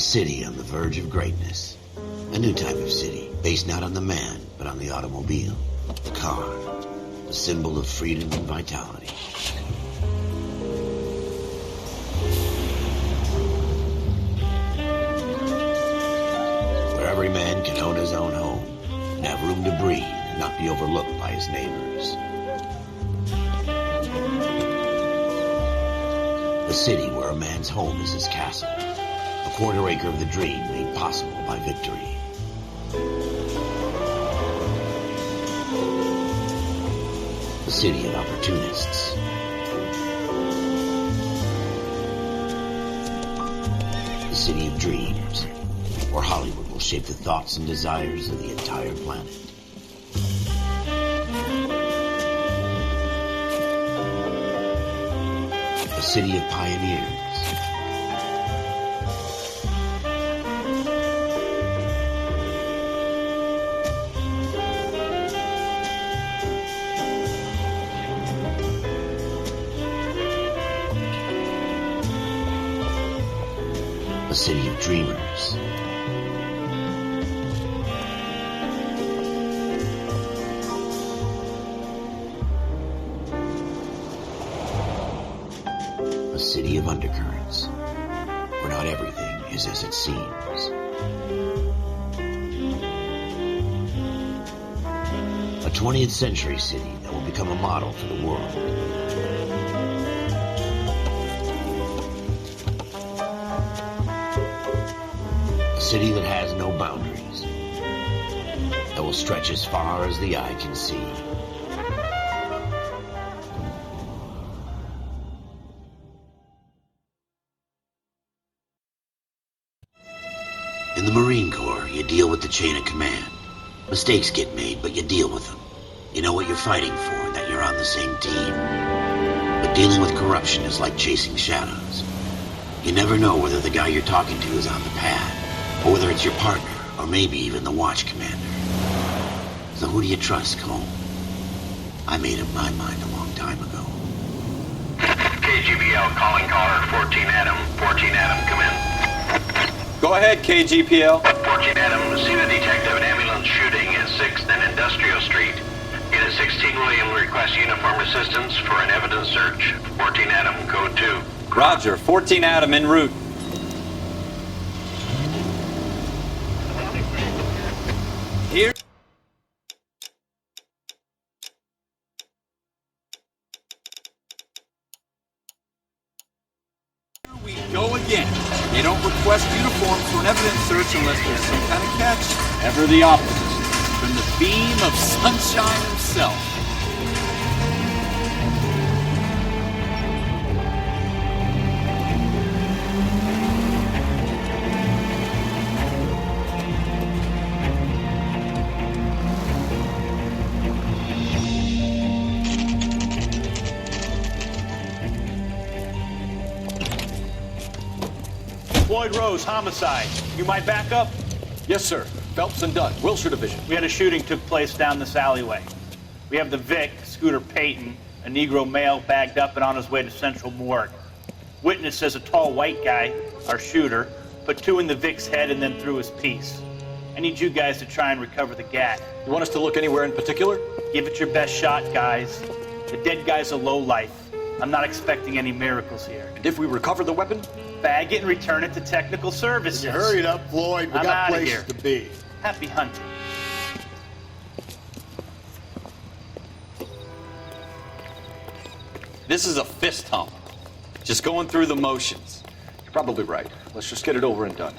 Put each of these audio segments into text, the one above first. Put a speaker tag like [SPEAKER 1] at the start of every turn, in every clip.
[SPEAKER 1] city on the verge of greatness. A new type of city, based not on the man, but on the automobile. The car, the symbol of freedom and vitality. Where every man can own his own home, and have room to breathe, and not be overlooked by his neighbors. The city where a man's home is his castle. A quarter acre of the dream made possible by victory. The city of opportunists. The city of dreams, where Hollywood will shape the thoughts and desires of the entire planet. The city of pioneers. A city of dreamers. A city of undercurrents, where not everything is as it seems. A 20th century city that will become a model for the world. A city that has no boundaries, that will stretch as far as the eye can see. In the Marine Corps, you deal with the chain of command. Mistakes get made, but you deal with them. You know what you're fighting for, and that you're on the same team. But dealing with corruption is like chasing shadows. You never know whether the guy you're talking to is on the pad, or whether it's your partner, or maybe even the watch commander. So who do you trust, Cole? I made up my mind a long time ago.
[SPEAKER 2] KGBL calling caller 14 Adam. 14 Adam, come in.
[SPEAKER 3] Go ahead, KGPL.
[SPEAKER 2] 14 Adam, see the detective and ambulance shooting at 6th and Industrial Street. Unit 16 William requests uniform assistance for an evidence search. 14 Adam, code 2.
[SPEAKER 3] Roger, 14 Adam en route. Here we go again. They don't request uniforms for an evidence search unless there's some kind of catch. Ever the opposite. From the beam of sunshine himself.
[SPEAKER 4] Floyd Rose, homicide. You might back up?
[SPEAKER 5] Yes, sir. Phelps and Dunn, Wilshire Division.
[SPEAKER 4] We had a shooting took place down this alleyway. We have the Vic, Scooter Payton, a Negro male bagged up and on his way to Central Morgue. Witness says a tall white guy, our shooter, put 2 in the Vic's head and then threw his piece. I need you guys to try and recover the gat.
[SPEAKER 5] You want us to look anywhere in particular?
[SPEAKER 4] Give it your best shot, guys. The dead guy's a lowlife. I'm not expecting any miracles here.
[SPEAKER 5] And if we recover the weapon?
[SPEAKER 4] Bag it and return it to technical services.
[SPEAKER 6] You hurried up, Floyd. We
[SPEAKER 4] I'm
[SPEAKER 6] got
[SPEAKER 4] outta
[SPEAKER 6] places
[SPEAKER 4] here.
[SPEAKER 6] to be.
[SPEAKER 4] Happy hunting.
[SPEAKER 3] This is a fist hump. Just going through the motions.
[SPEAKER 5] You're probably right. Let's just get it over and done.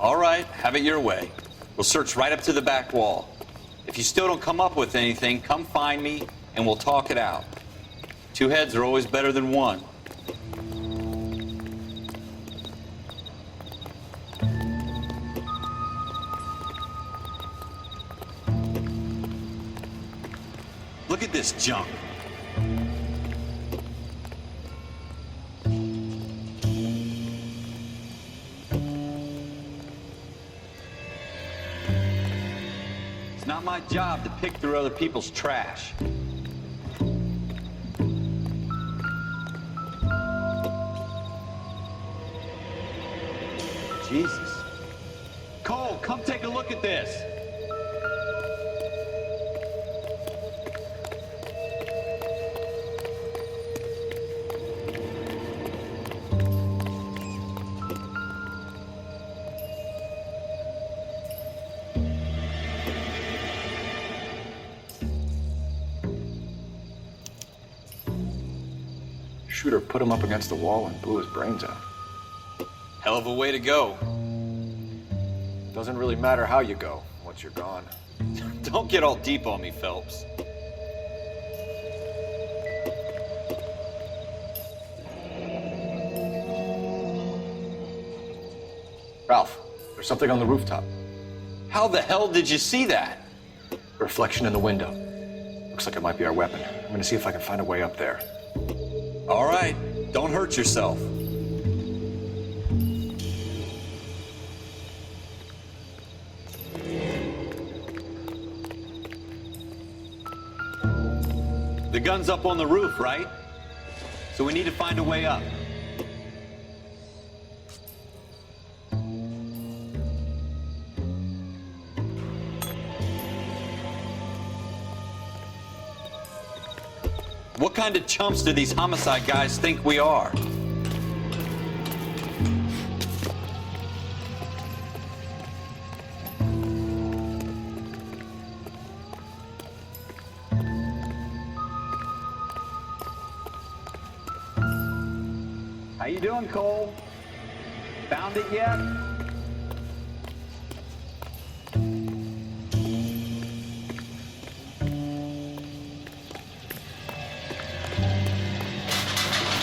[SPEAKER 3] All right, have it your way. We'll search right up to the back wall. If you still don't come up with anything, come find me and we'll talk it out. 2 heads are always better than 1. Look at this junk. It's not my job to pick through other people's trash. Jesus. Cole, come take a look at this.
[SPEAKER 5] Shooter put him up against the wall and blew his brains out.
[SPEAKER 3] Hell of a way to go.
[SPEAKER 5] Doesn't really matter how you go once you're gone.
[SPEAKER 3] Don't get all deep on me, Phelps.
[SPEAKER 5] Ralph, there's something on the rooftop.
[SPEAKER 3] How the hell did you see that?
[SPEAKER 5] A reflection in the window. Looks like it might be our weapon. I'm gonna see if I can find a way up there.
[SPEAKER 3] All right, don't hurt yourself. The gun's up on the roof, right? So we need to find a way up. What kind of chumps do these homicide guys think we are? How you doing, Cole? Found it yet?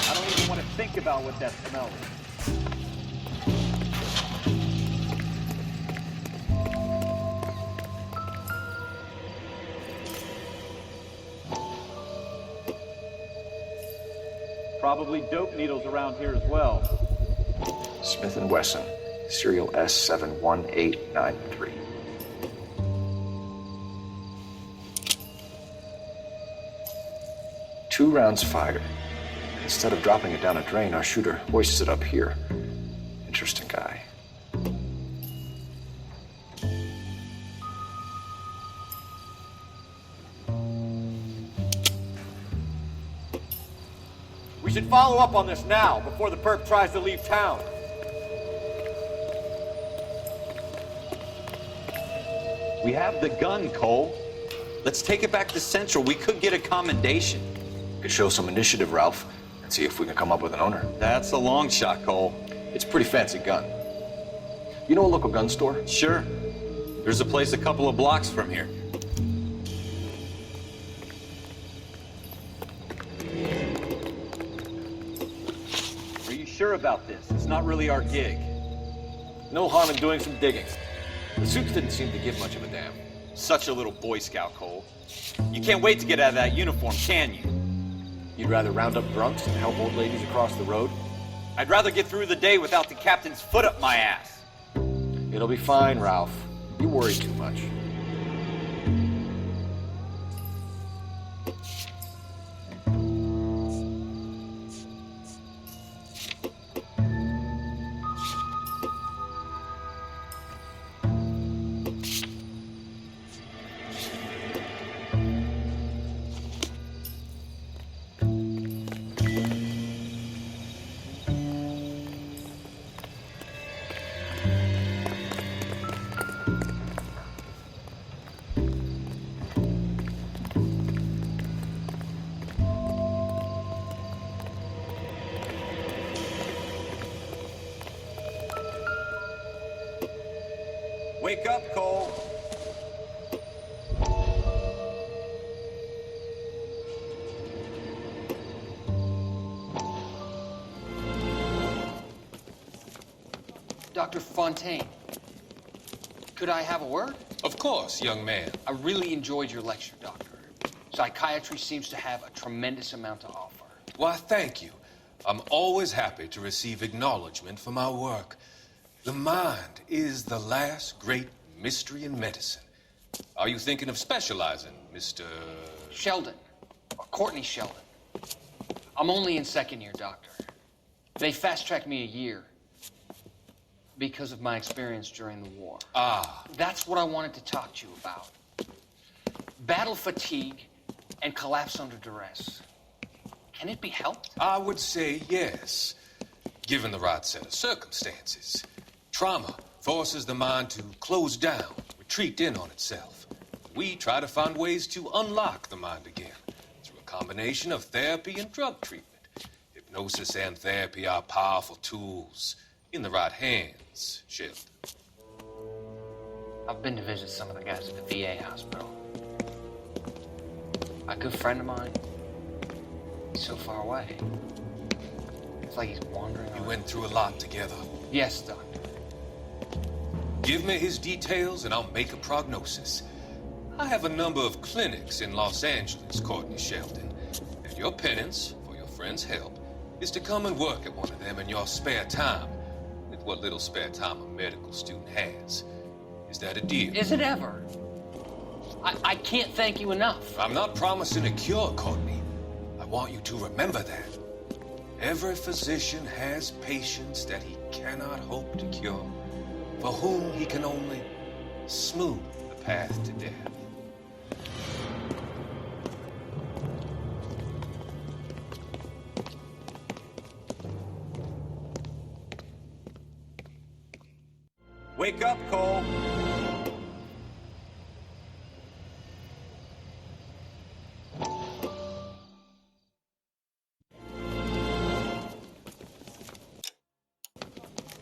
[SPEAKER 3] I don't even want to think about what that smell is. Probably dope needles around here as well.
[SPEAKER 5] Smith & Wesson, serial S71893. Two rounds fired. Instead of dropping it down a drain, our shooter hoists it up here. Interesting guy.
[SPEAKER 6] We should follow up on this now, before the perp tries to leave town.
[SPEAKER 3] We have the gun, Cole. Let's take it back to Central. We could get a commendation.
[SPEAKER 5] Could show some initiative, Ralph, and see if we can come up with an owner.
[SPEAKER 3] That's a long shot, Cole.
[SPEAKER 5] It's a pretty fancy gun. You know a local gun store?
[SPEAKER 3] Sure. There's a place a couple of blocks from here. Are you sure about this? It's not really our gig.
[SPEAKER 5] No harm in doing some digging. The suits didn't seem to give much of a damn.
[SPEAKER 3] Such a little Boy Scout, Cole. You can't wait to get out of that uniform, can you?
[SPEAKER 5] You'd rather round up drunks than help old ladies across the road?
[SPEAKER 3] I'd rather get through the day without the captain's foot up my ass.
[SPEAKER 5] It'll be fine, Ralph. You worry too much.
[SPEAKER 3] Wake up, Cole.
[SPEAKER 7] Dr. Fontaine, could I have a word?
[SPEAKER 8] Of course, young man.
[SPEAKER 7] I really enjoyed your lecture, Doctor. Psychiatry seems to have a tremendous amount to offer.
[SPEAKER 8] Why, thank you. I'm always happy to receive acknowledgement for my work. The mind is the last great mystery in medicine. Are you thinking of specializing, Mr.
[SPEAKER 7] Sheldon, or Courtney Sheldon. I'm only in second year, Doctor. They fast-tracked me a year. Because of my experience during the war.
[SPEAKER 8] Ah,
[SPEAKER 7] That's what I wanted to talk to you about. Battle fatigue and collapse under duress. Can it be helped?
[SPEAKER 8] I would say yes, given the right set of circumstances. Trauma forces the mind to close down, retreat in on itself. We try to find ways to unlock the mind again through a combination of therapy and drug treatment. Hypnosis and therapy are powerful tools in the right hands, Sheldon.
[SPEAKER 7] I've been to visit some of the guys at the VA hospital. A good friend of mine, he's so far away. It's like he's wandering
[SPEAKER 8] You
[SPEAKER 7] around.
[SPEAKER 8] went through a lot together.
[SPEAKER 7] Yes, Doctor.
[SPEAKER 8] Give me his details and I'll make a prognosis. I have a number of clinics in Los Angeles, Courtney Sheldon. And your penance, for your friend's help, is to come and work at one of them in your spare time. With what little spare time a medical student has. Is that a deal?
[SPEAKER 7] Is it ever? I can't thank you enough.
[SPEAKER 8] I'm not promising a cure, Courtney. I want you to remember that. Every physician has patients that he cannot hope to cure, for whom he can only smooth the path to death.
[SPEAKER 3] Wake up, Cole.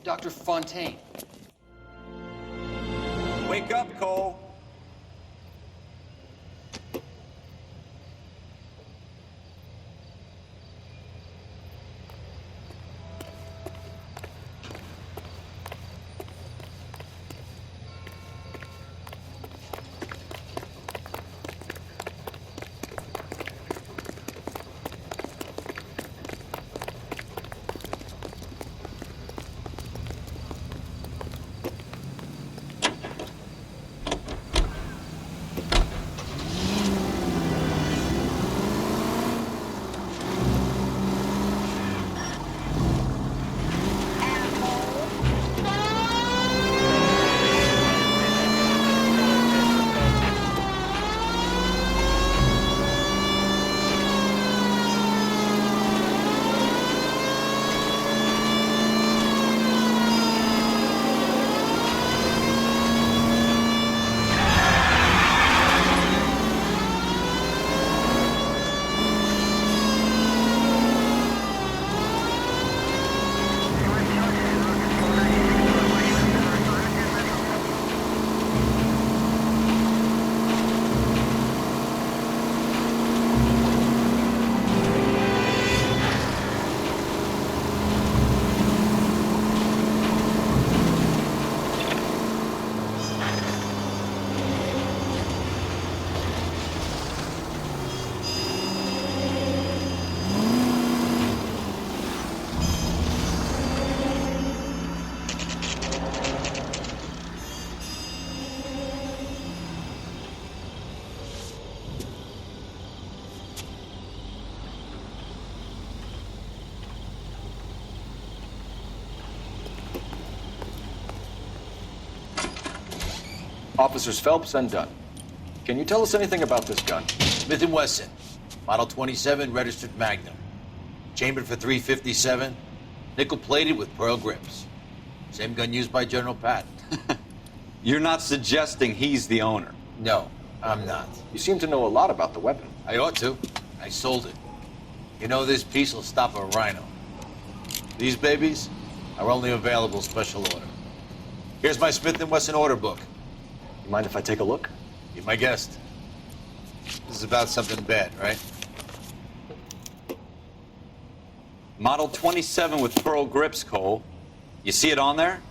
[SPEAKER 7] Dr. Fontaine.
[SPEAKER 3] Wake up, Cole.
[SPEAKER 5] Officers Phelps and Dunn. Can you tell us anything about this gun?
[SPEAKER 1] Smith & Wesson, Model 27, registered Magnum. Chambered for .357, nickel-plated with pearl grips. Same gun used by General Patton.
[SPEAKER 3] You're not suggesting he's the owner.
[SPEAKER 1] No, I'm not.
[SPEAKER 5] You seem to know a lot about the weapon.
[SPEAKER 1] I ought to. I sold it. You know, this piece will stop a rhino. These babies are only available special order. Here's my Smith & Wesson order book.
[SPEAKER 5] You mind if I take a look?
[SPEAKER 1] Be my guest. This is about something bad, right?
[SPEAKER 3] Model 27 with pearl grips, Cole. You see it on there?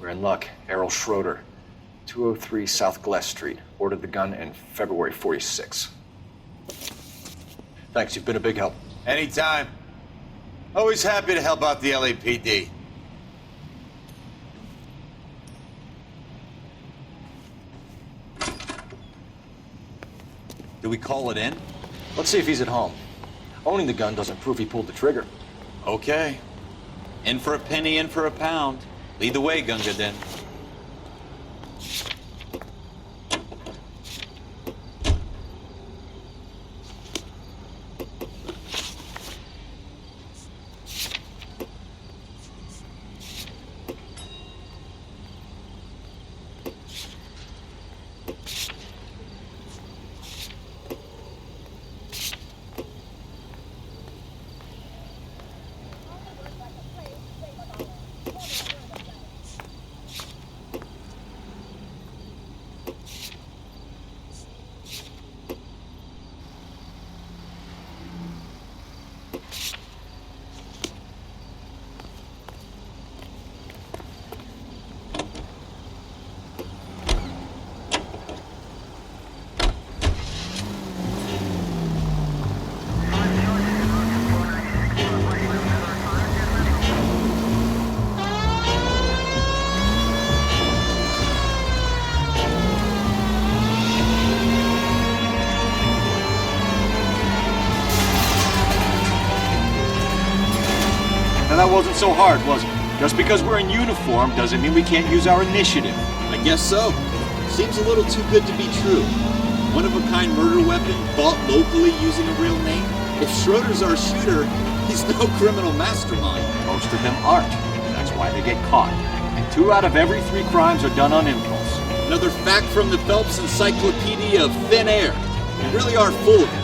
[SPEAKER 5] We're in luck. Errol Schroeder, 203 South Glass Street. Ordered the gun in February 46. Thanks, you've been a big help.
[SPEAKER 9] Anytime. Always happy to help out the LAPD.
[SPEAKER 3] Do we call it in?
[SPEAKER 5] Let's see if he's at home. Owning the gun doesn't prove he pulled the trigger.
[SPEAKER 3] Okay. In for a penny, in for a pound. Lead the way, Gunga Din.
[SPEAKER 6] That wasn't so hard, was it? Just because we're in uniform doesn't mean we can't use our initiative.
[SPEAKER 10] I guess so. Seems a little too good to be true. One-of-a-kind murder weapon bought locally using a real name? If Schroeder's our shooter, he's no criminal mastermind.
[SPEAKER 6] Most of them aren't. That's why they get caught. And 2 out of every 3 crimes are done on impulse.
[SPEAKER 10] Another fact from the Phelps Encyclopedia of Thin Air. We really are full of it.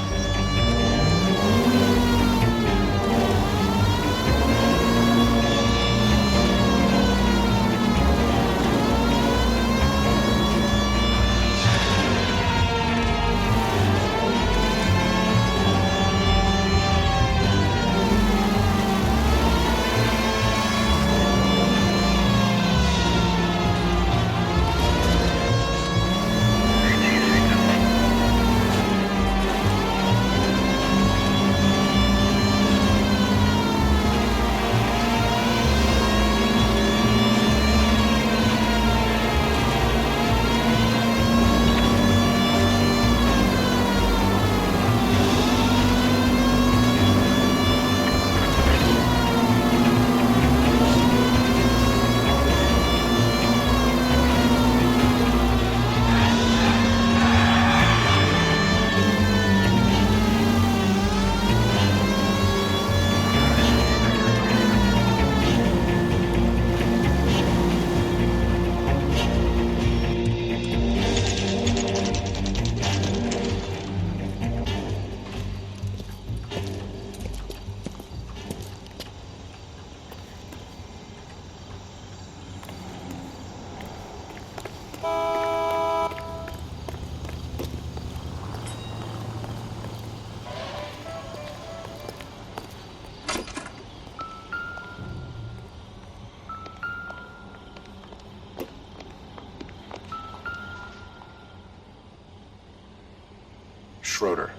[SPEAKER 5] Schroeder,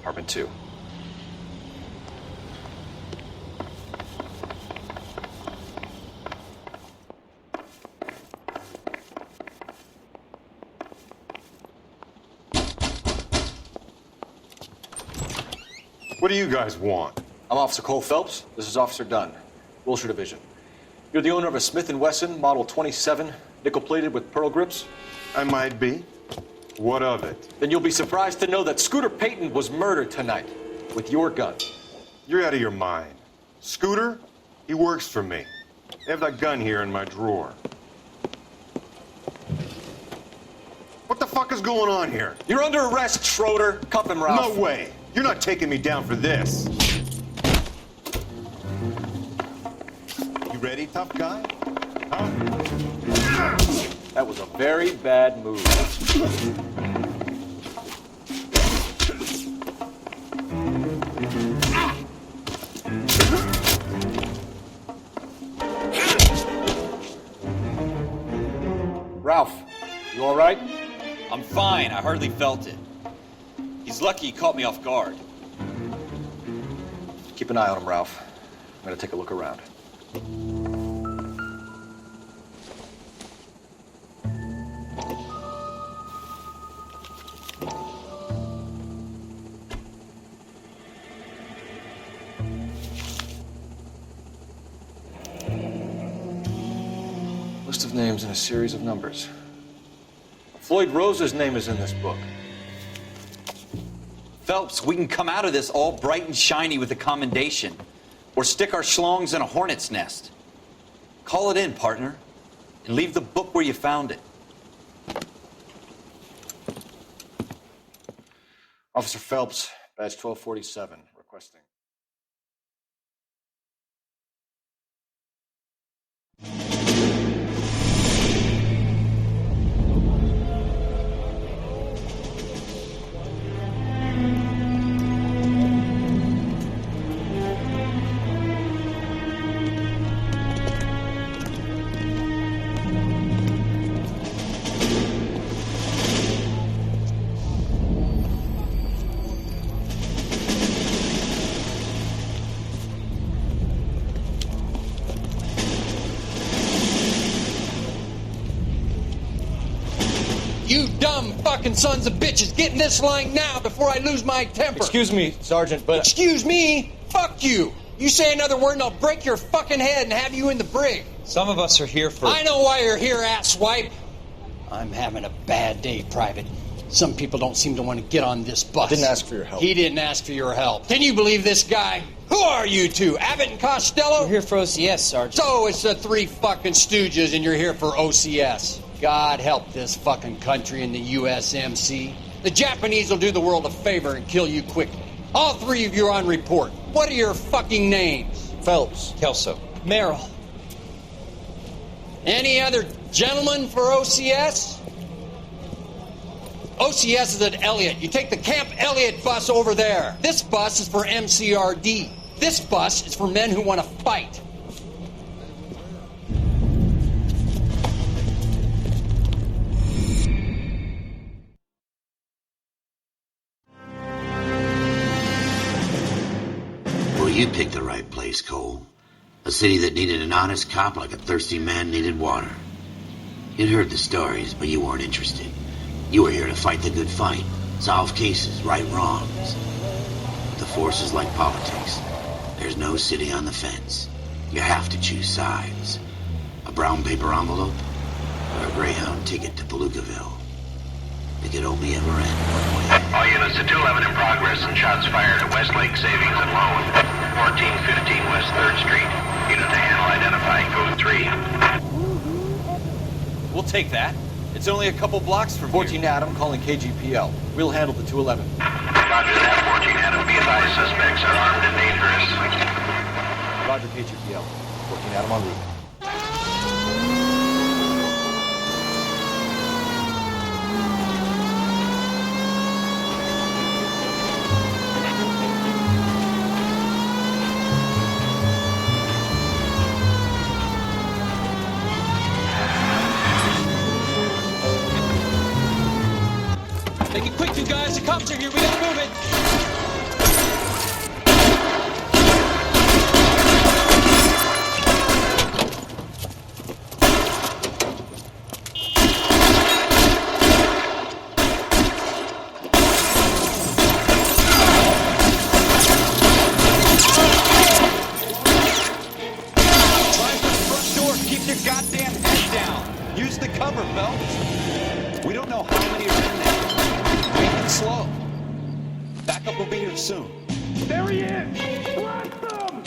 [SPEAKER 5] apartment 2.
[SPEAKER 6] What do you guys want?
[SPEAKER 5] I'm Officer Cole Phelps. This is Officer Dunn, Wilshire Division. You're the owner of a Smith & Wesson Model 27, nickel-plated with pearl grips?
[SPEAKER 6] I might be. What of it?
[SPEAKER 5] Then you'll be surprised to know that Scooter Payton was murdered tonight with your gun.
[SPEAKER 6] You're out of your mind. Scooter? He works for me. I have that gun here in my drawer. What the fuck is going on here?
[SPEAKER 5] You're under arrest, Schroeder. Cuff him, Ralph.
[SPEAKER 6] No way. You're not taking me down for this. You ready, tough guy? Huh?
[SPEAKER 5] That was a very bad move. right?
[SPEAKER 3] I'm fine. I hardly felt it. He's lucky he caught me off guard.
[SPEAKER 5] Keep an eye on him, Ralph. I'm gonna take a look around. List of names and a series of numbers. Floyd Rose's name is in this book.
[SPEAKER 3] Phelps, we can come out of this all bright and shiny with a commendation. Or stick our schlongs in a hornet's nest. Call it in, partner. And leave the book where you found it.
[SPEAKER 5] Officer Phelps, badge 1247, requesting.
[SPEAKER 7] You dumb fucking sons of bitches, get in this line now before I lose my temper.
[SPEAKER 5] Excuse me, Sergeant, but...
[SPEAKER 7] Excuse me? Fuck you. You say another word and I'll break your fucking head and have you in the brig.
[SPEAKER 11] Some of us are here for...
[SPEAKER 7] I know why you're here, asswipe. I'm having a bad day, Private. Some people don't seem to want to get on this bus.
[SPEAKER 5] I didn't ask for your help.
[SPEAKER 7] He didn't ask for your help. Can you believe this guy? Who are you two? Abbott and Costello?
[SPEAKER 11] We're here for OCS, Sergeant.
[SPEAKER 7] So it's the three fucking stooges and you're here for OCS. God help this fucking country and the USMC. The Japanese will do the world a favor and kill you quickly. All three of you are on report. What are your fucking names?
[SPEAKER 5] Phelps.
[SPEAKER 11] Kelso.
[SPEAKER 7] Merrill. Any other gentlemen for OCS? OCS is at Elliott. You take the Camp Elliott bus over there. This bus is for MCRD. This bus is for men who want to fight.
[SPEAKER 1] Well, you picked the right place, Cole. A city that needed an honest cop like a thirsty man needed water. You'd heard the stories, but you weren't interested. You were here to fight the good fight, solve cases, right wrongs. The force is like politics. There's no sitting on the fence. You have to choose sides. A brown paper envelope or a Greyhound ticket to Palookaville. It could only ever end one way.
[SPEAKER 2] All units to 211 in progress and shots fired at Westlake Savings and Loan, 1415 West 3rd Street. Unit to handle identify code 3.
[SPEAKER 3] We'll take that. It's only a couple blocks from
[SPEAKER 5] 14
[SPEAKER 3] here.
[SPEAKER 5] Adam calling KGPL. We'll handle the 211.
[SPEAKER 2] Roger that, 14 Adam. Be advised, suspects are armed and dangerous.
[SPEAKER 5] Roger, KGPL. 14 Adam en route.
[SPEAKER 7] Make it quick, you guys. The cops are here. We gotta move it.
[SPEAKER 3] Try for the front door. Keep your goddamn head down. Use the cover, Phelps. We don't know how many are in there. Take it slow. Backup will be here soon.
[SPEAKER 6] There he is! Blast them!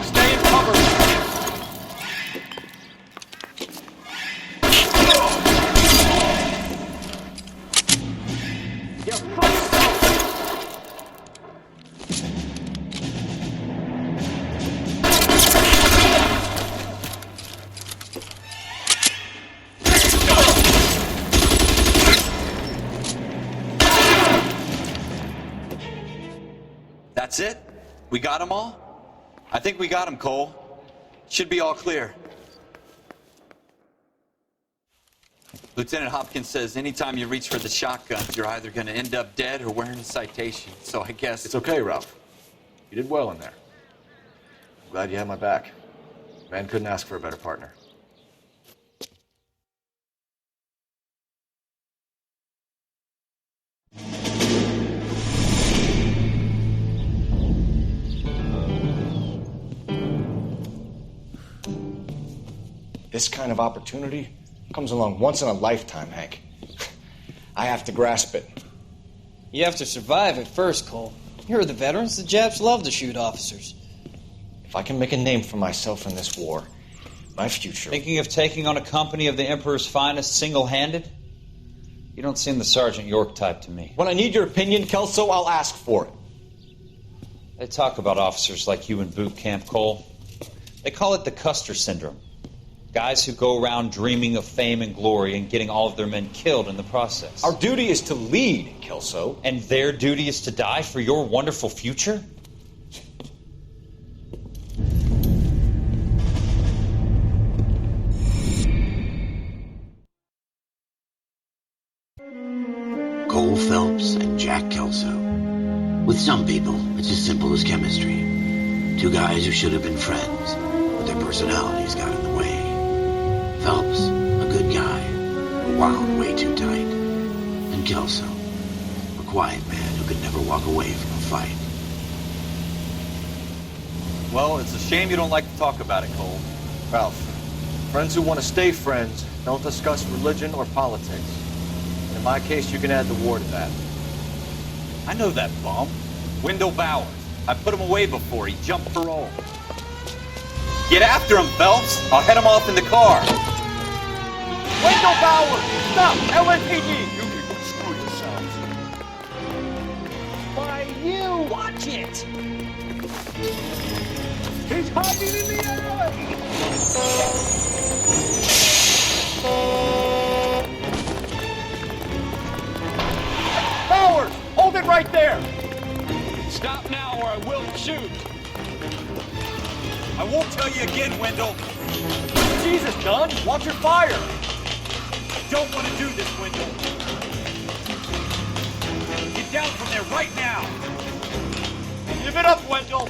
[SPEAKER 3] Stay in cover. That's it? We got them all? I think we got them, Cole. Should be all clear. Lieutenant Hopkins says anytime you reach for the shotguns, you're either going to end up dead or wearing a citation. So I guess...
[SPEAKER 5] It's okay, Ralph. You did well in there. I'm glad you had my back. Man couldn't ask for a better partner.
[SPEAKER 12] This kind of opportunity comes along once in a lifetime, Hank. I have to grasp it.
[SPEAKER 11] You have to survive at first, Cole. Here are the veterans. The Japs love to shoot officers.
[SPEAKER 12] If I can make a name for myself in this war, my future...
[SPEAKER 11] Thinking of taking on a company of the Emperor's finest single-handed? You don't seem the Sergeant York type to me.
[SPEAKER 12] When I need your opinion, Kelso, I'll ask for it.
[SPEAKER 11] They talk about officers like you in boot camp, Cole. They call it the Custer Syndrome. Guys who go around dreaming of fame and glory and getting all of their men killed in the process.
[SPEAKER 12] Our duty is to lead, Kelso.
[SPEAKER 11] And their duty is to die for your wonderful future?
[SPEAKER 1] Cole Phelps and Jack Kelso. With some people, it's as simple as chemistry. Two guys who should have been friends, but their personalities got in the way. Phelps, a good guy, but wound way too tight. And Kelso, a quiet man who could never walk away from a fight.
[SPEAKER 3] Well, it's a shame you don't like to talk about it, Cole.
[SPEAKER 5] Ralph, friends who want to stay friends don't discuss religion or politics. In my case, you can add the war to that.
[SPEAKER 3] I know that bum. Wendell Bowers. I put him away before. He jumped parole. Get after him, Phelps. I'll head him off in the car. Wendell Bowers! Stop! LAPD!
[SPEAKER 6] You people screw yourselves.
[SPEAKER 3] Why, you! Watch it! He's hiding in the alley! Bowers! Hold it right there! Stop now or I will shoot! I won't tell you again, Wendell. Jesus, Dunn, watch your fire. I don't want to do this, Wendell. Get down from there right now. Give it up, Wendell.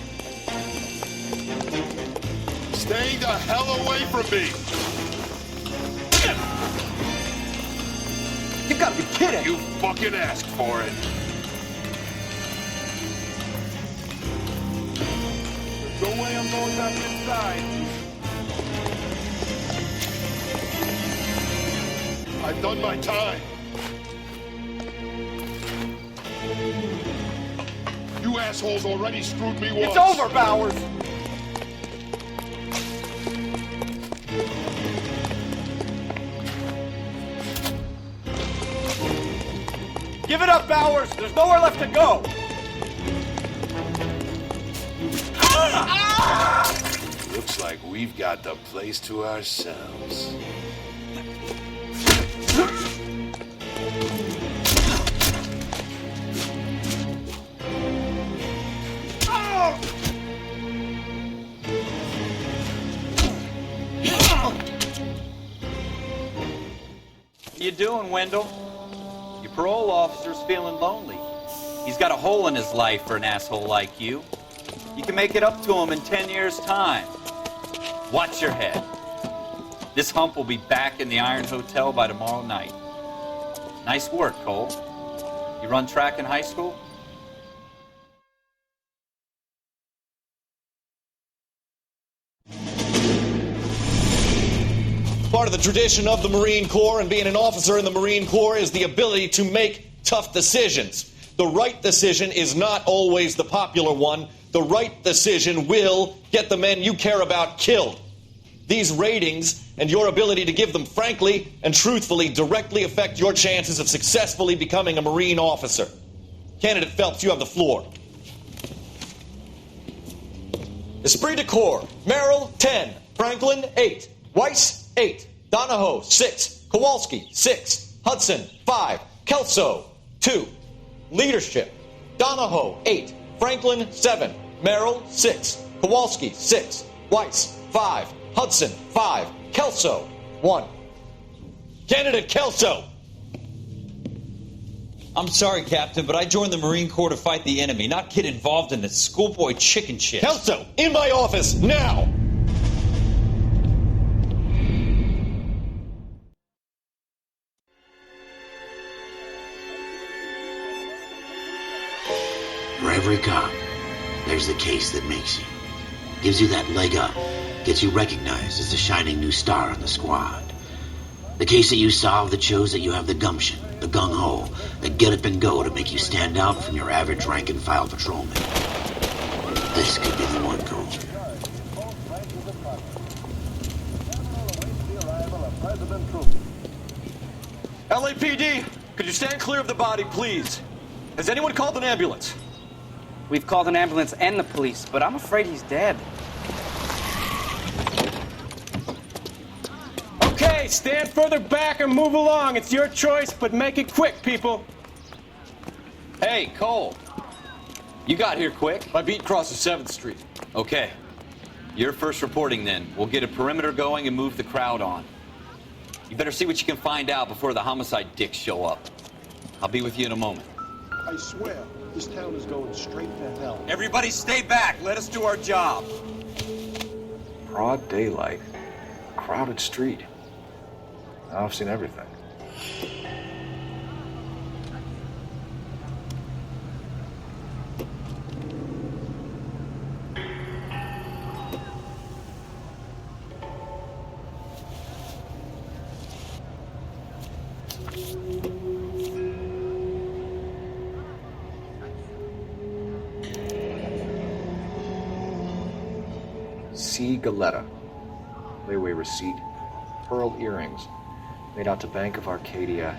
[SPEAKER 6] Stay the hell away from me.
[SPEAKER 3] You gotta be kidding.
[SPEAKER 6] You fucking asked for it.
[SPEAKER 3] No way I'm going back inside.
[SPEAKER 6] I've done my time. You assholes already screwed me once.
[SPEAKER 3] It's over, Bowers. Give it up, Bowers. There's nowhere left to go.
[SPEAKER 6] Looks like we've got the place to ourselves.
[SPEAKER 3] What you doing, Wendell? Your parole officer's feeling lonely. He's got a hole in his life for an asshole like you. You can make it up to him in 10 years' time. Watch your head. This hump will be back in the Iron Hotel by tomorrow night. Nice work, Cole. You run track in high school?
[SPEAKER 12] Part of the tradition of the Marine Corps and being an officer in the Marine Corps is the ability to make tough decisions. The right decision is not always the popular one. The right decision will get the men you care about killed. These ratings and your ability to give them frankly and truthfully directly affect your chances of successfully becoming a Marine officer. Candidate Phelps, you have the floor. Esprit de Corps, Merrill, 10. Franklin, 8. Weiss, 8. Donahoe, 6. Kowalski, 6. Hudson, 5. Kelso, 2. Leadership, Donahoe, 8. Franklin, 7. Merrill, 6. Kowalski, 6. Weiss, 5. Hudson, 5. Kelso, 1. Candidate Kelso!
[SPEAKER 11] I'm sorry, Captain, but I joined the Marine Corps to fight the enemy, not get involved in this schoolboy chicken shit.
[SPEAKER 12] Kelso, in my office, now!
[SPEAKER 1] For every cop, there's the case that makes you. Gives you that leg up. Gets you recognized as the shining new star in the squad. The case that you solve that shows that you have the gumption, the gung-ho, the get up and go to make you stand out from your average rank-and-file patrolman. This could be the one, Cole.
[SPEAKER 5] LAPD, could you stand clear of the body, please? Has anyone called an ambulance?
[SPEAKER 13] We've called an ambulance and the police, but I'm afraid he's dead.
[SPEAKER 14] Okay, stand further back and move along. It's your choice, but make it quick, people.
[SPEAKER 3] Hey, Cole. You got here quick.
[SPEAKER 5] My beat crosses 7th Street.
[SPEAKER 3] Okay. You're first reporting then. We'll get a perimeter going and move the crowd on. You better see what you can find out before the homicide dicks show up. I'll be with you in a moment.
[SPEAKER 15] I swear, this town is going straight to hell.
[SPEAKER 3] Everybody stay back. Let us do our job.
[SPEAKER 5] Broad daylight. Crowded street. Now I've seen everything. C. Galetta. Layaway receipt. Pearl earrings. Made out to Bank of Arcadia.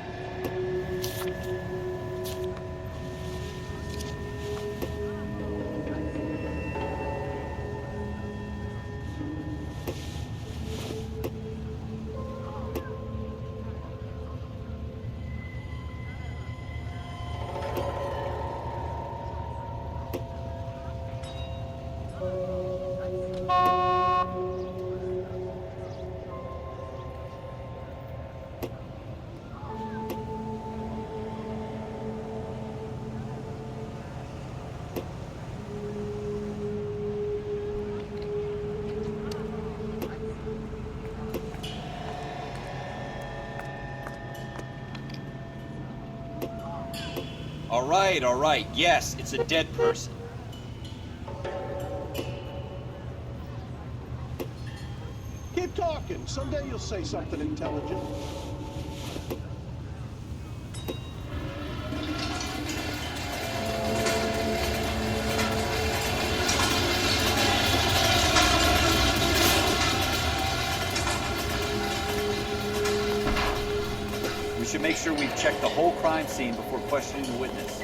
[SPEAKER 3] All right. Yes, it's a dead person.
[SPEAKER 15] Keep talking. Someday you'll say something intelligent.
[SPEAKER 3] We should make sure we've checked the whole crime scene before questioning the witness.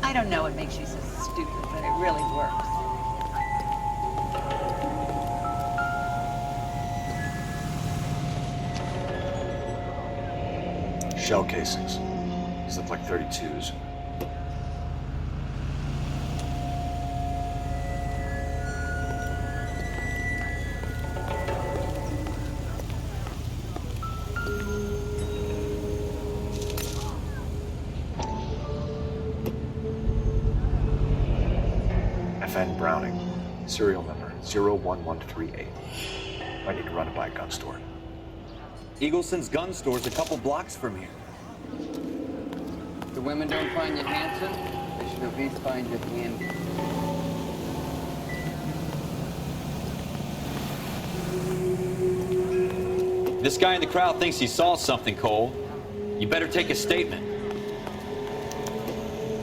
[SPEAKER 16] I don't know what makes you so stupid, but it really works.
[SPEAKER 5] Shell casings. These look like 32s. FN Browning, serial number 01138. I need to run it by a gun store.
[SPEAKER 3] Eagleson's gun store's a couple blocks from here.
[SPEAKER 13] The women don't find you handsome, they should at least find you handy.
[SPEAKER 3] This guy in the crowd thinks he saw something, Cole. You better take a statement.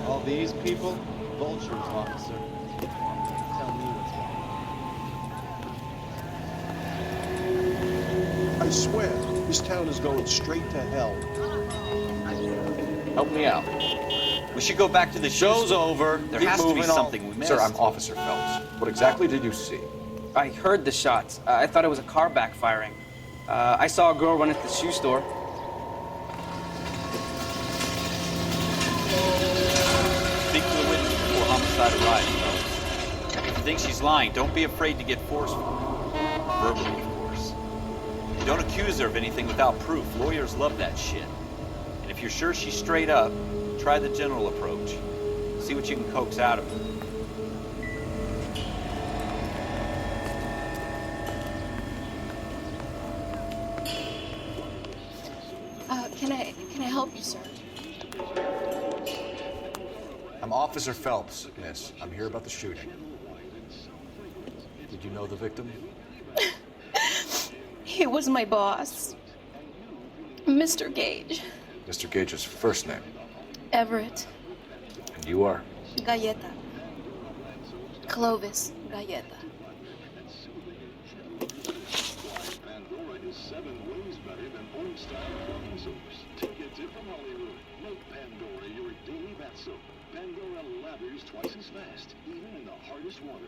[SPEAKER 10] All these people? Vultures, officer. Tell me what's wrong.
[SPEAKER 15] I swear, this town is going straight to hell.
[SPEAKER 5] Help me out.
[SPEAKER 3] We should go back to the
[SPEAKER 5] Show's over.
[SPEAKER 3] There
[SPEAKER 5] Keep
[SPEAKER 3] has to be
[SPEAKER 5] moving on.
[SPEAKER 3] something we missed.
[SPEAKER 5] Sir, I'm Officer Phelps. What exactly did you see?
[SPEAKER 13] I heard the shots. I thought it was a car backfiring. I saw a girl run at the shoe store.
[SPEAKER 17] Speak to the witness before homicide arrives, folks. If you think she's lying, don't be afraid to get forceful. Verbally, of course. Don't accuse her of anything without proof. Lawyers love that shit. And if you're sure she's straight up, try the general approach. See what you can coax out of her.
[SPEAKER 18] Can I help you, sir?
[SPEAKER 5] I'm Officer Phelps, miss. I'm here about the shooting. Did you know the victim?
[SPEAKER 18] He was my boss, Mr. Gage.
[SPEAKER 5] Mr. Gage's first name.
[SPEAKER 18] Everett.
[SPEAKER 5] And you are?
[SPEAKER 18] Galleta. Clovis Galleta.
[SPEAKER 15] Pandora is 7 ways better than old-style cleaning soaps. Take a tip from Hollywood. Make Pandora your daily bath soap. Pandora lathers twice as fast, even in the hardest water.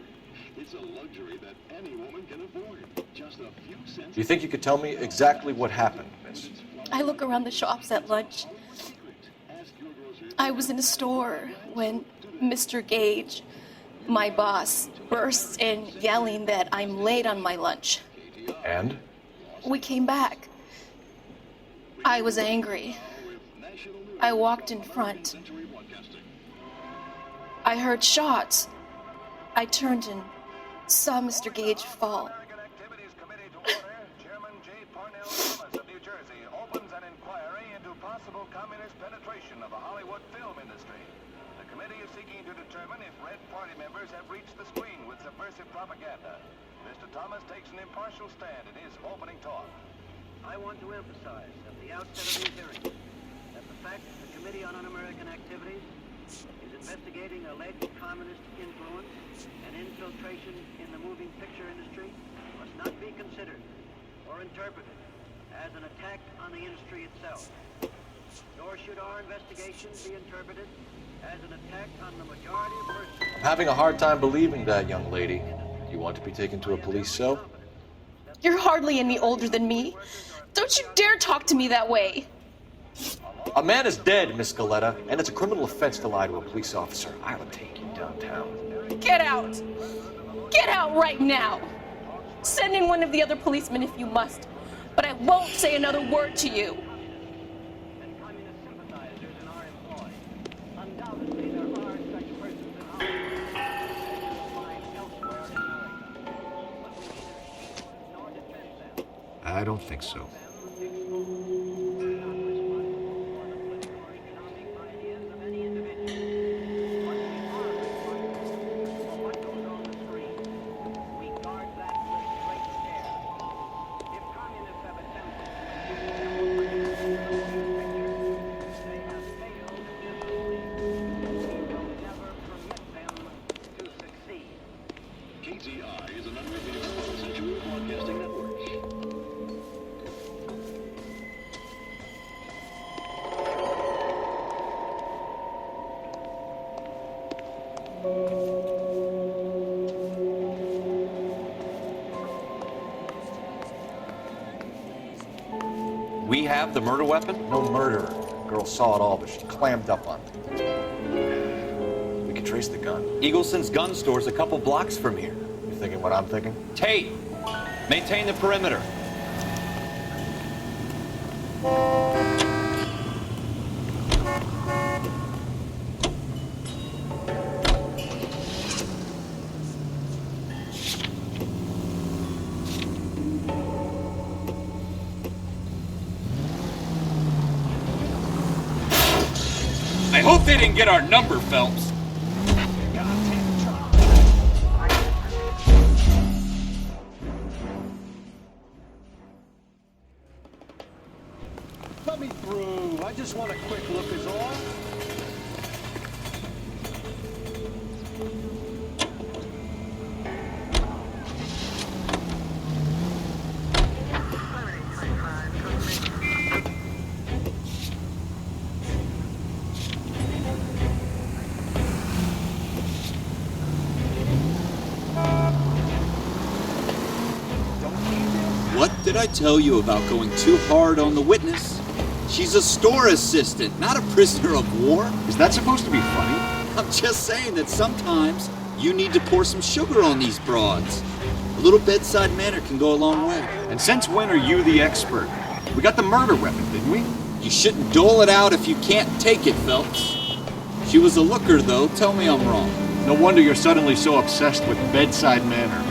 [SPEAKER 15] It's a luxury that any woman can afford. Just a few cents.
[SPEAKER 5] Do you think you could tell me exactly what happened, miss?
[SPEAKER 18] I look around the shops at lunch. I was in a store when Mr. Gage, my boss, bursts in yelling that I'm late on my lunch.
[SPEAKER 5] And?
[SPEAKER 18] We came back. I was angry. I walked in front. I heard shots. I turned and saw Mr. Gage fall.
[SPEAKER 2] Chairman J. Parnell Thomas of New Jersey opens an inquiry into possible communist penetration of the Hollywood film industry. The committee is seeking to determine if Red Party members have reached the screen with subversive propaganda. Mr. Thomas takes an impartial stand in his opening talk.
[SPEAKER 19] I want to emphasize at the outset of these hearings that the fact that the Committee on Un-American Activities is investigating alleged communist influence and infiltration in the moving picture industry must not be considered or interpreted as an attack on the industry itself. Nor should our investigation be interpreted as an attack on the majority of persons.
[SPEAKER 5] I'm having a hard time believing that, young lady. You want to be taken to a police cell?
[SPEAKER 18] You're hardly any older than me. Don't you dare talk to me that way.
[SPEAKER 5] A man is dead, Miss Galletta, and it's a criminal offense to lie to a police officer. I will take you downtown.
[SPEAKER 18] Get out. Get out right now. Send in one of the other policemen if you must, but I won't say another word to you.
[SPEAKER 5] I don't think so.
[SPEAKER 15] KTI is a member of the 21st Century Broadcasting Network.
[SPEAKER 17] We have the murder weapon?
[SPEAKER 5] No murderer. The girl saw it all, but she clammed up on it. We can trace the gun.
[SPEAKER 17] Eagleson's gun store's a couple blocks from here.
[SPEAKER 5] You thinking what I'm thinking?
[SPEAKER 17] Tate, maintain the perimeter.
[SPEAKER 20] I hope they didn't get our number, Phelps.
[SPEAKER 15] Let me through. I just want a quick look is all.
[SPEAKER 10] did I tell you about going too hard on the witness? She's a store assistant, not a prisoner of war.
[SPEAKER 5] Is that supposed to be funny?
[SPEAKER 10] I'm just saying that sometimes you need to pour some sugar on these broads. A little bedside manner can go a long way.
[SPEAKER 5] And since when are you the expert? We got the murder weapon, didn't we?
[SPEAKER 10] You shouldn't dole it out if you can't take it, Phelps. She was a looker, though. Tell me I'm wrong.
[SPEAKER 5] No wonder you're suddenly so obsessed with bedside manner.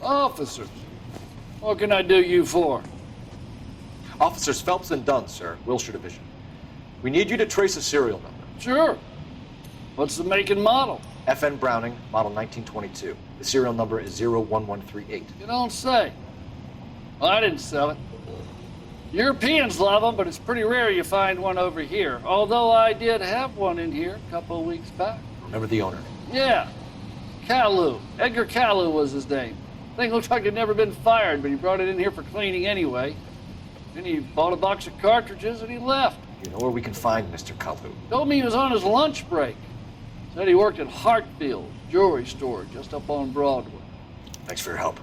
[SPEAKER 21] Officers, what can I do you for?
[SPEAKER 5] Officers Phelps and Dunn, sir, Wilshire Division. We need you to trace a serial number.
[SPEAKER 21] Sure. What's the make and model?
[SPEAKER 5] FN Browning, model 1922. The serial number is 01138.
[SPEAKER 21] You don't say. Well, I didn't sell it. Europeans love them, but it's pretty rare you find one over here. Although I did have one in here a couple of weeks back.
[SPEAKER 5] Remember the owner?
[SPEAKER 21] Yeah. Kalu. Edgar Kalu was his name. Thing looked like he'd never been fired, but he brought it in here for cleaning anyway. Then he bought a box of cartridges and he left.
[SPEAKER 5] You know where we can find Mr. Kalu?
[SPEAKER 21] Told me he was on his lunch break. Said he worked at Hartfield jewelry store just up on Broadway.
[SPEAKER 5] Thanks for your help.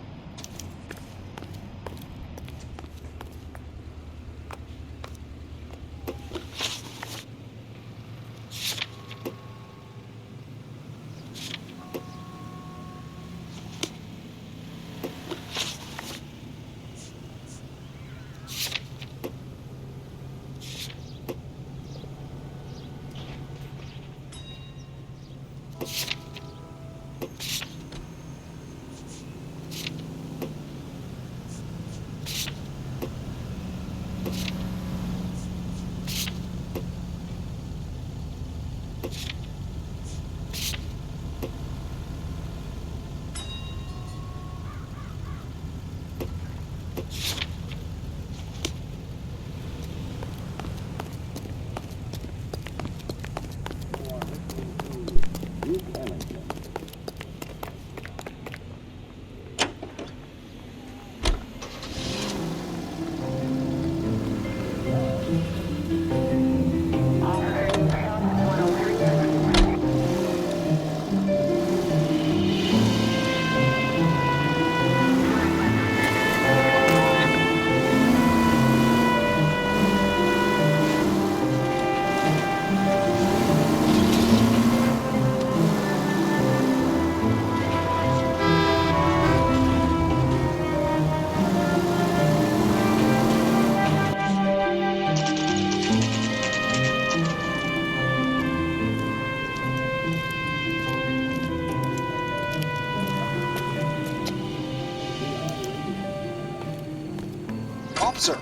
[SPEAKER 22] Officer,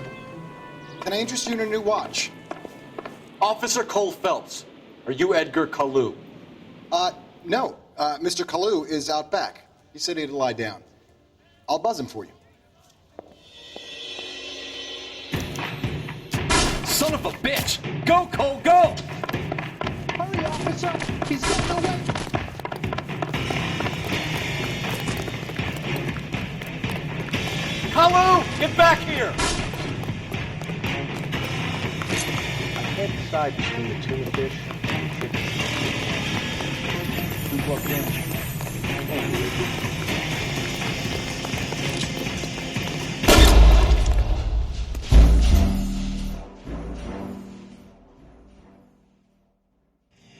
[SPEAKER 22] can I interest you in a new watch?
[SPEAKER 5] Officer Cole Phelps, are you Edgar Kalu?
[SPEAKER 22] No. Mr. Kalu is out back. He said he'd lie down. I'll buzz him for you.
[SPEAKER 3] Son of a bitch! Go, Cole, go!
[SPEAKER 22] Hurry, officer! He's getting away!
[SPEAKER 3] Kalu, get back here!
[SPEAKER 23] Head decide between the tuna fish and the chicken. Who walked in?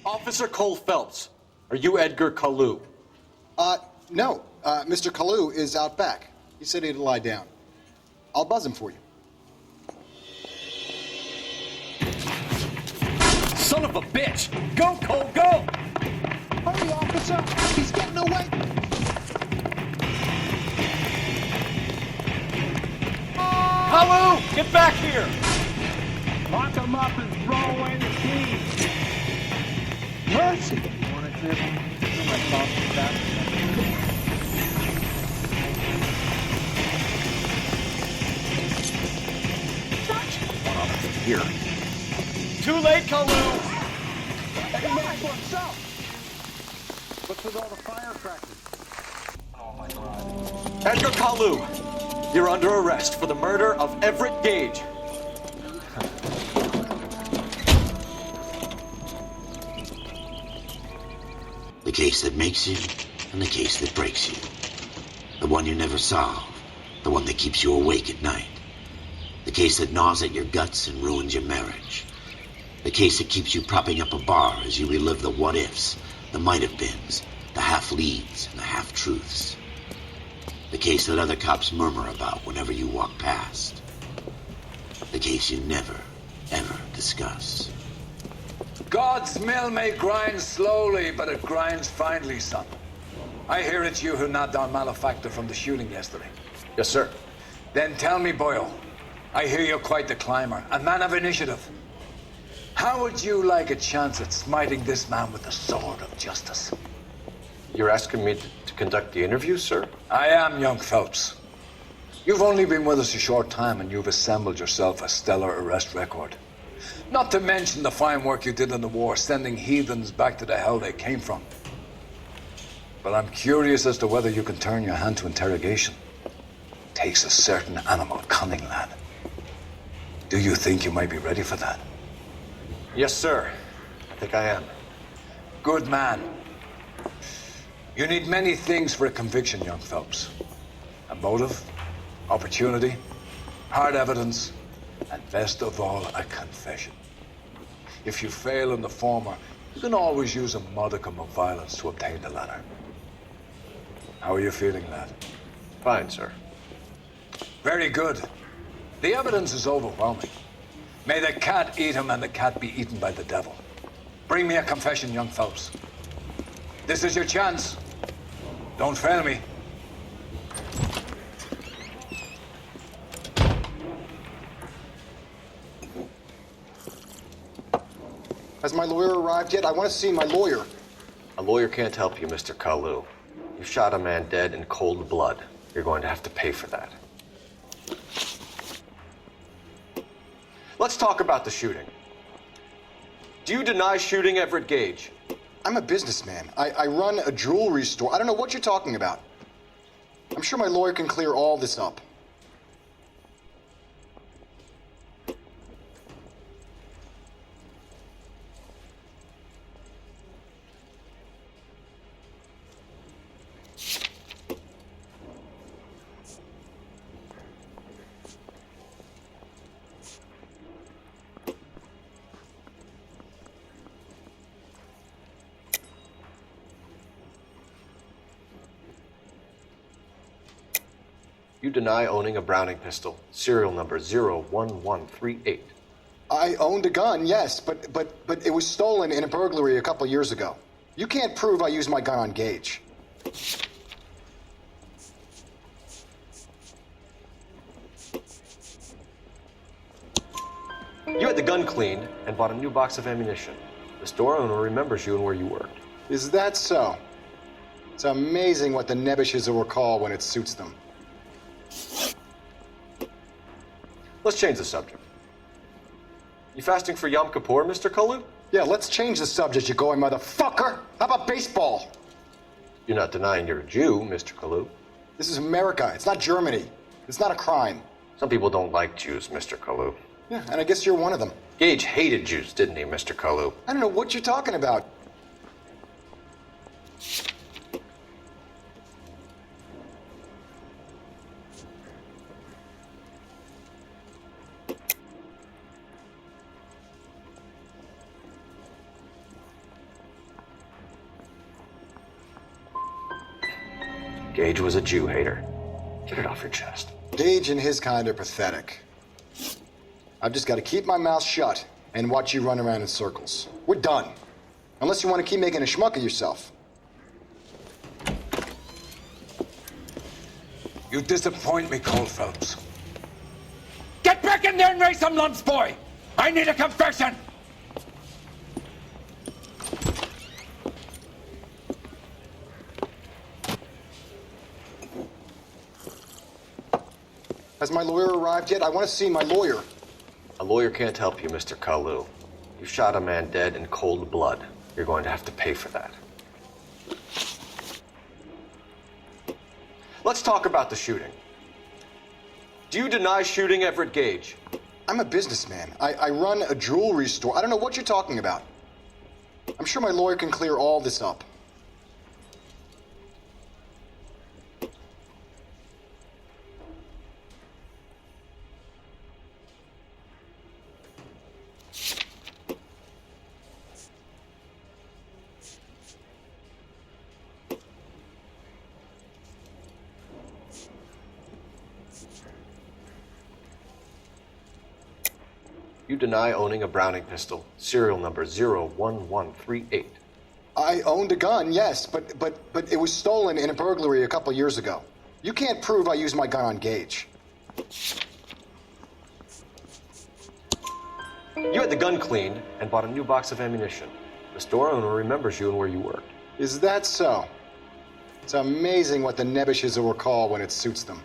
[SPEAKER 5] Officer Cole Phelps, are you Edgar Kalu?
[SPEAKER 22] No. Mr. Kalu is out back. He said he'd lie down. I'll buzz him for you.
[SPEAKER 3] Son of a bitch! Go, Cole, go!
[SPEAKER 14] Hurry, officer! He's getting away!
[SPEAKER 3] Hello! Get back here!
[SPEAKER 14] Lock him up and throw away the key! Mercy! You want to clear my thoughts with that?
[SPEAKER 3] Here. Too late, Kalu!
[SPEAKER 14] Every man for himself! What's with all the firecrackers? Oh my God.
[SPEAKER 5] Edgar Kalu, you're under arrest for the murder of Everett Gage.
[SPEAKER 1] The case that makes you, and the case that breaks you. The one you never solve, the one that keeps you awake at night. The case that gnaws at your guts and ruins your marriage. The case that keeps you propping up a bar as you relive the what-ifs, the might-have-beens, the half-leads, and the half-truths. The case that other cops murmur about whenever you walk past. The case you never, ever discuss.
[SPEAKER 4] God's mill may grind slowly, but it grinds finely, son. I hear it's you who nabbed our malefactor from the shooting yesterday.
[SPEAKER 5] Yes, sir.
[SPEAKER 4] Then tell me, Boyle, I hear you're quite the climber, a man of initiative. How would you like a chance at smiting this man with the sword of justice?
[SPEAKER 5] You're asking me to conduct the interview, sir?
[SPEAKER 4] I am, young Phelps. You've only been with us a short time, and you've assembled yourself a stellar arrest record. Not to mention the fine work you did in the war, sending heathens back to the hell they came from. But I'm curious as to whether you can turn your hand to interrogation. Takes a certain animal cunning, lad. Do you think you might be ready for that?
[SPEAKER 5] Yes, sir. I think I am.
[SPEAKER 4] Good man. You need many things for a conviction, young Phelps. A motive, opportunity, hard evidence, and best of all, a confession. If you fail in the former, you can always use a modicum of violence to obtain the latter. How are you feeling, lad?
[SPEAKER 5] Fine, sir.
[SPEAKER 4] Very good. The evidence is overwhelming. May the cat eat him and the cat be eaten by the devil. Bring me a confession, young Phelps. This is your chance. Don't fail me.
[SPEAKER 22] Has my lawyer arrived yet? I want to see my lawyer.
[SPEAKER 5] A lawyer can't help you, Mr. Kalu. You shot a man dead in cold blood. You're going to have to pay for that. Let's talk about the shooting. Do you deny shooting Everett Gage?
[SPEAKER 22] I'm a businessman. I run a jewelry store. I don't know what you're talking about. I'm sure my lawyer can clear all this up.
[SPEAKER 5] You deny owning a Browning pistol, serial number 01138.
[SPEAKER 22] I owned a gun, yes, but it was stolen in a burglary a couple years ago. You can't prove I used my gun on Gage.
[SPEAKER 5] You had the gun cleaned and bought a new box of ammunition. The store owner remembers you and where you worked.
[SPEAKER 22] Is that so? It's amazing what the nebbishes will recall when it suits them.
[SPEAKER 5] Let's change the subject. You fasting for Yom Kippur, Mr. Kalu?
[SPEAKER 22] Yeah, let's change the subject, you going motherfucker! How about baseball?
[SPEAKER 5] You're not denying you're a Jew, Mr. Kalu.
[SPEAKER 22] This is America. It's not Germany. It's not a crime.
[SPEAKER 5] Some people don't like Jews, Mr. Kalu.
[SPEAKER 22] Yeah, and I guess you're one of them.
[SPEAKER 5] Gage hated Jews, didn't he, Mr. Kalu?
[SPEAKER 22] I don't know what you're talking about.
[SPEAKER 5] Gage was a Jew hater. Get it off your chest.
[SPEAKER 22] Gage and his kind are pathetic. I've just got to keep my mouth shut and watch you run around in circles. We're done. Unless you want to keep making a schmuck of yourself.
[SPEAKER 4] You disappoint me, Cole Phelps.
[SPEAKER 7] Get back in there and raise some lumps, boy! I need a confession!
[SPEAKER 22] Has my lawyer arrived yet? I want to see my lawyer.
[SPEAKER 5] A lawyer can't help you, Mr. Kalu. You shot a man dead in cold blood. You're going to have to pay for that. Let's talk about the shooting. Do you deny shooting Everett Gage?
[SPEAKER 22] I'm a businessman. I run a jewelry store. I don't know what you're talking about. I'm sure my lawyer can clear all this up.
[SPEAKER 5] You deny owning a Browning pistol, serial number 01138.
[SPEAKER 22] I owned a gun, yes, but it was stolen in a burglary a couple years ago. You can't prove I used my gun on Gage.
[SPEAKER 5] You had the gun cleaned and bought a new box of ammunition. The store owner remembers you and where you worked.
[SPEAKER 22] Is that so? It's amazing what the nebbishes will recall when it suits them.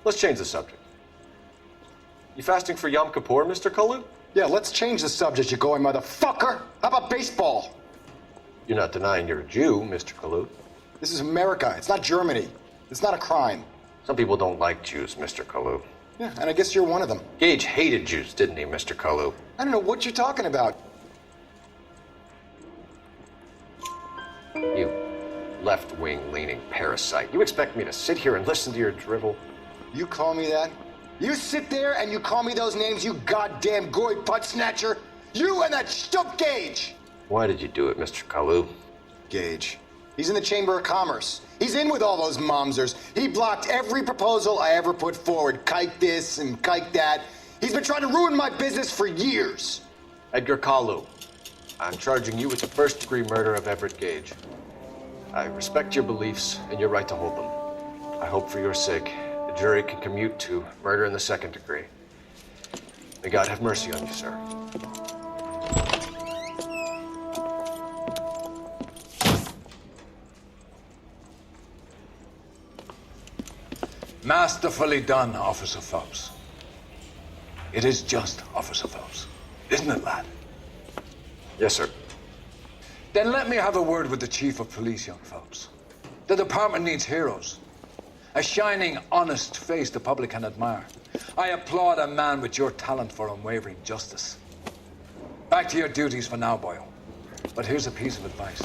[SPEAKER 5] Let's change the subject. You fasting for Yom Kippur, Mr. Kalu?
[SPEAKER 22] Yeah, let's change the subject, you going motherfucker. How about baseball?
[SPEAKER 5] You're not denying you're a Jew, Mr. Kalu.
[SPEAKER 22] This is America. It's not Germany. It's not a crime.
[SPEAKER 5] Some people don't like Jews, Mr. Kalu.
[SPEAKER 22] Yeah, and I guess you're one of them.
[SPEAKER 5] Gage hated Jews, didn't he, Mr. Kalu?
[SPEAKER 22] I don't know what you're talking about.
[SPEAKER 5] You left-wing leaning parasite. You expect me to sit here and listen to your drivel?
[SPEAKER 22] You call me that? You sit there and you call me those names, you goddamn goy butt snatcher? You and that stup Gage!
[SPEAKER 5] Why did you do it, Mr. Kalu?
[SPEAKER 22] Gage. He's in the Chamber of Commerce. He's in with all those momsers. He blocked every proposal I ever put forward. Kike this and kike that. He's been trying to ruin my business for years.
[SPEAKER 5] Edgar Kalu, I'm charging you with the first-degree murder of Everett Gage. I respect your beliefs and your right to hold them. I hope for your sake the jury can commute to murder in the second degree. May God have mercy on you, sir.
[SPEAKER 4] Masterfully done, Officer Phelps. It is just, Officer Phelps. Isn't it, lad?
[SPEAKER 5] Yes, sir.
[SPEAKER 4] Then let me have a word with the Chief of Police, young Phelps. The department needs heroes. A shining, honest face the public can admire. I applaud a man with your talent for unwavering justice. Back to your duties for now, boyo. But here's a piece of advice.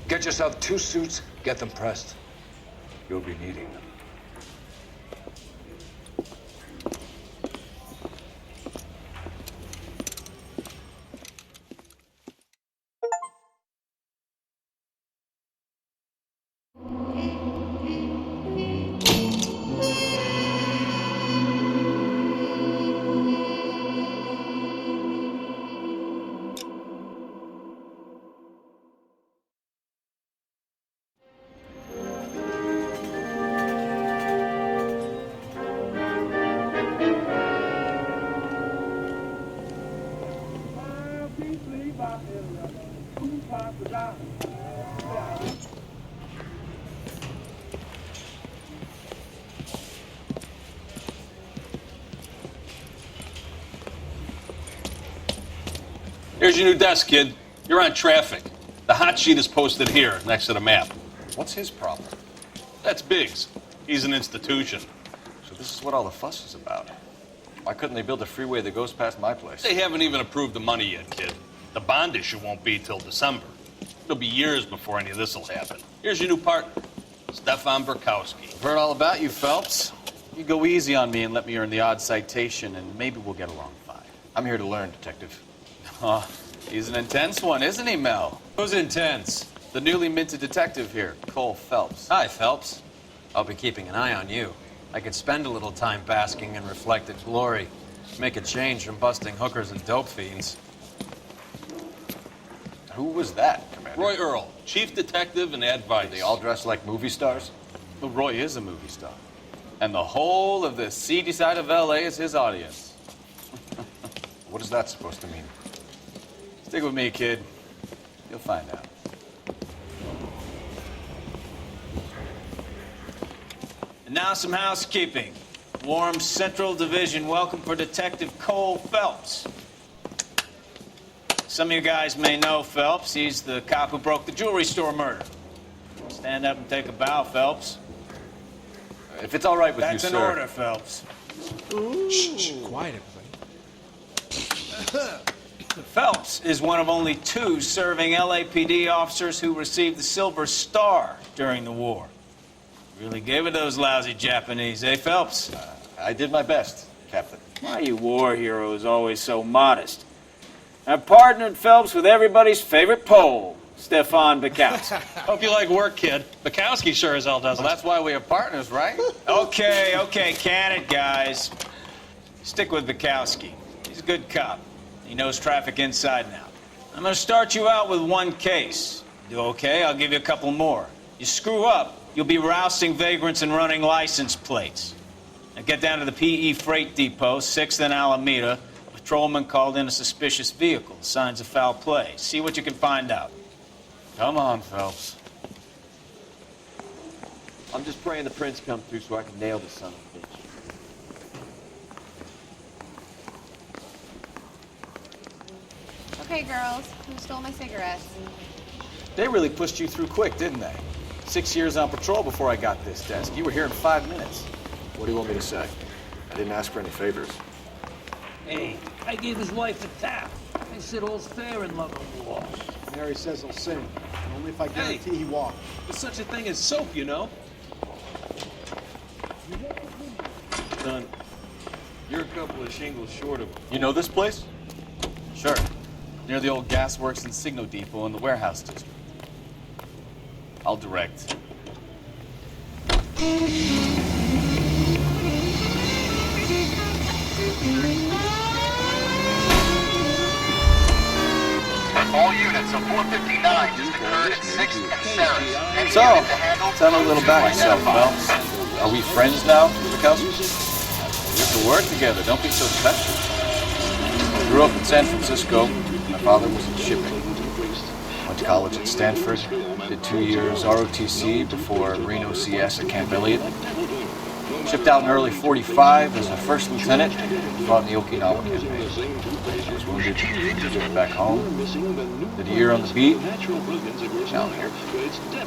[SPEAKER 4] Get yourself 2 suits, get them pressed. You'll be needing them.
[SPEAKER 20] Here's your new desk, kid. You're on traffic. The hot sheet is posted here, next to the map.
[SPEAKER 5] What's his problem?
[SPEAKER 20] That's Biggs. He's an institution.
[SPEAKER 5] So this is what all the fuss is about. Why couldn't they build a freeway that goes past my place?
[SPEAKER 20] They haven't even approved the money yet, kid. The bond issue won't be till December. It'll be years before any of this will happen. Here's your new partner, Stefan Burkowski.
[SPEAKER 17] I've heard all about you, Phelps. You go easy on me and let me earn the odd citation, and maybe we'll get along fine.
[SPEAKER 5] I'm here to learn, Detective.
[SPEAKER 17] Oh, he's an intense one, isn't he, Mel?
[SPEAKER 12] Who's intense?
[SPEAKER 17] The newly minted detective here, Cole Phelps.
[SPEAKER 6] Hi, Phelps. I'll be keeping an eye on you. I could spend a little time basking in reflected glory. Make a change from busting hookers and dope fiends.
[SPEAKER 5] Who was that, Commander?
[SPEAKER 20] Roy Earl, chief detective and advice.
[SPEAKER 5] They all dress like movie stars?
[SPEAKER 17] Well, Roy is a movie star. And the whole of the seedy side of L.A. is his audience.
[SPEAKER 5] What is that supposed to mean?
[SPEAKER 17] Stick with me, kid. You'll find out. And now some housekeeping. Warm Central Division welcome for Detective Cole Phelps. Some of you guys may know Phelps. He's the cop who broke the jewelry store murder. Stand up and take a bow, Phelps.
[SPEAKER 5] If it's all right with you,
[SPEAKER 17] That's
[SPEAKER 5] sir.
[SPEAKER 17] an order, Phelps.
[SPEAKER 8] Shh, quiet, everybody.
[SPEAKER 17] Phelps is one of only 2 serving LAPD officers who received the Silver Star during the war. Really gave it those lousy Japanese, eh, Phelps?
[SPEAKER 5] I did my best, Captain.
[SPEAKER 17] Why you war heroes always so modest? I've partnered Phelps with everybody's favorite Pole, Stefan Burkowski.
[SPEAKER 20] Hope you like work, kid. Bukowski sure as hell doesn't.
[SPEAKER 17] Well, that's why we are partners, right? Okay, can it, guys. Stick with Bukowski. He's a good cop. He knows traffic inside and out. I'm going to start you out with 1 case. Do okay? I'll give you a couple more. You screw up, you'll be rousting vagrants and running license plates. Now get down to the PE Freight Depot, 6th and Alameda. A patrolman called in a suspicious vehicle. Signs of foul play. See what you can find out. Come on, Phelps.
[SPEAKER 5] I'm just praying the prince come through so I can nail the son of a bitch.
[SPEAKER 9] Okay, girls, who stole my cigarettes?
[SPEAKER 17] They really pushed you through quick, didn't they? 6 years on patrol before I got this desk. You were here in 5 minutes.
[SPEAKER 5] What do you want me to say? I didn't ask for any favors.
[SPEAKER 24] Hey, I gave his wife a tap. I said all's fair in love and war.
[SPEAKER 14] Mary says he'll sing. Only if I guarantee he walks.
[SPEAKER 20] There's such a thing as soap, you know. Son, you're a couple of shingles short of...
[SPEAKER 5] You know this place?
[SPEAKER 17] Sure. Near the old gasworks and Signo Depot in the warehouse district. I'll direct.
[SPEAKER 2] All units of 459 just occurred at 6th and Sarah's. Any
[SPEAKER 17] So,
[SPEAKER 2] unit to handle,
[SPEAKER 17] tell me a little about yourself, Phelps.
[SPEAKER 5] Are we friends now, Bukowski?
[SPEAKER 17] We have to work together. Don't be so special.
[SPEAKER 5] I grew up in San Francisco. My father was in shipping. Went to college at Stanford. Did 2 years ROTC before Reno CS at Camp Elliott. Shipped out in early '45 as a first lieutenant. Fought in the Okinawa campaign. I was wounded. Went back home. Did a year on the beat. Now I'm here.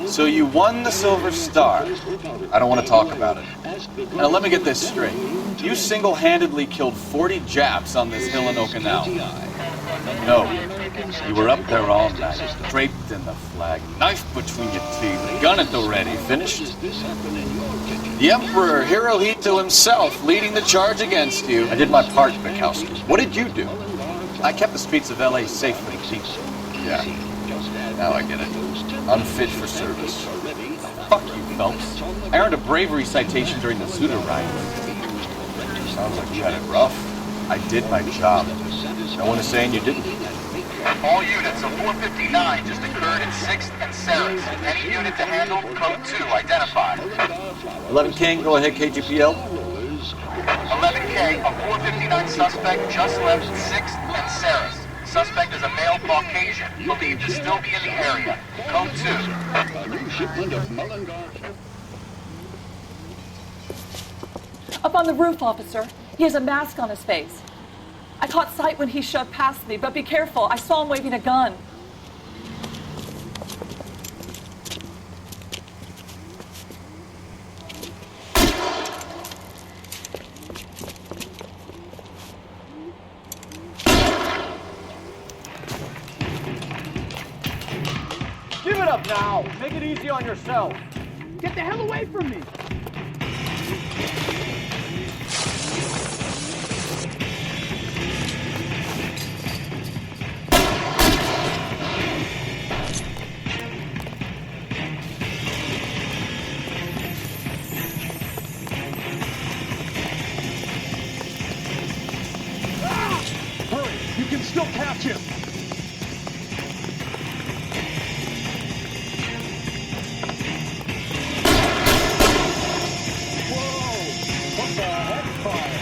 [SPEAKER 17] So you won the Silver Star.
[SPEAKER 5] I don't want to talk about it.
[SPEAKER 17] Now let me get this straight. You single-handedly killed 40 Japs on this hill in Okinawa. No. You were up there all night, draped in the flag, knife between your teeth, gun at the ready, finished. The Emperor Hirohito himself leading the charge against you.
[SPEAKER 5] I did my part, Bukowski. What did you do?
[SPEAKER 17] I kept the streets of L.A. safe for the people.
[SPEAKER 5] Yeah. Now I get it. Unfit for service.
[SPEAKER 17] Fuck you, Phelps. I earned a bravery citation during the Suda riot.
[SPEAKER 5] Sounds like you had it rough.
[SPEAKER 17] I did my job.
[SPEAKER 5] No one is saying you didn't.
[SPEAKER 2] all units of 459 just occurred at 6th and Sarah's. Any unit to handle, code 2, identified.
[SPEAKER 5] 11 King, go ahead, KGPL.
[SPEAKER 2] 11K, a 459 suspect just left 6th and Sarah's. Suspect is a male Caucasian, believed to still be in the area. Code 2.
[SPEAKER 25] Up on the roof, officer. He has a mask on his face. I caught sight when he shoved past me, but be careful. I saw him waving a gun.
[SPEAKER 11] now. Make it easy on yourself.
[SPEAKER 13] Get the hell away from me!
[SPEAKER 14] Hurry! You can still catch him! What the heck fire?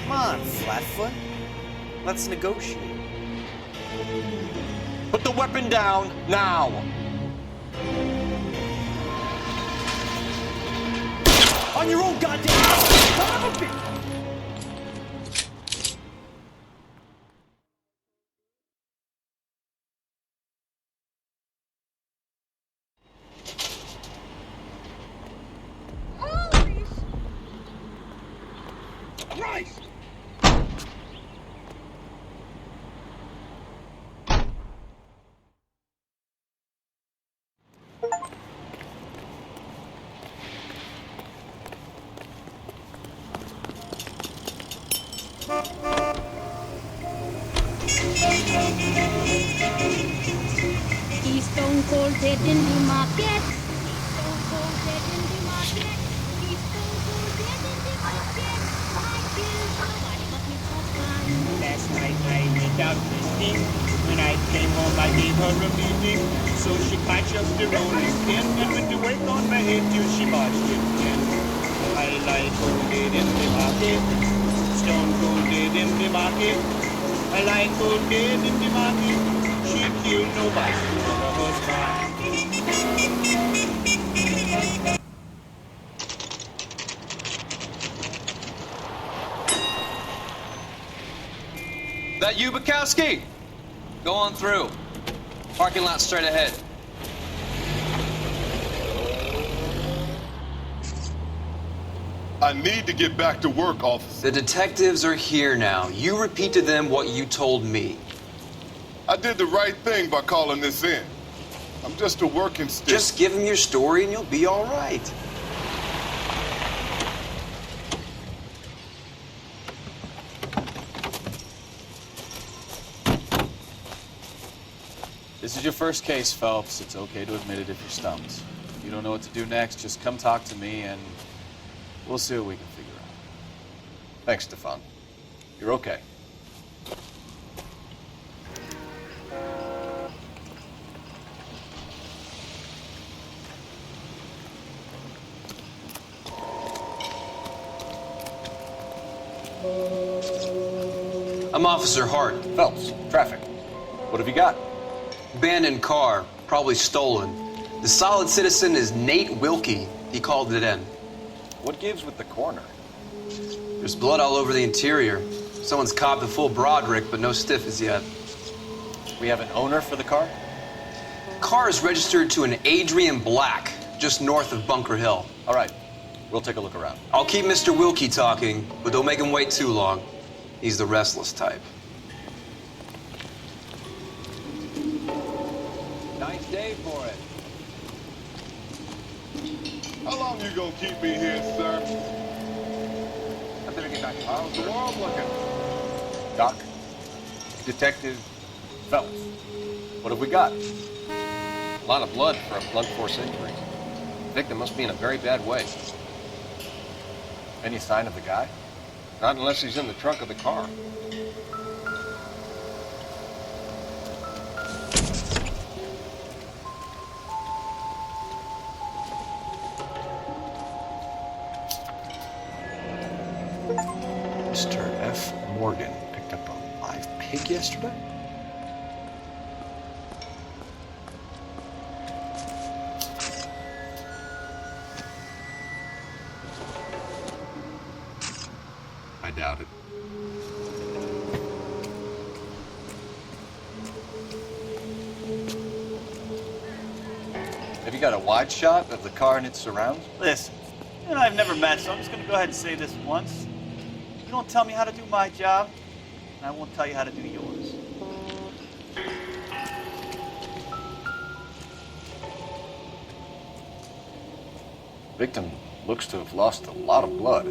[SPEAKER 16] Come on, Flatfoot. Let's negotiate.
[SPEAKER 12] Put the weapon down now.
[SPEAKER 13] On your own goddamn son of a bitch!
[SPEAKER 14] Christ!
[SPEAKER 18] He's stone cold dead in the market. Stone cold dead in the market. He's stone cold dead in the market. I killed nobody but me husband.
[SPEAKER 13] Last night I went out visiting. When I came home I gave her a beating. So she patched the rolling pin and went to work on my head till she marched it in. I lie cold dead in the market. Stone cold dead in the market. I lie cold dead in the market. She killed nobody but her husband.
[SPEAKER 6] That you, Bukowski? Go on through. Parking lot straight ahead.
[SPEAKER 19] I need to get back to work, officer.
[SPEAKER 6] The detectives are here now. You repeat to them what you told me.
[SPEAKER 19] I did the right thing by calling this in. I'm just a working stick.
[SPEAKER 6] Just give them your story and you'll be all right.
[SPEAKER 17] This is your first case, Phelps. It's okay to admit it if you're stumped. If you don't know what to do next, just come talk to me and we'll see what we can figure out.
[SPEAKER 5] Thanks, Stefan. You're okay.
[SPEAKER 6] I'm Officer Hart.
[SPEAKER 5] Phelps, traffic. What have you got?
[SPEAKER 6] Abandoned car, probably stolen. The solid citizen is Nate Wilkie. He called it in.
[SPEAKER 5] What gives with the corner?
[SPEAKER 6] There's blood all over the interior. Someone's copped a full Broderick, but no stiff as yet.
[SPEAKER 5] We have an owner for the car?
[SPEAKER 6] Car is registered to an Adrian Black, just north of Bunker Hill.
[SPEAKER 5] All right, we'll take a look around.
[SPEAKER 6] I'll keep Mr. Wilkie talking, but don't make him wait too long. He's the restless type.
[SPEAKER 10] Nice day for it.
[SPEAKER 19] How long you gonna keep me here, sir?
[SPEAKER 10] I better get back to
[SPEAKER 19] How's the world looking?
[SPEAKER 5] Doc, Detective Phelps, what have we got?
[SPEAKER 26] A lot of blood for a blunt force injury. The victim must be in a very bad way.
[SPEAKER 5] Any sign of the guy?
[SPEAKER 26] Not unless he's in the trunk of the car.
[SPEAKER 5] Mr. F. Morgan picked up a live pig yesterday? I doubt it.
[SPEAKER 6] you got a wide shot of the car and its surrounds?
[SPEAKER 17] Listen, you and I have never met, so I'm just going to go ahead and say this once. You don't tell me how to do my job, and I won't tell you how to do yours.
[SPEAKER 5] Victim looks to have lost a lot of blood.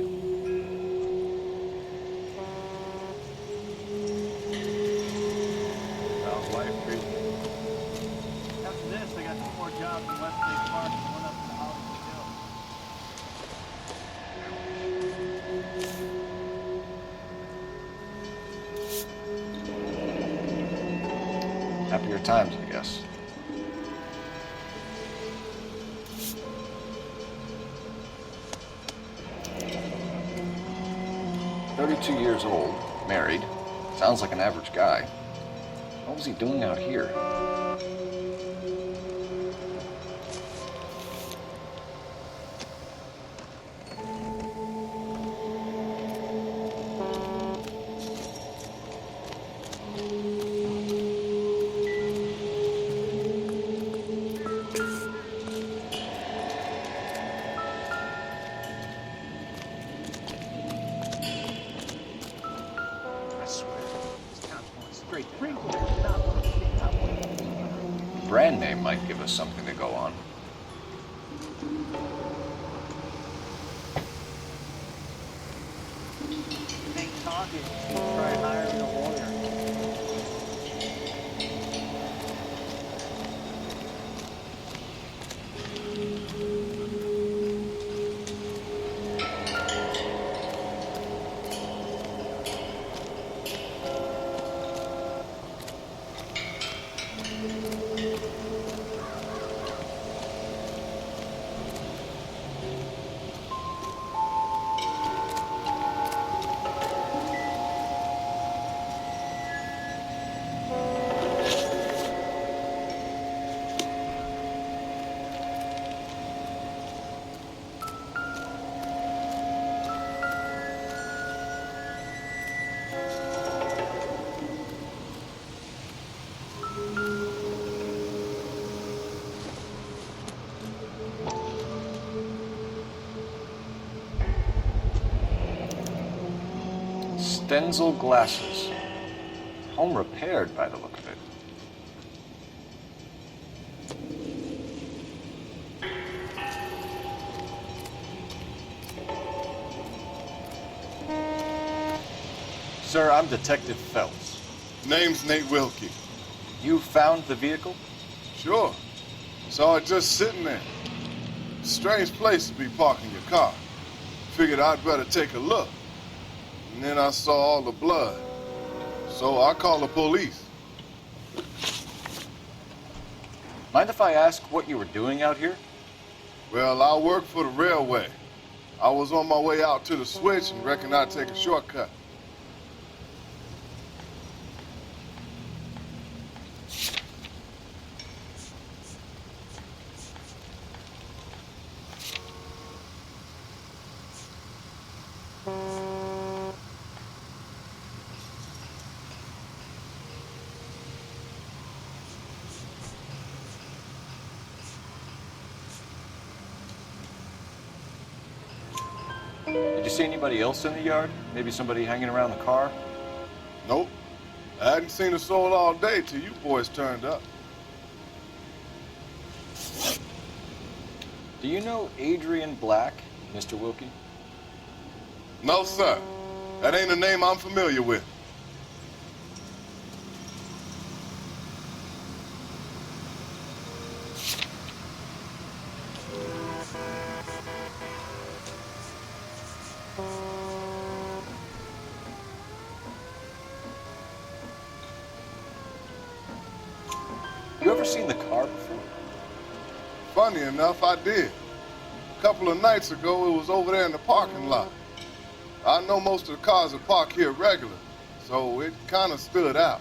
[SPEAKER 17] After this, I got 2 more jobs in Westlake Park and 1 up in the Hollywood Hills.
[SPEAKER 5] Happier times, I guess. "32 years old, married. Sounds like an average guy. What was he doing out here?" Brand name might give us something to go on.
[SPEAKER 17] Ain't talking. Try hiring a lawyer.
[SPEAKER 5] Stenzel glasses. Home repaired by the look of it.
[SPEAKER 6] Sir, I'm Detective Phelps.
[SPEAKER 19] Name's Nate Wilkie.
[SPEAKER 6] You found the vehicle?
[SPEAKER 19] Sure. Saw it just sitting there. Strange place to be parking your car. Figured I'd better take a look. And then I saw all the blood. So I called the police.
[SPEAKER 6] Mind if I ask what you were doing out here?
[SPEAKER 19] Well, I work for the railway. I was on my way out to the switch and reckoned I'd take a shortcut.
[SPEAKER 6] Did you see anybody else in the yard? Maybe somebody hanging around the car?
[SPEAKER 19] Nope. I hadn't seen a soul all day till you boys turned up.
[SPEAKER 6] Do you know Adrian Black, Mr. Wilkie?
[SPEAKER 19] No, sir. That ain't a name I'm familiar with.
[SPEAKER 6] You ever seen the car before?
[SPEAKER 19] Funny enough, I did. A couple of nights ago, it was over there in the parking lot. I know most of the cars are parked here regular, so it kind of stood out.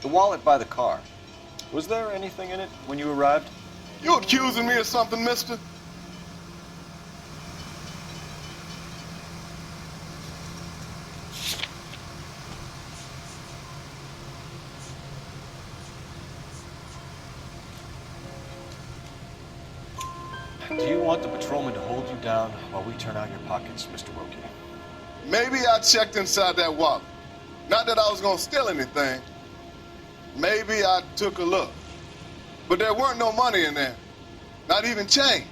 [SPEAKER 6] The wallet by the car. Was there anything in it when you arrived?
[SPEAKER 19] You accusing me of something, mister?
[SPEAKER 26] Do you want the patrolman to hold you down while we turn out your pockets, Mr. Wilkie?
[SPEAKER 19] Maybe I checked inside that wallet. Not that I was gonna steal anything. Maybe I took a look. But there weren't no money in there. Not even change.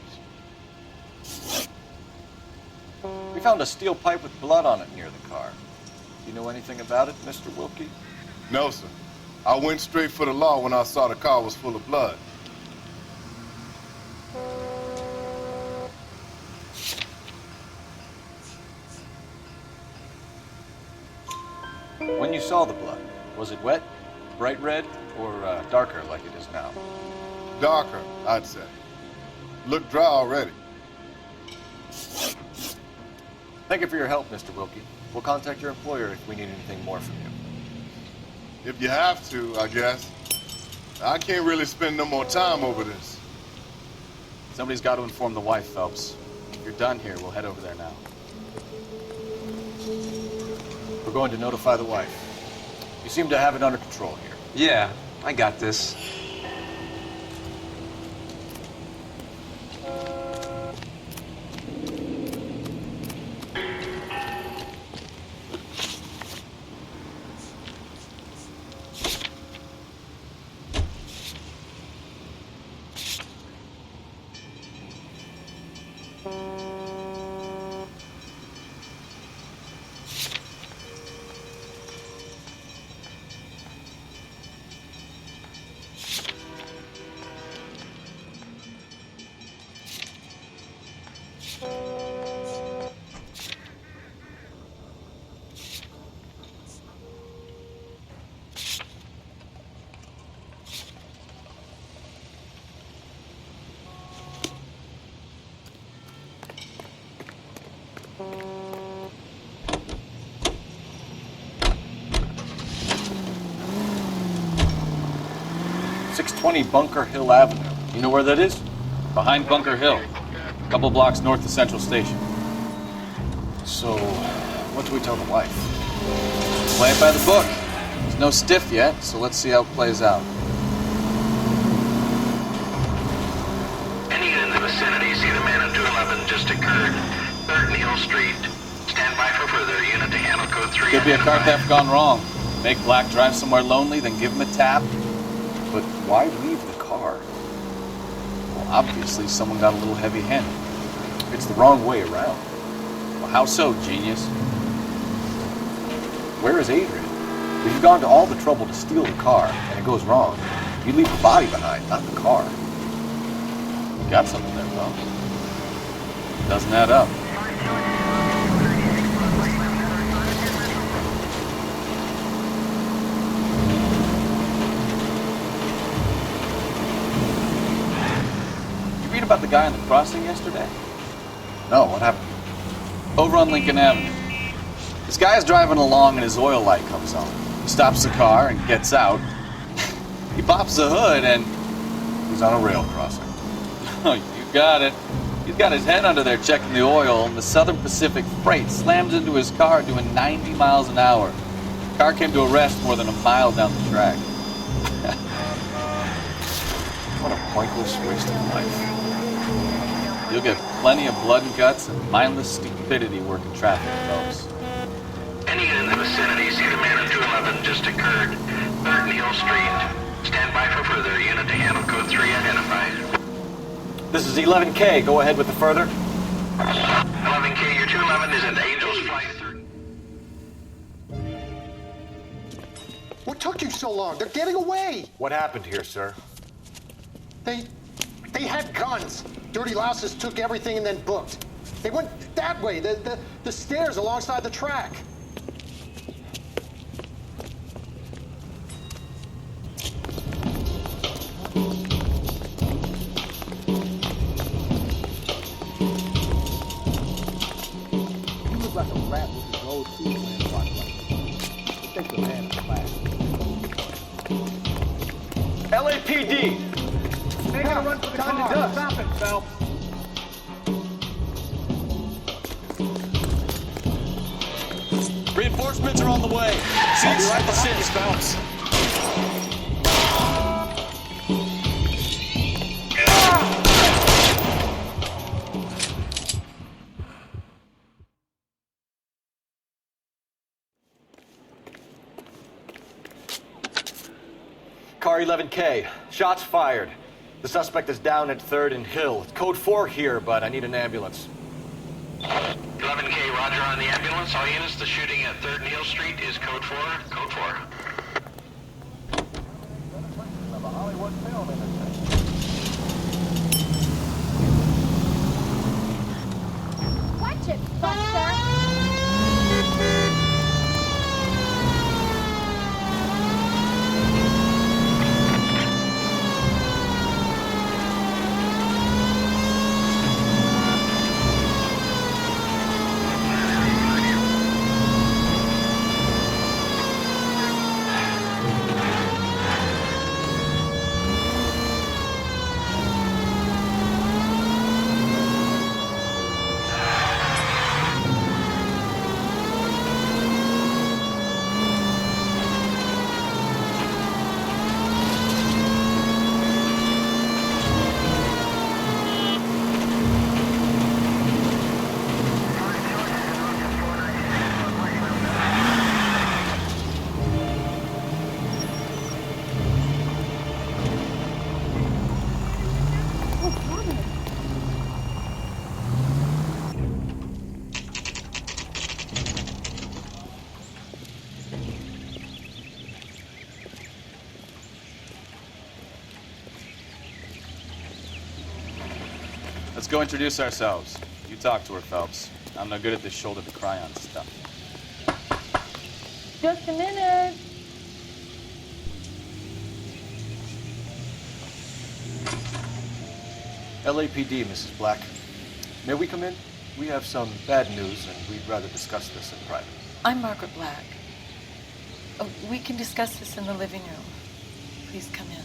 [SPEAKER 26] We found a steel pipe with blood on it near the car. Do you know anything about it, Mr. Wilkie?
[SPEAKER 19] No, sir. I went straight for the law when I saw the car was full of blood.
[SPEAKER 26] When you saw the blood, was it wet, bright red, or darker like it is now?
[SPEAKER 19] Darker, I'd say. Looked dry already.
[SPEAKER 26] Thank you for your help, Mr. Wilkie. We'll contact your employer if we need anything more from you.
[SPEAKER 19] If you have to, I guess. I can't really spend no more time over this.
[SPEAKER 17] Somebody's got to inform the wife, Phelps. If you're done here, we'll head over there now.
[SPEAKER 26] We're going to notify the wife. You seem to have it under control here.
[SPEAKER 6] Yeah, I got this.
[SPEAKER 17] Bunker Hill Avenue. You know where that is? Behind Bunker Hill. A couple blocks north of Central Station.
[SPEAKER 26] So, what do we tell the wife?
[SPEAKER 17] Play it by the book. There's no stiff yet, so let's see how it plays out.
[SPEAKER 2] Any in the vicinity see the man at 211 just occurred. 3rd and Hill Street. Stand by for further. Unit to handle code 3.
[SPEAKER 17] Could be a car theft gone wrong. Make Black drive somewhere lonely, then give him a tap.
[SPEAKER 26] But why leave the car?
[SPEAKER 17] Well, obviously someone got a little heavy-handed.
[SPEAKER 26] It's the wrong way around.
[SPEAKER 17] Well, how so, genius?
[SPEAKER 26] Where is Adrian? If you've gone to all the trouble to steal the car, and it goes wrong, you leave the body behind, not the car.
[SPEAKER 17] You got something there, Phelps. Doesn't add up. About the guy on the crossing yesterday?
[SPEAKER 26] No, what happened?
[SPEAKER 17] Over on Lincoln Avenue. This guy's driving along and his oil light comes on. He stops the car and gets out. He pops the hood and...
[SPEAKER 26] he's on a rail crossing.
[SPEAKER 17] Oh, you got it. He's got his head under there checking the oil, and the Southern Pacific Freight slams into his car doing 90 miles an hour. The car came to a rest more than a mile down the track.
[SPEAKER 26] What a pointless waste of life.
[SPEAKER 17] You'll get plenty of blood and guts and mindless stupidity working traffic, folks.
[SPEAKER 2] Any in the vicinity see the man at 211 just occurred. 3rd and Hill Street. Stand by for further. Unit to handle code 3 identified.
[SPEAKER 26] This is 11K. Go ahead with the further.
[SPEAKER 2] 11K, your 211 is at Angel's Flight 30.
[SPEAKER 22] What took you so long? They're getting away.
[SPEAKER 26] What happened here, sir?
[SPEAKER 22] They had guns. Dirty louses took everything and then booked. They went that way, the stairs alongside the track.
[SPEAKER 14] You look like a rat with his nose through the land like this. I think the man is fast.
[SPEAKER 11] LAPD! Make a run for the car. Stop it, Phelps.
[SPEAKER 17] Reinforcements are on the way. Cease right behind us, Phelps.
[SPEAKER 5] Car 11K. Shots fired. The suspect is down at 3rd and Hill. It's code 4 here, but I need an ambulance.
[SPEAKER 1] 11K, roger on the ambulance. All units, the shooting at 3rd and Hill Street is code 4. Code 4.
[SPEAKER 2] Of a Hollywood film industry.
[SPEAKER 18] Watch it, Buster.
[SPEAKER 17] Let's go introduce ourselves. You talk to her, Phelps. I'm no good at this shoulder to cry on stuff.
[SPEAKER 25] Just a minute.
[SPEAKER 5] LAPD, Mrs. Black. May we come in? We have some bad news, and we'd rather discuss this in private.
[SPEAKER 25] I'm Margaret Black. Oh, we can discuss this in the living room. Please come in.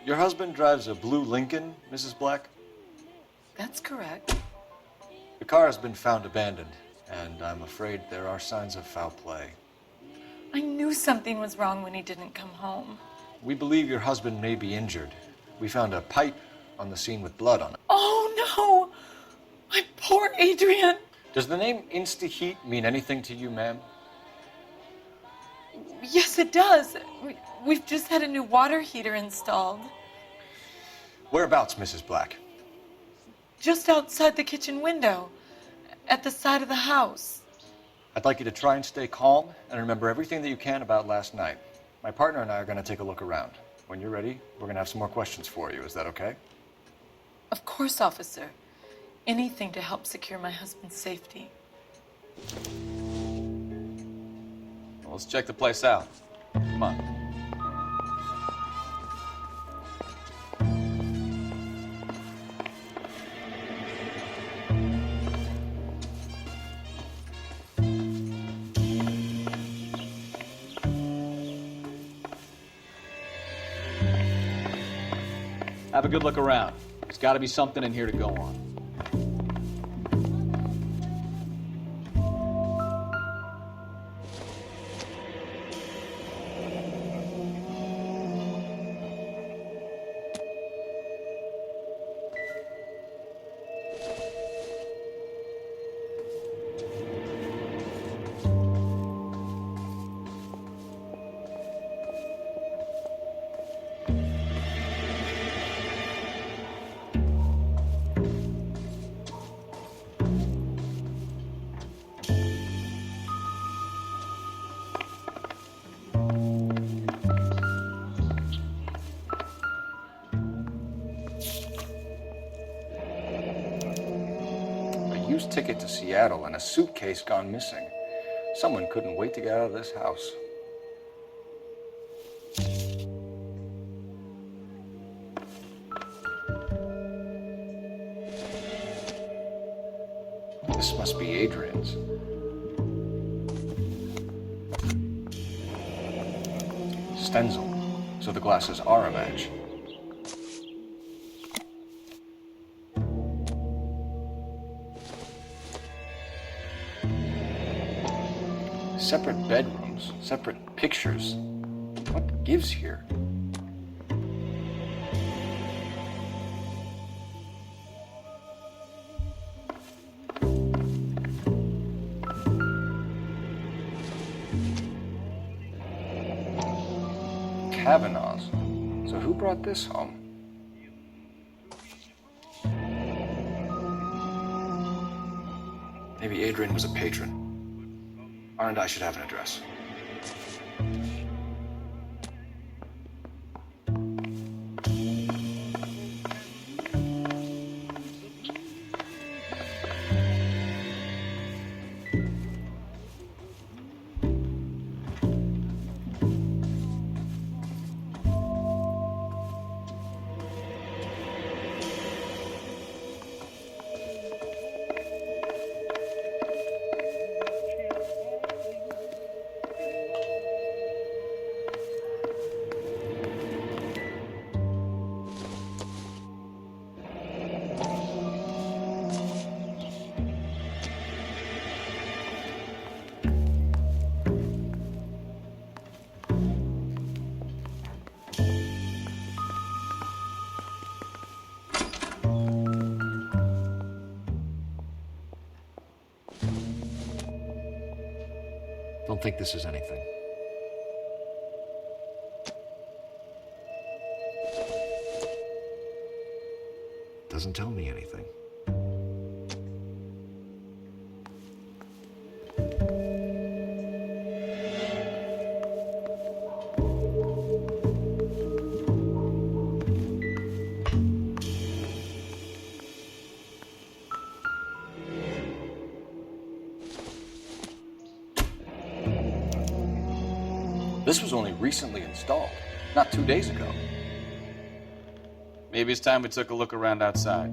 [SPEAKER 5] Your husband drives a blue Lincoln, Mrs. Black?
[SPEAKER 25] That's correct.
[SPEAKER 5] The car has been found abandoned, and I'm afraid there are signs of foul play.
[SPEAKER 25] I knew something was wrong when he didn't come home.
[SPEAKER 5] We believe your husband may be injured. We found a pipe on the scene with blood on it.
[SPEAKER 25] Oh, no! My poor Adrian!
[SPEAKER 5] Does the name Insta-Heat mean anything to you, ma'am?
[SPEAKER 25] Yes, it does. We've just had a new water heater installed.
[SPEAKER 5] Whereabouts, Mrs. Black?
[SPEAKER 25] Just outside the kitchen window, at the side of the house.
[SPEAKER 5] I'd like you to try and stay calm and remember everything that you can about last night. My partner and I are going to take a look around. When you're ready, we're going to have some more questions for you. Is that okay?
[SPEAKER 25] Of course, officer. Anything to help secure my husband's safety.
[SPEAKER 17] Well, let's check the place out. Come on. Have a good look around. There's got to be something in here to go on.
[SPEAKER 5] Ticket to Seattle and a suitcase gone missing. Someone couldn't wait to get out of this house. This must be Adrian's. Stenzel. So the glasses are a match. Separate bedrooms, separate pictures. What gives here?
[SPEAKER 26] Kavanaugh's. So who brought this home? Maybe Adrian was a patron. R&I should have an address. Don't think this is anything. Doesn't tell me anything. This was only recently installed, not 2 days ago.
[SPEAKER 17] Maybe it's time we took a look around outside.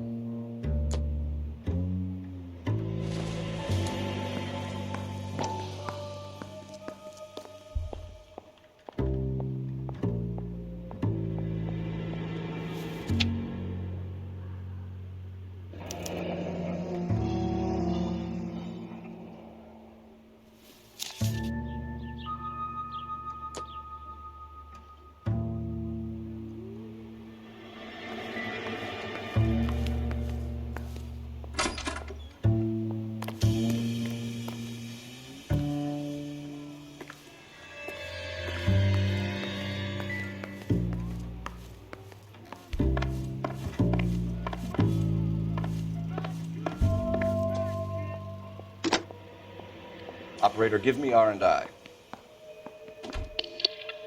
[SPEAKER 26] Operator, give me R&I.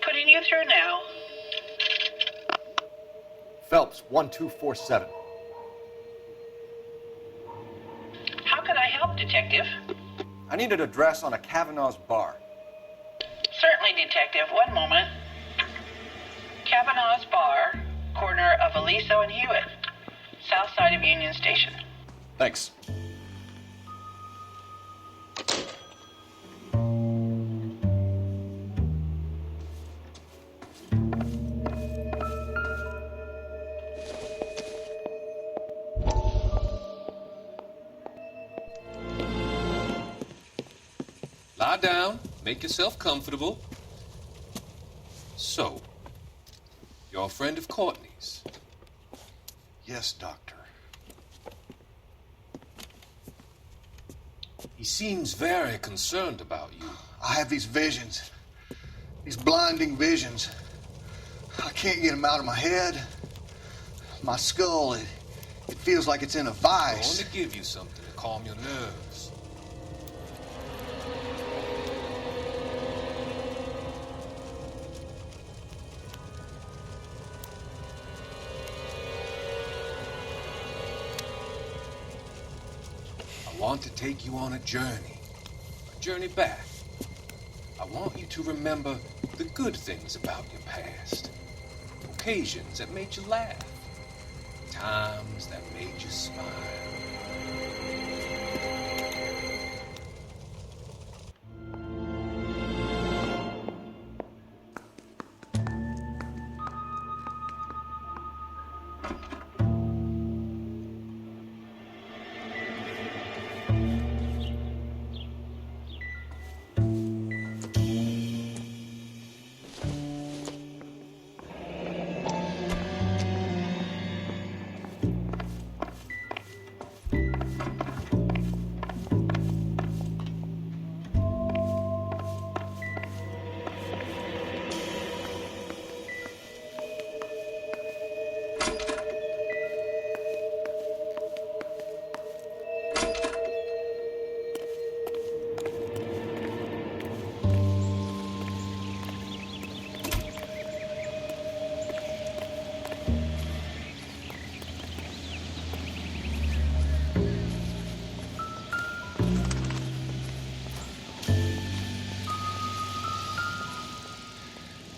[SPEAKER 3] Putting you through now.
[SPEAKER 26] Phelps, 1247.
[SPEAKER 3] How can I help, Detective?
[SPEAKER 26] I need an address on a Kavanaugh's bar.
[SPEAKER 3] Certainly, Detective. One moment. Kavanaugh's Bar, corner of Aliso and Hewitt, south side of Union Station.
[SPEAKER 26] Thanks.
[SPEAKER 4] Lie down, make yourself comfortable. So, you're a friend of Courtney's?
[SPEAKER 7] Yes, Doctor.
[SPEAKER 4] He seems very concerned about you.
[SPEAKER 7] I have these visions. These blinding visions. I can't get them out of my head. My skull, it feels like it's in a
[SPEAKER 4] I
[SPEAKER 7] vice.
[SPEAKER 4] want to give you something to calm your nerves. I want to take you on a journey back. I want you to remember the good things about your past, occasions that made you laugh, times that made you smile.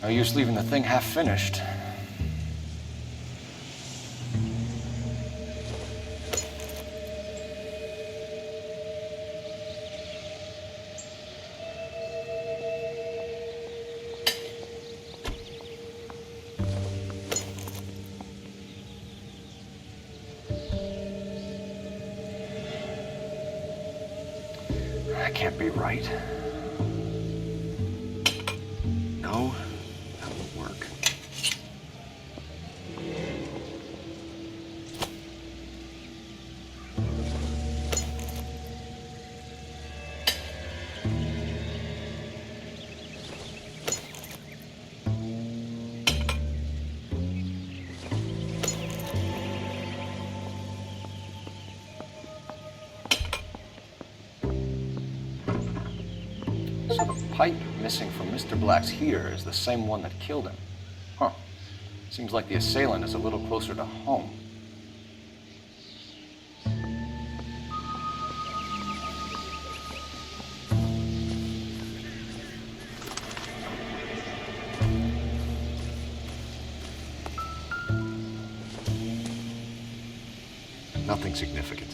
[SPEAKER 26] No use leaving the thing half finished. That can't be right. No, that won't work. So the pipe missing from Mr. Black's heater is the same one that killed him. Huh. Seems like the assailant is a little closer to home. Nothing significant.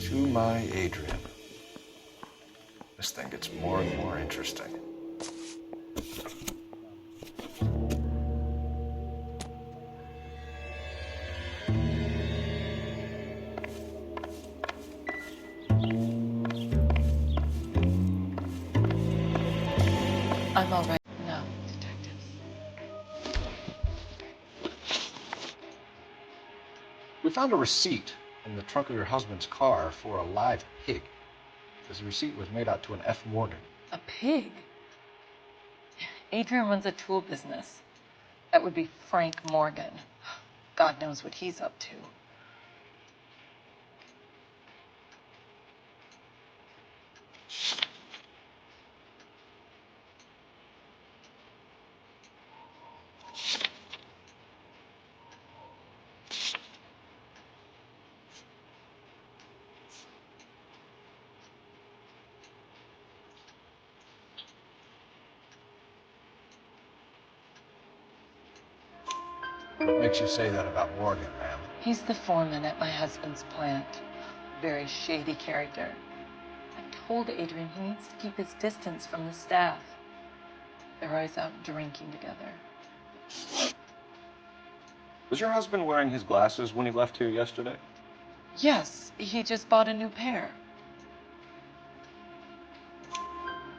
[SPEAKER 26] To my Adrian. This thing gets more and more interesting.
[SPEAKER 25] I'm all right now, detectives.
[SPEAKER 26] We found a receipt in the trunk of your husband's car for a live pig. This receipt was made out to an F. Morgan.
[SPEAKER 25] A pig? Adrian runs a tool business. That would be Frank Morgan. God knows what he's up to.
[SPEAKER 26] What makes you say that about Morgan, ma'am?
[SPEAKER 25] He's the foreman at my husband's plant. Very shady character. I told Adrian he needs to keep his distance from the staff. They're always out drinking together.
[SPEAKER 26] Was your husband wearing his glasses when he left here yesterday?
[SPEAKER 25] Yes, he just bought a new pair.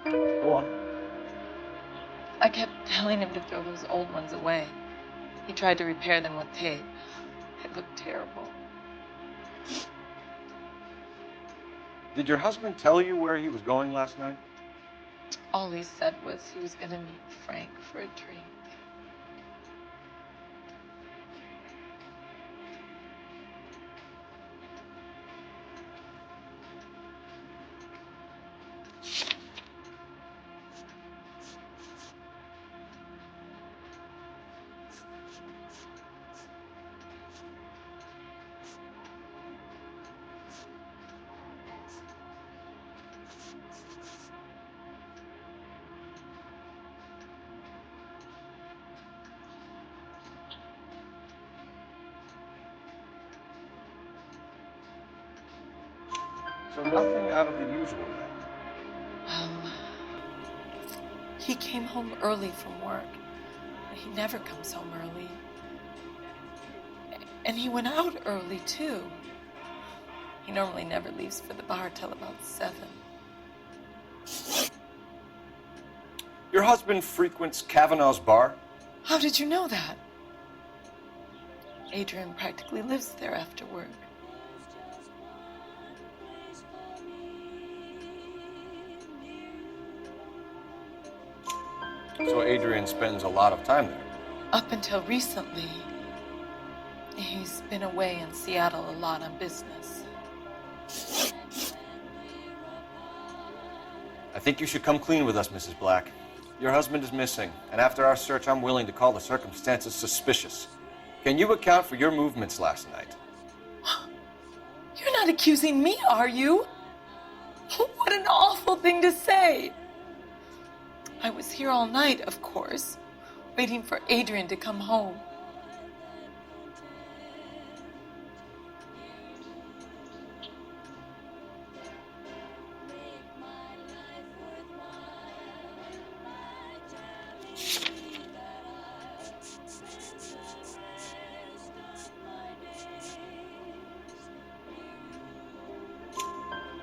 [SPEAKER 26] Go on.
[SPEAKER 25] I kept telling him to throw those old ones away. He tried to repair them with tape. It looked terrible.
[SPEAKER 26] Did your husband tell you where he was going last night?
[SPEAKER 25] All he said was he was going to meet Frank for a drink.
[SPEAKER 26] So nothing out of the usual then.
[SPEAKER 25] He came home early from work. He never comes home early. And he went out early, too. He normally never leaves for the bar till about 7.
[SPEAKER 26] Your husband frequents Kavanaugh's bar?
[SPEAKER 25] How did you know that? Adrian practically lives there after work.
[SPEAKER 26] So Adrian spends a lot of time there?
[SPEAKER 25] Up until recently, he's been away in Seattle a lot on business.
[SPEAKER 26] I think you should come clean with us, Mrs. Black. Your husband is missing, and after our search, I'm willing to call the circumstances suspicious. Can you account for your movements last night?
[SPEAKER 25] You're not accusing me, are you? What an awful thing to say. I was here all night, of course, waiting for Adrian to come home.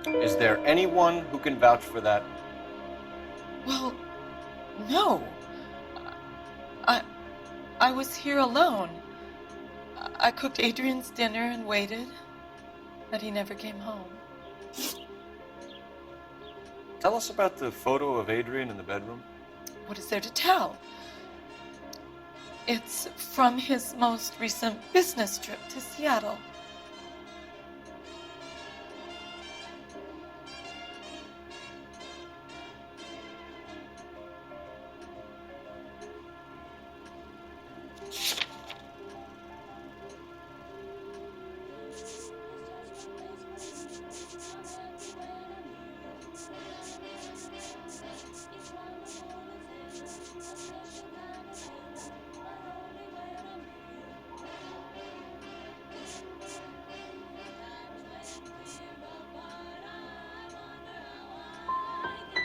[SPEAKER 26] Is there anyone who can vouch for that?
[SPEAKER 25] Well, no. I was here alone. I cooked Adrian's dinner and waited, but he never came home.
[SPEAKER 26] Tell us about the photo of Adrian in the bedroom.
[SPEAKER 25] What is there to tell? It's from his most recent business trip to Seattle.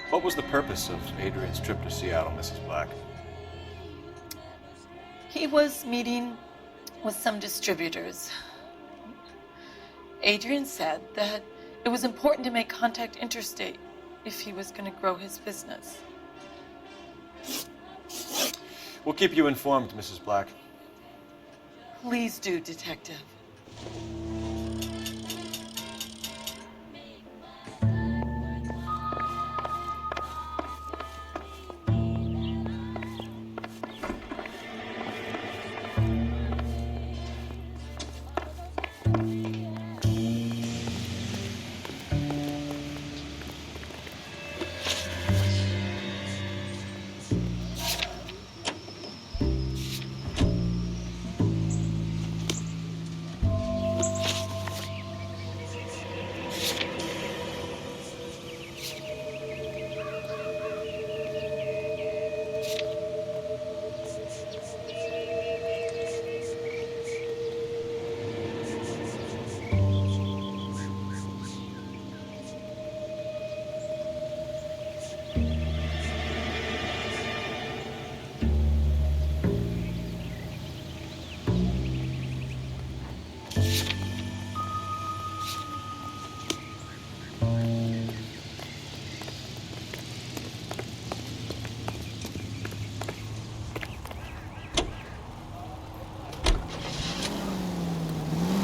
[SPEAKER 26] What was the purpose of Adrian's trip to Seattle, Mrs. Black?
[SPEAKER 25] He was meeting with some distributors. Adrian said that it was important to make contact interstate if he was going to grow his business.
[SPEAKER 26] We'll keep you informed, Mrs. Black.
[SPEAKER 25] Please do, Detective.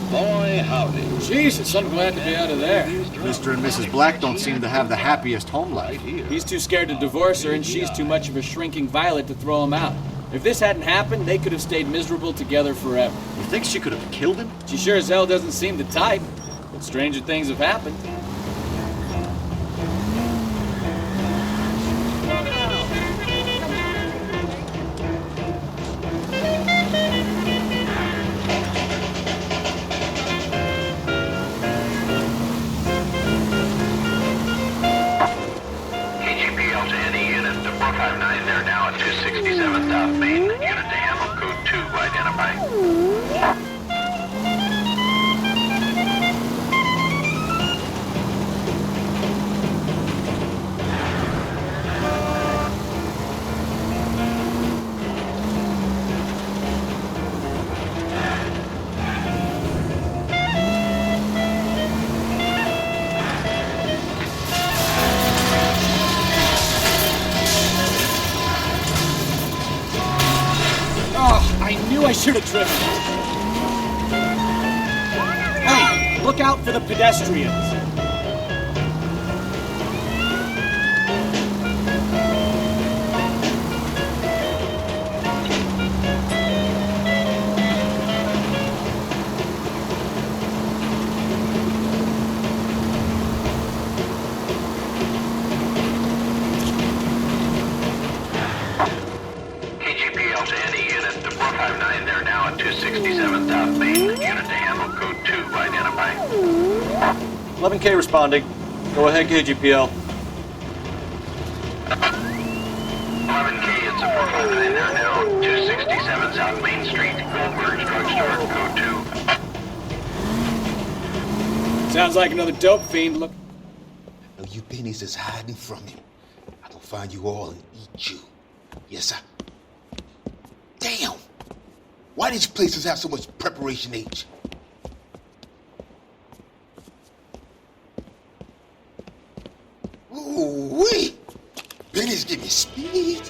[SPEAKER 14] Boy, howdy. Jesus, I'm glad to be out of there.
[SPEAKER 26] Mr. and Mrs. Black don't seem to have the happiest home life.
[SPEAKER 14] He's too scared to divorce her, and she's too much of a shrinking violet to throw him out. If this hadn't happened, they could have stayed miserable together forever.
[SPEAKER 26] You think she could have killed him?
[SPEAKER 14] She sure as hell doesn't seem the type, but stranger things have happened.
[SPEAKER 1] KGPL to any unit to 459, they're now at 267 South Main. Unit to handle, code 2, identify.
[SPEAKER 14] knew I should have driven. Hey, look out for the pedestrians.
[SPEAKER 1] KGPL to any unit to 459, they're now at 267 South Main. Unit to handle code 2, identify.
[SPEAKER 6] 11K responding. Go ahead, KGPL.
[SPEAKER 1] 11K, it's a 459, they're now 267 South Main Street, Goldberg's Drugstore, code 2.
[SPEAKER 14] Sounds like another dope fiend. Look.
[SPEAKER 8] No, you pennies is hiding from him. I will find you all and eat you. Yes, sir. Damn! Why these places have so much preparation H? Ooh-wee! Pennies give me speed.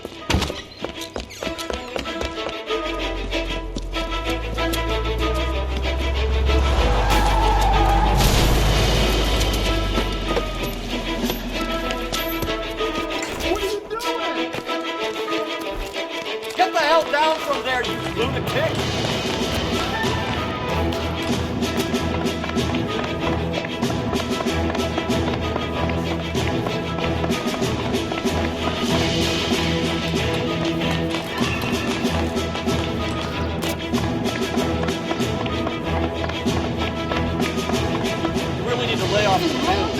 [SPEAKER 6] Get the hell down from there, you lunatic! You really need to lay off the pills.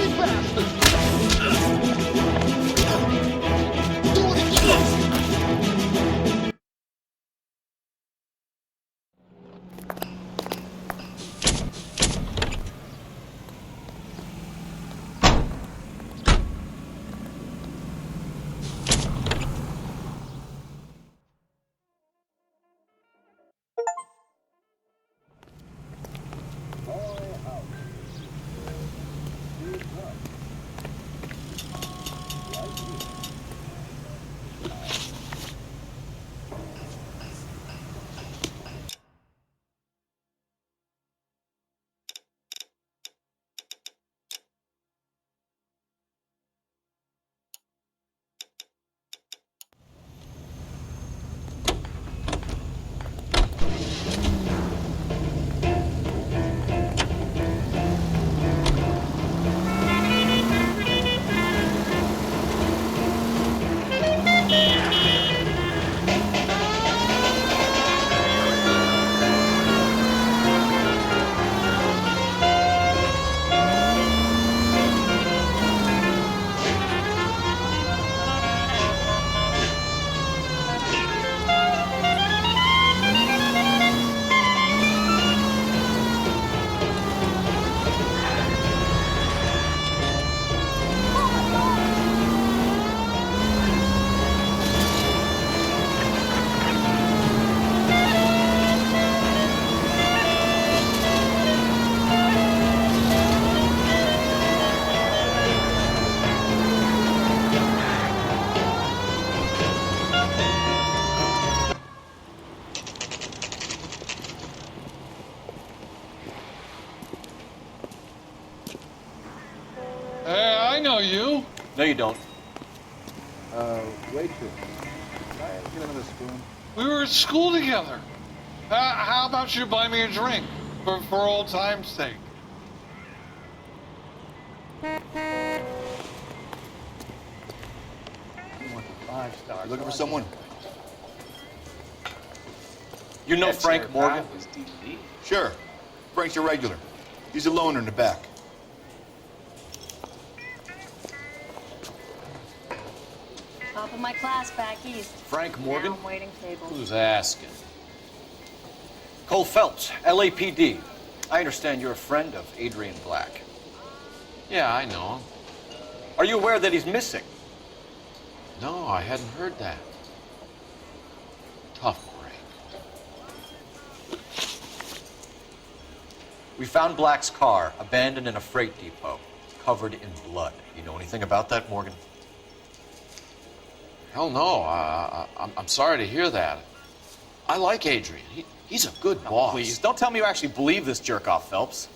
[SPEAKER 9] I know you.
[SPEAKER 6] No, you don't.
[SPEAKER 9] Waitress. Can I get another spoon? We were at school together. How about you buy me a drink for old time's sake?
[SPEAKER 7] Looking for someone?
[SPEAKER 6] You know Frank Morgan?
[SPEAKER 7] Sure. Frank's your regular. He's a loner in the back.
[SPEAKER 18] Top of my class back east.
[SPEAKER 6] Frank Morgan?
[SPEAKER 18] Now I'm waiting tables.
[SPEAKER 6] Who's asking? Cole Phelps, LAPD. I understand you're a friend of Adrian Black.
[SPEAKER 4] Yeah, I know him.
[SPEAKER 6] Are you aware that he's missing?
[SPEAKER 4] No, I hadn't heard that. Tough break.
[SPEAKER 6] We found Black's car abandoned in a freight depot, covered in blood. You know anything about that, Morgan?
[SPEAKER 4] Hell no. I'm sorry to hear that.
[SPEAKER 6] I like Adrian. He's a good boss.
[SPEAKER 17] Please, don't tell me you actually believe this jerk-off, Phelps.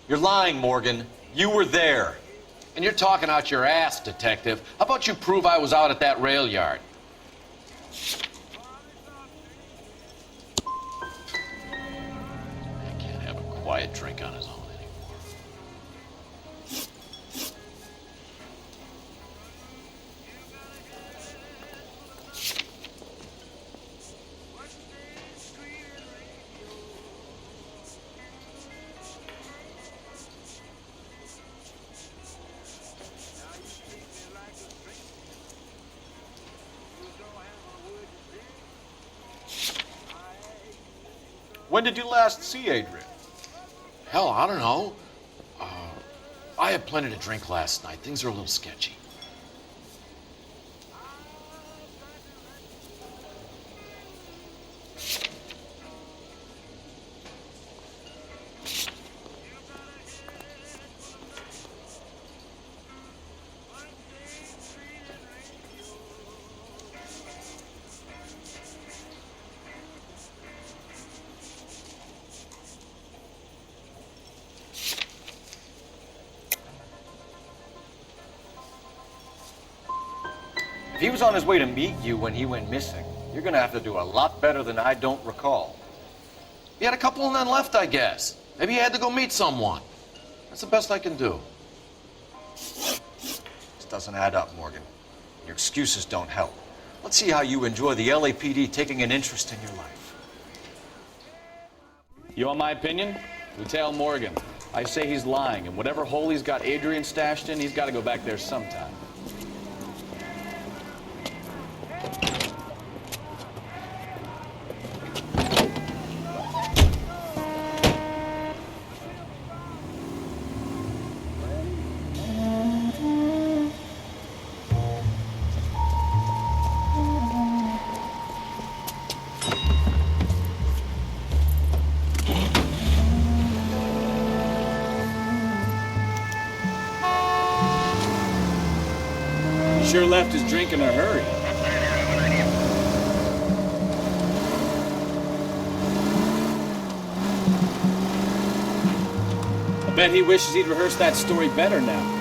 [SPEAKER 17] You're lying, Morgan. You were there.
[SPEAKER 6] And you're talking out your ass, detective. How about you prove I was out at that rail yard? I can't have a quiet drink on his own anymore.
[SPEAKER 26] When did you last see Adrian?
[SPEAKER 6] Hell, I don't know. I had plenty to drink last night. Things are a little sketchy.
[SPEAKER 26] If he was on his way to meet you when he went missing, you're gonna have to do a lot better than I don't recall.
[SPEAKER 6] He had a couple of men left, I guess. Maybe he had to go meet someone. That's the best I can do.
[SPEAKER 26] This doesn't add up, Morgan. Your excuses don't help. Let's see how you enjoy the LAPD taking an interest in your life.
[SPEAKER 14] You want my opinion? Lieutenant Morgan. I say he's lying, and whatever hole he's got Adrian stashed in, he's got to go back there sometime. Sure left his drink in a hurry. I bet he wishes he'd rehearsed that story better now.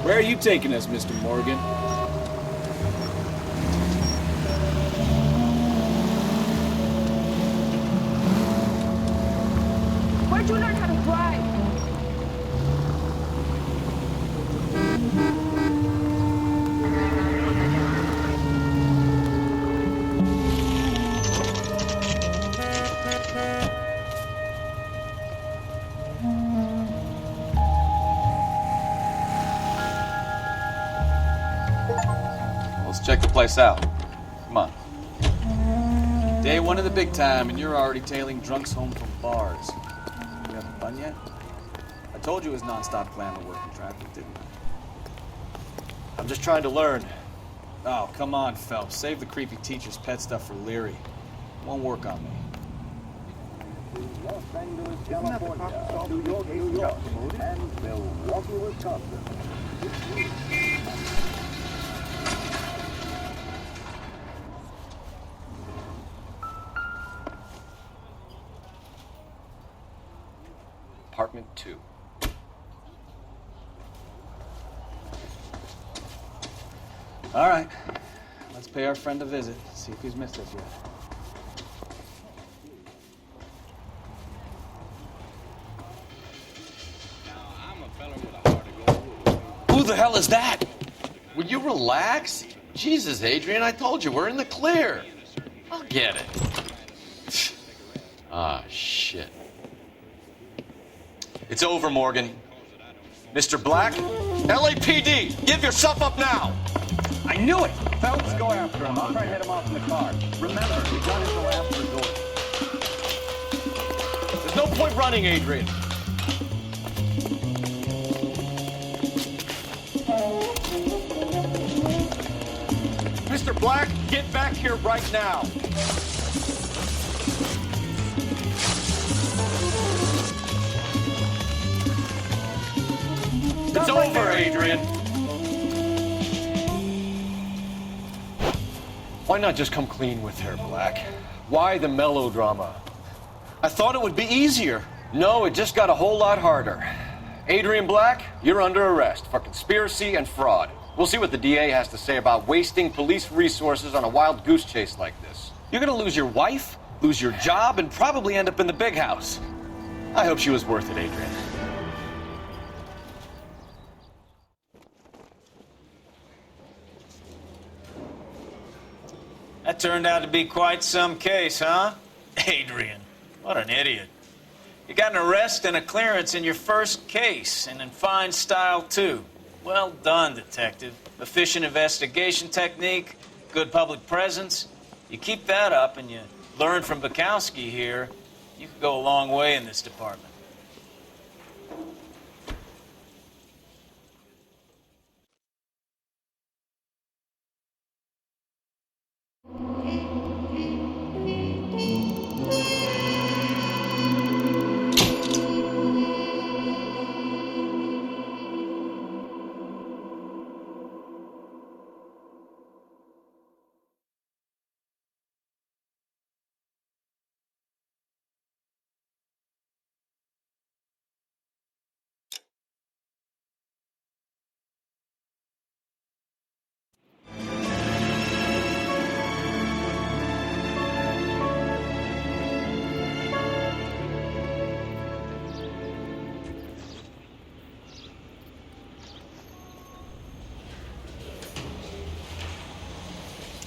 [SPEAKER 14] Where are you taking us, Mr. Morgan?
[SPEAKER 15] Where'd you learn how to drive?
[SPEAKER 17] Let's check the place out. Come on.
[SPEAKER 14] Day one of the big time, and you're already tailing drunks home from bars. You haven't fun yet? I told you it was non-stop glamour working traffic, didn't I?
[SPEAKER 26] I'm just trying to learn.
[SPEAKER 14] Oh, come on, Phelps. Save the creepy teacher's pet stuff for Leary. Won't work on me.
[SPEAKER 2] Los Angeles, California, New York, and Milwaukee, Wisconsin.
[SPEAKER 5] Apartment 2.
[SPEAKER 14] All right. Let's pay our friend a visit, see if he's missed us yet.
[SPEAKER 6] Who the hell is that? Will you relax? Jesus, Adrian, I told you, we're in the clear. I'll get it. Ah, shit.
[SPEAKER 26] It's over, Morgan. Mr. Black, LAPD, give yourself up now!
[SPEAKER 14] I knew it!
[SPEAKER 11] Phelps, go after him. I'll try to head him off in the car. Remember, the gun is the last resort.
[SPEAKER 26] There's no point running, Adrian. Mr. Black, get back here right now. It's over, Adrian. Why not just come clean with her, Black? Why the melodrama? I thought it would be easier. No, it just got a whole lot harder. Adrian Black, you're under arrest for conspiracy and fraud. We'll see what the DA has to say about wasting police resources on a wild goose chase like this. You're gonna lose your wife, lose your job, and probably end up in the big house. I hope she was worth it, Adrian.
[SPEAKER 12] That turned out to be quite some case, huh? Adrian, what an idiot. You got an arrest and a clearance in your first case, and in fine style, too. Well done, detective. Efficient investigation technique, good public presence. You keep that up and you learn from Bukowski here, you could go a long way in this department.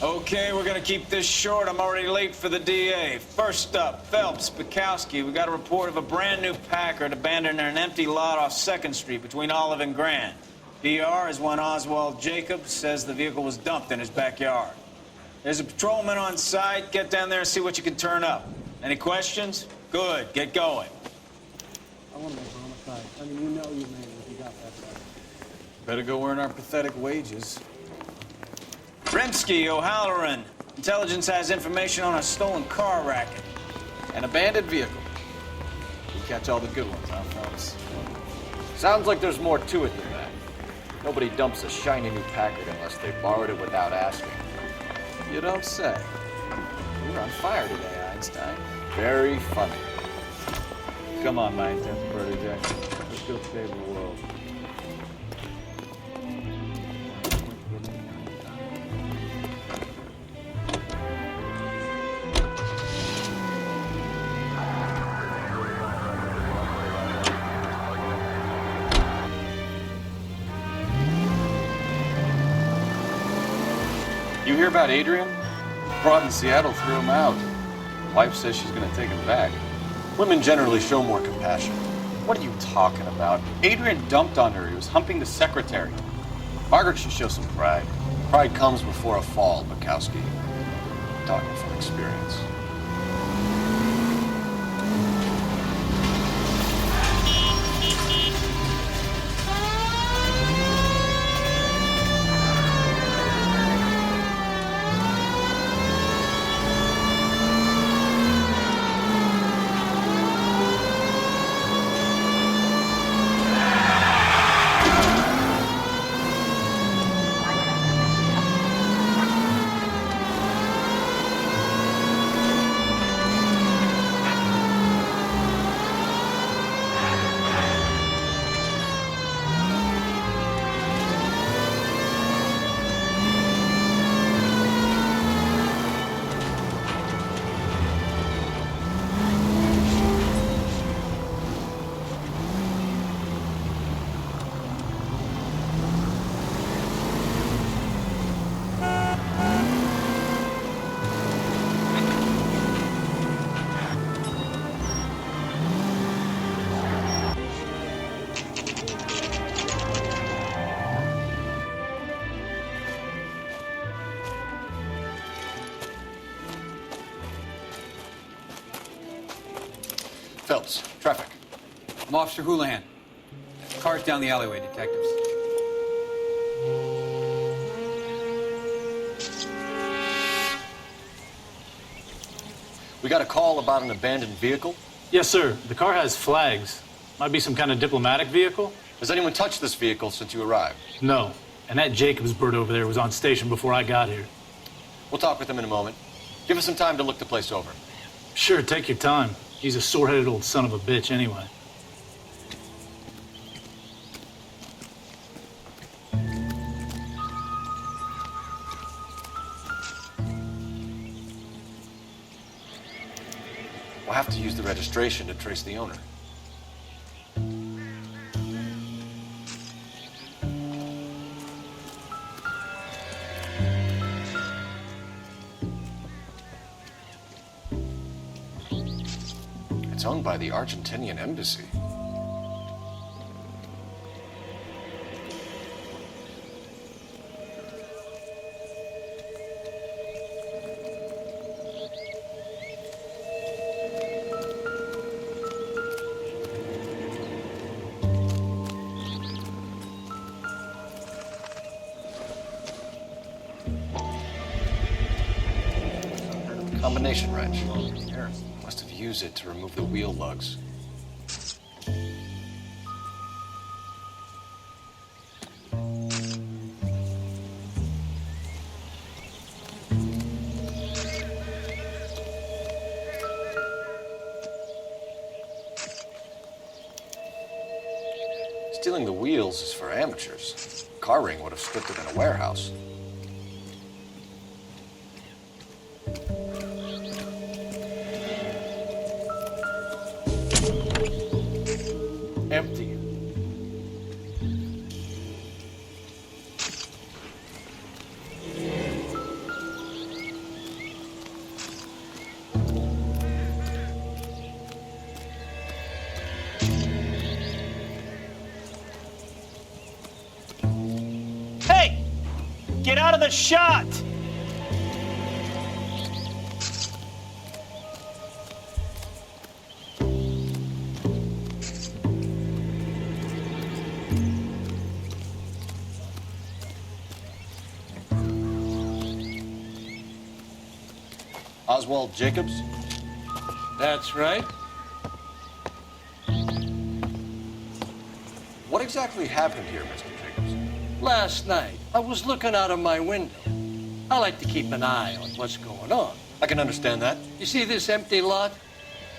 [SPEAKER 12] Okay, we're gonna keep this short. I'm already late for the DA. First up, Phelps, Bukowski. We got a report of a brand new Packard abandoned in an empty lot off 2nd Street between Olive and Grand. PR is one Oswald Jacobs says the vehicle was dumped in his backyard. There's a patrolman on site. Get down there and see what you can turn up. Any questions? Good, get going.
[SPEAKER 11] I want to make homicide. I mean, you know you made it if you got that right.
[SPEAKER 14] Better go earn our pathetic wages.
[SPEAKER 12] Rimsky, O'Halloran. Intelligence has information on a stolen car racket.
[SPEAKER 14] An abandoned vehicle. We catch all the good ones, huh, Phelps?
[SPEAKER 26] Sounds like there's more to it than that. Nobody dumps a shiny new Packard unless they borrowed it without asking.
[SPEAKER 14] You don't say. You're on fire today, Einstein.
[SPEAKER 26] Very funny.
[SPEAKER 14] Come on, my intense protege. Let's go save the world.
[SPEAKER 6] You hear about Adrian?
[SPEAKER 14] Broad in Seattle threw him out. Wife says she's gonna take him back.
[SPEAKER 26] Women generally show more compassion.
[SPEAKER 14] What are you talking about? Adrian dumped on her. He was humping the secretary. Margaret should show some pride.
[SPEAKER 26] Pride comes before a fall, Bukowski. Talking from experience. Phelps, traffic.
[SPEAKER 14] I'm Officer Houlihan. Car's down the alleyway, detectives.
[SPEAKER 26] We got a call about an abandoned vehicle.
[SPEAKER 13] Yes, sir. The car has flags. Might be some kind of diplomatic vehicle.
[SPEAKER 26] Has anyone touched this vehicle since you arrived?
[SPEAKER 13] No. And that Jacobs bird over there was on station before I got here.
[SPEAKER 26] We'll talk with him in a moment. Give us some time to look the place over.
[SPEAKER 13] Sure, take your time. He's a sore-headed old son of a bitch anyway.
[SPEAKER 26] We'll have to use the registration to trace the owner. It's owned by the Argentinian embassy. Combination wrench. Must have used it to remove the wheel lugs. Stealing the wheels is for amateurs. Car ring would have stripped it in a warehouse. Empty.
[SPEAKER 16] Hey! Get out of the shot!
[SPEAKER 26] Oswald Jacobs? That's right. What exactly happened here, Mr. Jacobs?
[SPEAKER 20] Last night, I was looking out of my window. I like to keep an eye on what's going on.
[SPEAKER 26] I can understand that.
[SPEAKER 20] You see this empty lot?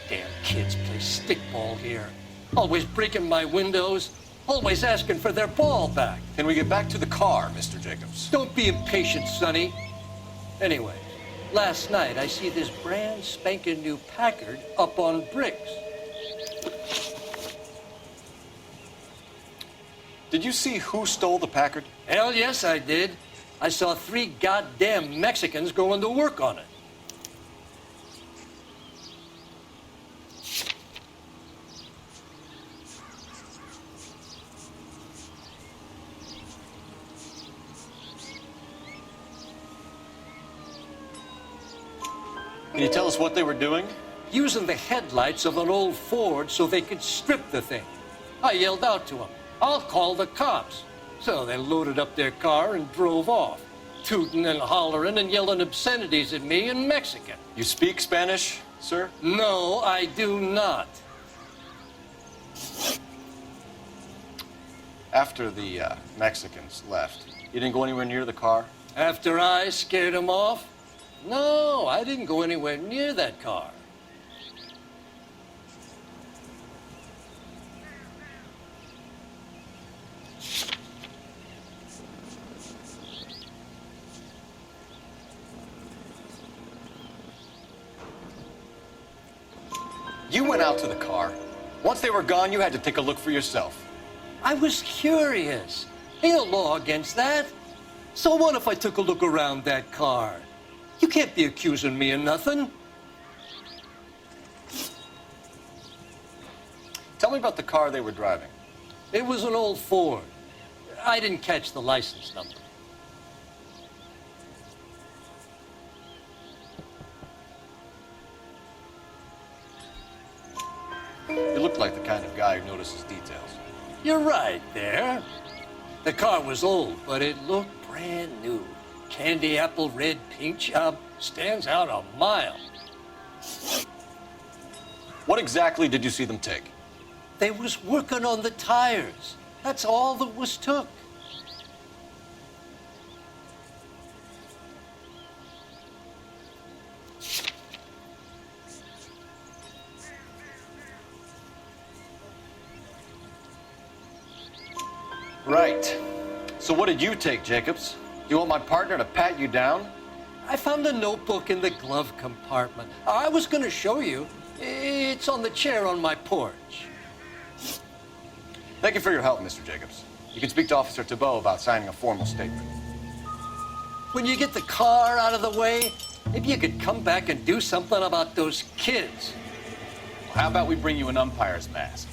[SPEAKER 20] Damn kids play stickball here. Always breaking my windows, always asking for their ball back.
[SPEAKER 26] Can we get back to the car, Mr. Jacobs?
[SPEAKER 20] Don't be impatient, Sonny. Anyway, last night I see this brand spanking new Packard up on bricks.
[SPEAKER 26] Did you see who stole the Packard?
[SPEAKER 20] Hell yes, I did. I saw 3 goddamn Mexicans going to work on it.
[SPEAKER 26] Can you tell us what they were doing?
[SPEAKER 20] Using the headlights of an old Ford so they could strip the thing. I yelled out to them, "I'll call the cops." So they loaded up their car and drove off, tooting and hollering and yelling obscenities at me in Mexican.
[SPEAKER 26] You speak Spanish, sir?
[SPEAKER 20] No, I do not.
[SPEAKER 26] After the Mexicans left, you didn't go anywhere near the car?
[SPEAKER 20] After I scared them off? No, I didn't go anywhere near that car.
[SPEAKER 26] You went out to the car. Once they were gone, you had to take a look for yourself.
[SPEAKER 20] I was curious. Ain't no law against that. So what if I took a look around that car? You can't be accusing me of nothing.
[SPEAKER 26] Tell me about the car they were driving.
[SPEAKER 20] It was an old Ford. I didn't catch the license number.
[SPEAKER 6] looked like the kind of guy who notices details.
[SPEAKER 20] You're right there. The car was old, but it looked brand new. Candy apple red paint job stands out a mile.
[SPEAKER 6] What exactly did you see them take?
[SPEAKER 20] They was working on the tires. That's all that was took.
[SPEAKER 6] Right. So what did you take, Jacobs? You want my partner to pat you down?
[SPEAKER 20] I found a notebook in the glove compartment. I was going to show you. It's on the chair on my porch.
[SPEAKER 6] Thank you for your help, Mr. Jacobs. You can speak to Officer Thibault about signing a formal statement.
[SPEAKER 20] When you get the car out of the way, maybe you could come back and do something about those kids.
[SPEAKER 14] Well, how about we bring you an umpire's mask?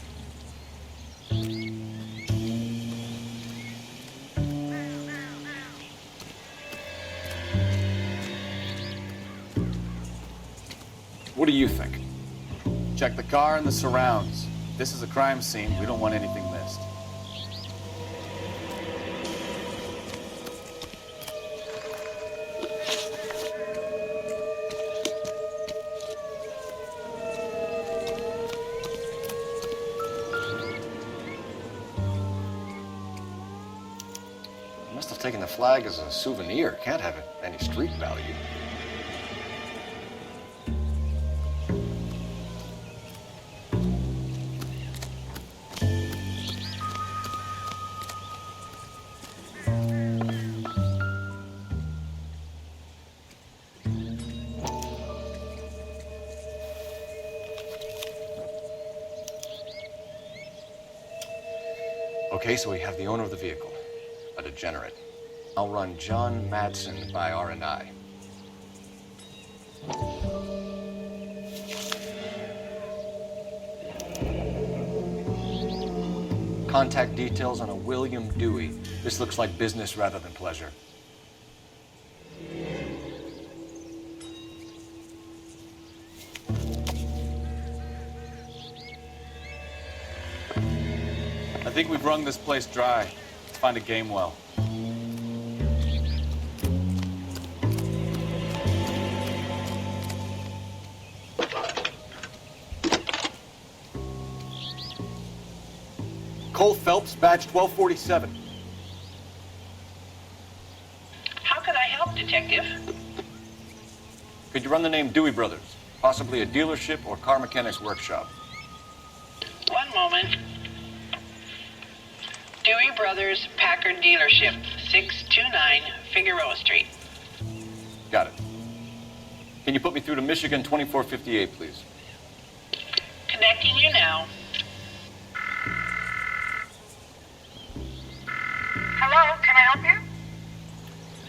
[SPEAKER 6] What do you think?
[SPEAKER 14] Check the car and the surrounds. If this is a crime scene, we don't want anything missed.
[SPEAKER 6] You must have taken the flag as a souvenir. Can't have any street value. Okay, so we have the owner of the vehicle, a degenerate. I'll run John Madsen by R&I. Contact details on a William Dewey. This looks like business rather than pleasure.
[SPEAKER 14] I think we've wrung this place dry. Let's find a game well.
[SPEAKER 6] Cole Phelps, badge 1247.
[SPEAKER 3] How can I help, Detective?
[SPEAKER 6] Could you run the name Dewey Brothers? Possibly a dealership or car mechanics workshop.
[SPEAKER 3] One moment. Dewey Brothers Packard Dealership, 629 Figueroa Street.
[SPEAKER 6] Got it. Can you put me through to Michigan 2458, please?
[SPEAKER 3] Connecting you now.
[SPEAKER 15] Hello, can I help you?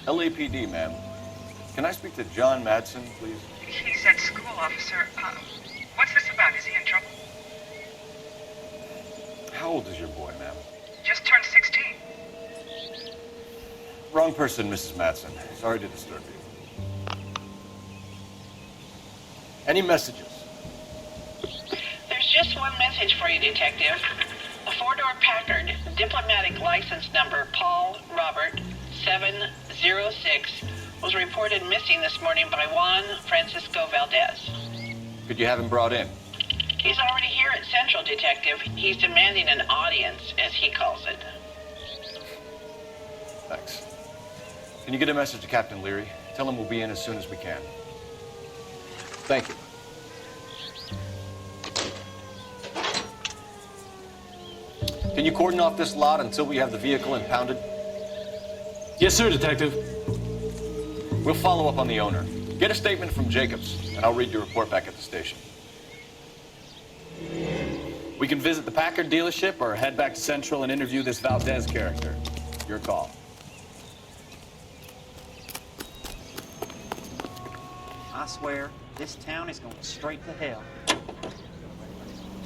[SPEAKER 6] LAPD, ma'am. Can I speak to John Madsen, please?
[SPEAKER 15] He's at school, officer. What's this about? Is he in trouble?
[SPEAKER 6] How old is your boy, ma'am?
[SPEAKER 15] Just turned 16.
[SPEAKER 6] Wrong person, Mrs. Madsen. Sorry to disturb you. Any messages?
[SPEAKER 3] There's just one message for you, Detective. A four-door Packard, diplomatic license number Paul Robert 706, was reported missing this morning by Juan Francisco Valdez.
[SPEAKER 6] Could you have him brought in?
[SPEAKER 3] He's already here at Central, Detective. He's demanding an audience, as he calls it.
[SPEAKER 6] Thanks. Can you get a message to Captain Leary? Tell him we'll be in as soon as we can. Thank you. Can you cordon off this lot until we have the vehicle impounded?
[SPEAKER 13] Yes, sir, Detective.
[SPEAKER 6] We'll follow up on the owner. Get a statement from Jacobs, and I'll read your report back at the station.
[SPEAKER 14] We can visit the Packard dealership or head back to Central and interview this Valdez character. Your call.
[SPEAKER 16] I swear, this town is going straight to hell.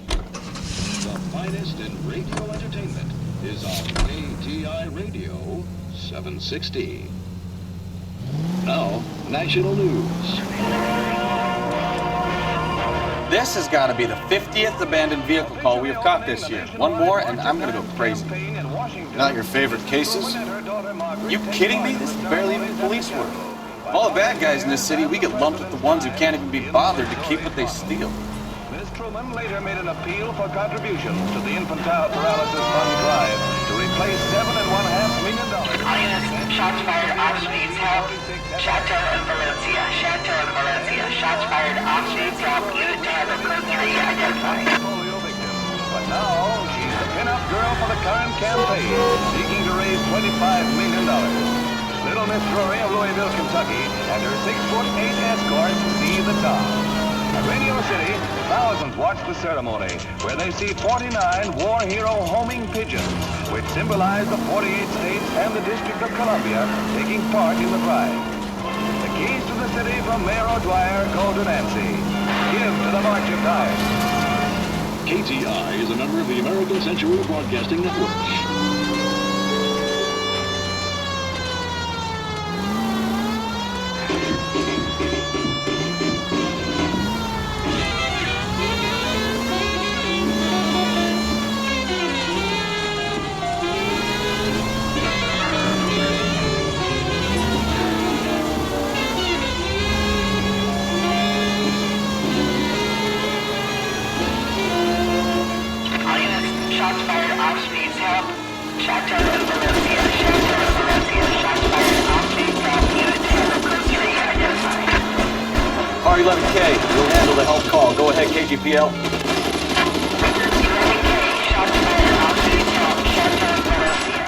[SPEAKER 2] The finest in radio entertainment is on ATI Radio 760. Now, national news.
[SPEAKER 14] This has got to be the 50th abandoned vehicle call we have caught this year. One more, and I'm going to go crazy.
[SPEAKER 26] Not your favorite cases?
[SPEAKER 14] You kidding me? This is barely even police work. Of all the bad guys in this city, we get lumped with the ones who can't even be bothered to keep what they steal.
[SPEAKER 2] Ms. Truman later made an appeal for contributions to the Infantile Paralysis Fund Drive to replace $7.5 million.
[SPEAKER 3] Shots fired off speeds held. Chateau and Valencia. Chateau and Valencia. Shots fired off speeds held. Unit to have a code 3 identified.
[SPEAKER 2] But now, she's the pin-up girl for the current campaign, seeking to raise $25 million. Little Miss Rory of Louisville, Kentucky, and her 6'8" escort see the town. At Radio City, thousands watch the ceremony, where they see 49 war hero homing pigeons, which symbolize the 48 states and the District of Columbia taking part in the drive. The keys to the city from Mayor O'Dwyer go to Nancy. Give to the March of Dimes.
[SPEAKER 10] KTI is a member of the American Century Broadcasting Network.
[SPEAKER 3] Shots fired off speeds held. Chateau and Valencia. Chateau and Valencia. Shots fired off speeds held. Unit to have a code 3 identified.
[SPEAKER 26] R11K, we'll handle the help call. Go ahead, KGPL.
[SPEAKER 3] 11K. Shots fired off speeds held. Chateau and Valencia.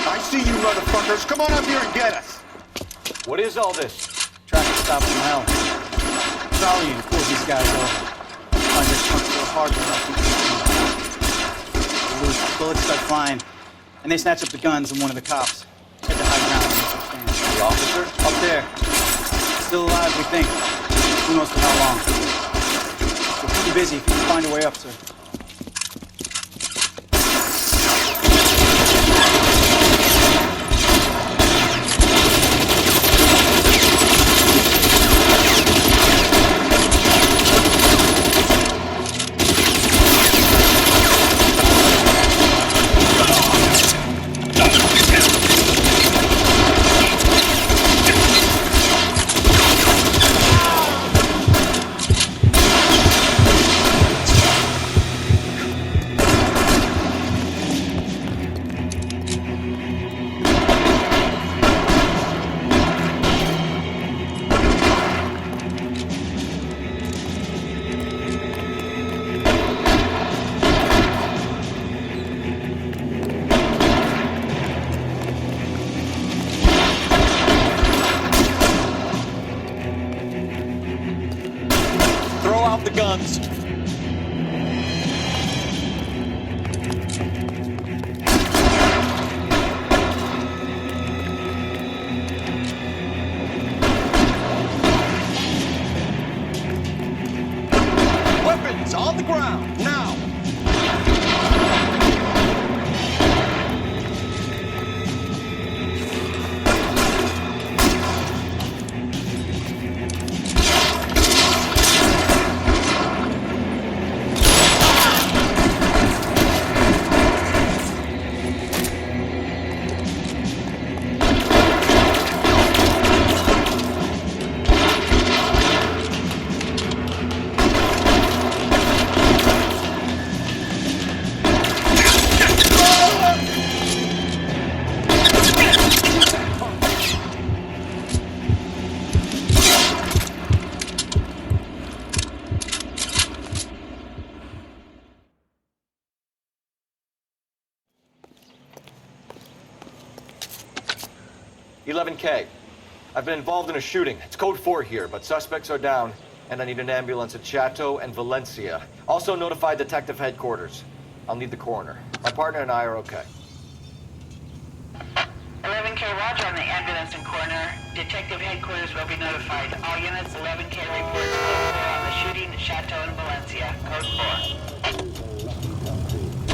[SPEAKER 7] I see you motherfuckers. Come on up here and get us.
[SPEAKER 26] What is all this?
[SPEAKER 14] Traffic stop from hell. Charlie and pull these guys over. Find this trunk so hard they're loose. Bullets start flying, and they snatch up the guns and one of the cops. Head to high ground and make some stand.
[SPEAKER 26] The officer?
[SPEAKER 14] Up there. Still alive, we think. Who knows for how long. We're pretty busy. Find a way up, sir.
[SPEAKER 17] The guns.
[SPEAKER 14] Weapons on the ground, now!
[SPEAKER 26] K. I've been involved in a shooting. It's code 4 here, but suspects are down, and I need an ambulance at Chateau and Valencia. Also notify Detective Headquarters. I'll need the coroner. My partner and I are okay.
[SPEAKER 3] 11K, roger on the ambulance and coroner. Detective Headquarters will be notified. All units, 11K reports code 4 on the shooting at Chateau and Valencia. Code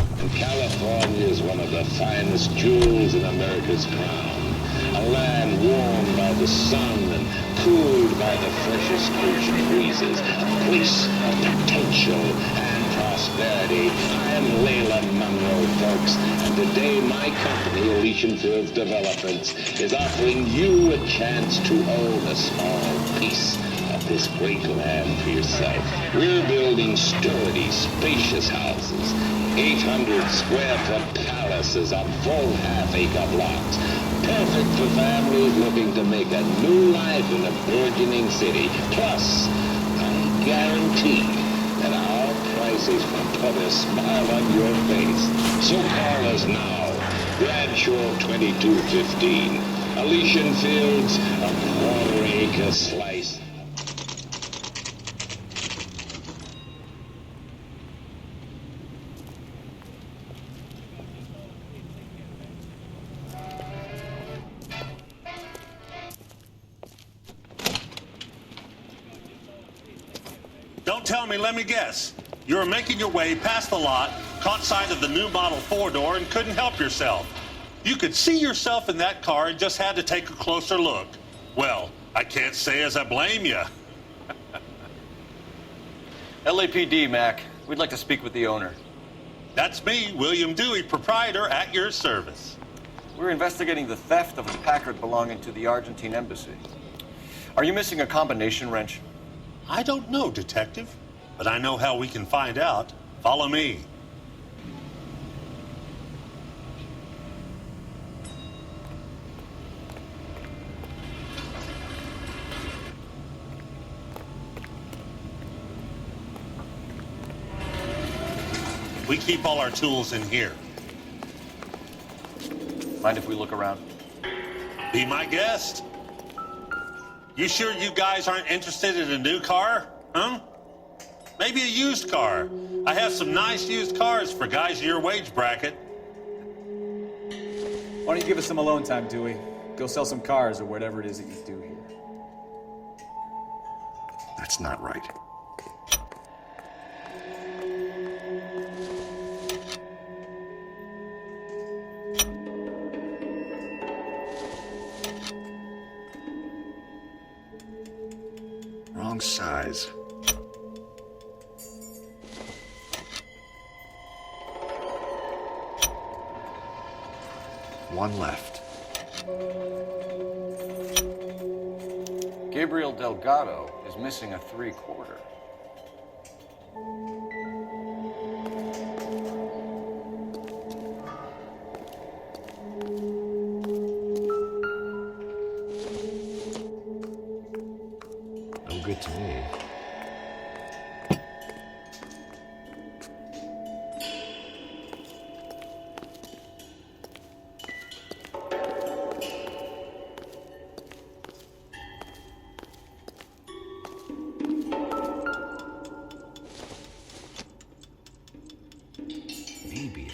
[SPEAKER 3] 4.
[SPEAKER 10] And California is one of the finest jewels in America's crown.
[SPEAKER 19] a land warmed by the sun and cooled by the freshest ocean breezes, a place of potential and prosperity. I am Layla Monroe, folks, and today my company, Elysian Fields Developments, is offering you a chance to own a small piece of this great land for yourself. We're building sturdy, spacious houses, 800 square foot palaces on full half-acre blocks, perfect for families looking to make a new life in a burgeoning city. Plus, I guarantee that our prices will put a smile on your face. So call us now. Bradshaw 2215. Elysian Fields, a quarter-acre slice.
[SPEAKER 21] Don't tell me, let me guess. You were making your way past the lot, caught sight of the new model 4-door, and couldn't help yourself. You could see yourself in that car and just had to take a closer look. Well, I can't say as I blame you.
[SPEAKER 6] LAPD, Mac. We'd like to speak with the owner.
[SPEAKER 21] That's me, William Dewey, proprietor, at your service.
[SPEAKER 6] We're investigating the theft of a Packard belonging to the Argentine embassy. Are you missing a combination wrench?
[SPEAKER 21] I don't know, Detective, but I know how we can find out. Follow me. We keep all our tools in here.
[SPEAKER 6] Mind if we look around?
[SPEAKER 21] Be my guest. You sure you guys aren't interested in a new car? Huh? Maybe a used car. I have some nice used cars for guys in your wage bracket.
[SPEAKER 14] Why don't you give us some alone time, Dewey? Go sell some cars or whatever it is that you do here.
[SPEAKER 22] That's not right. Wrong size. One left.
[SPEAKER 6] Gabriel Delgado is missing a 3/4.
[SPEAKER 22] No good to me. Maybe.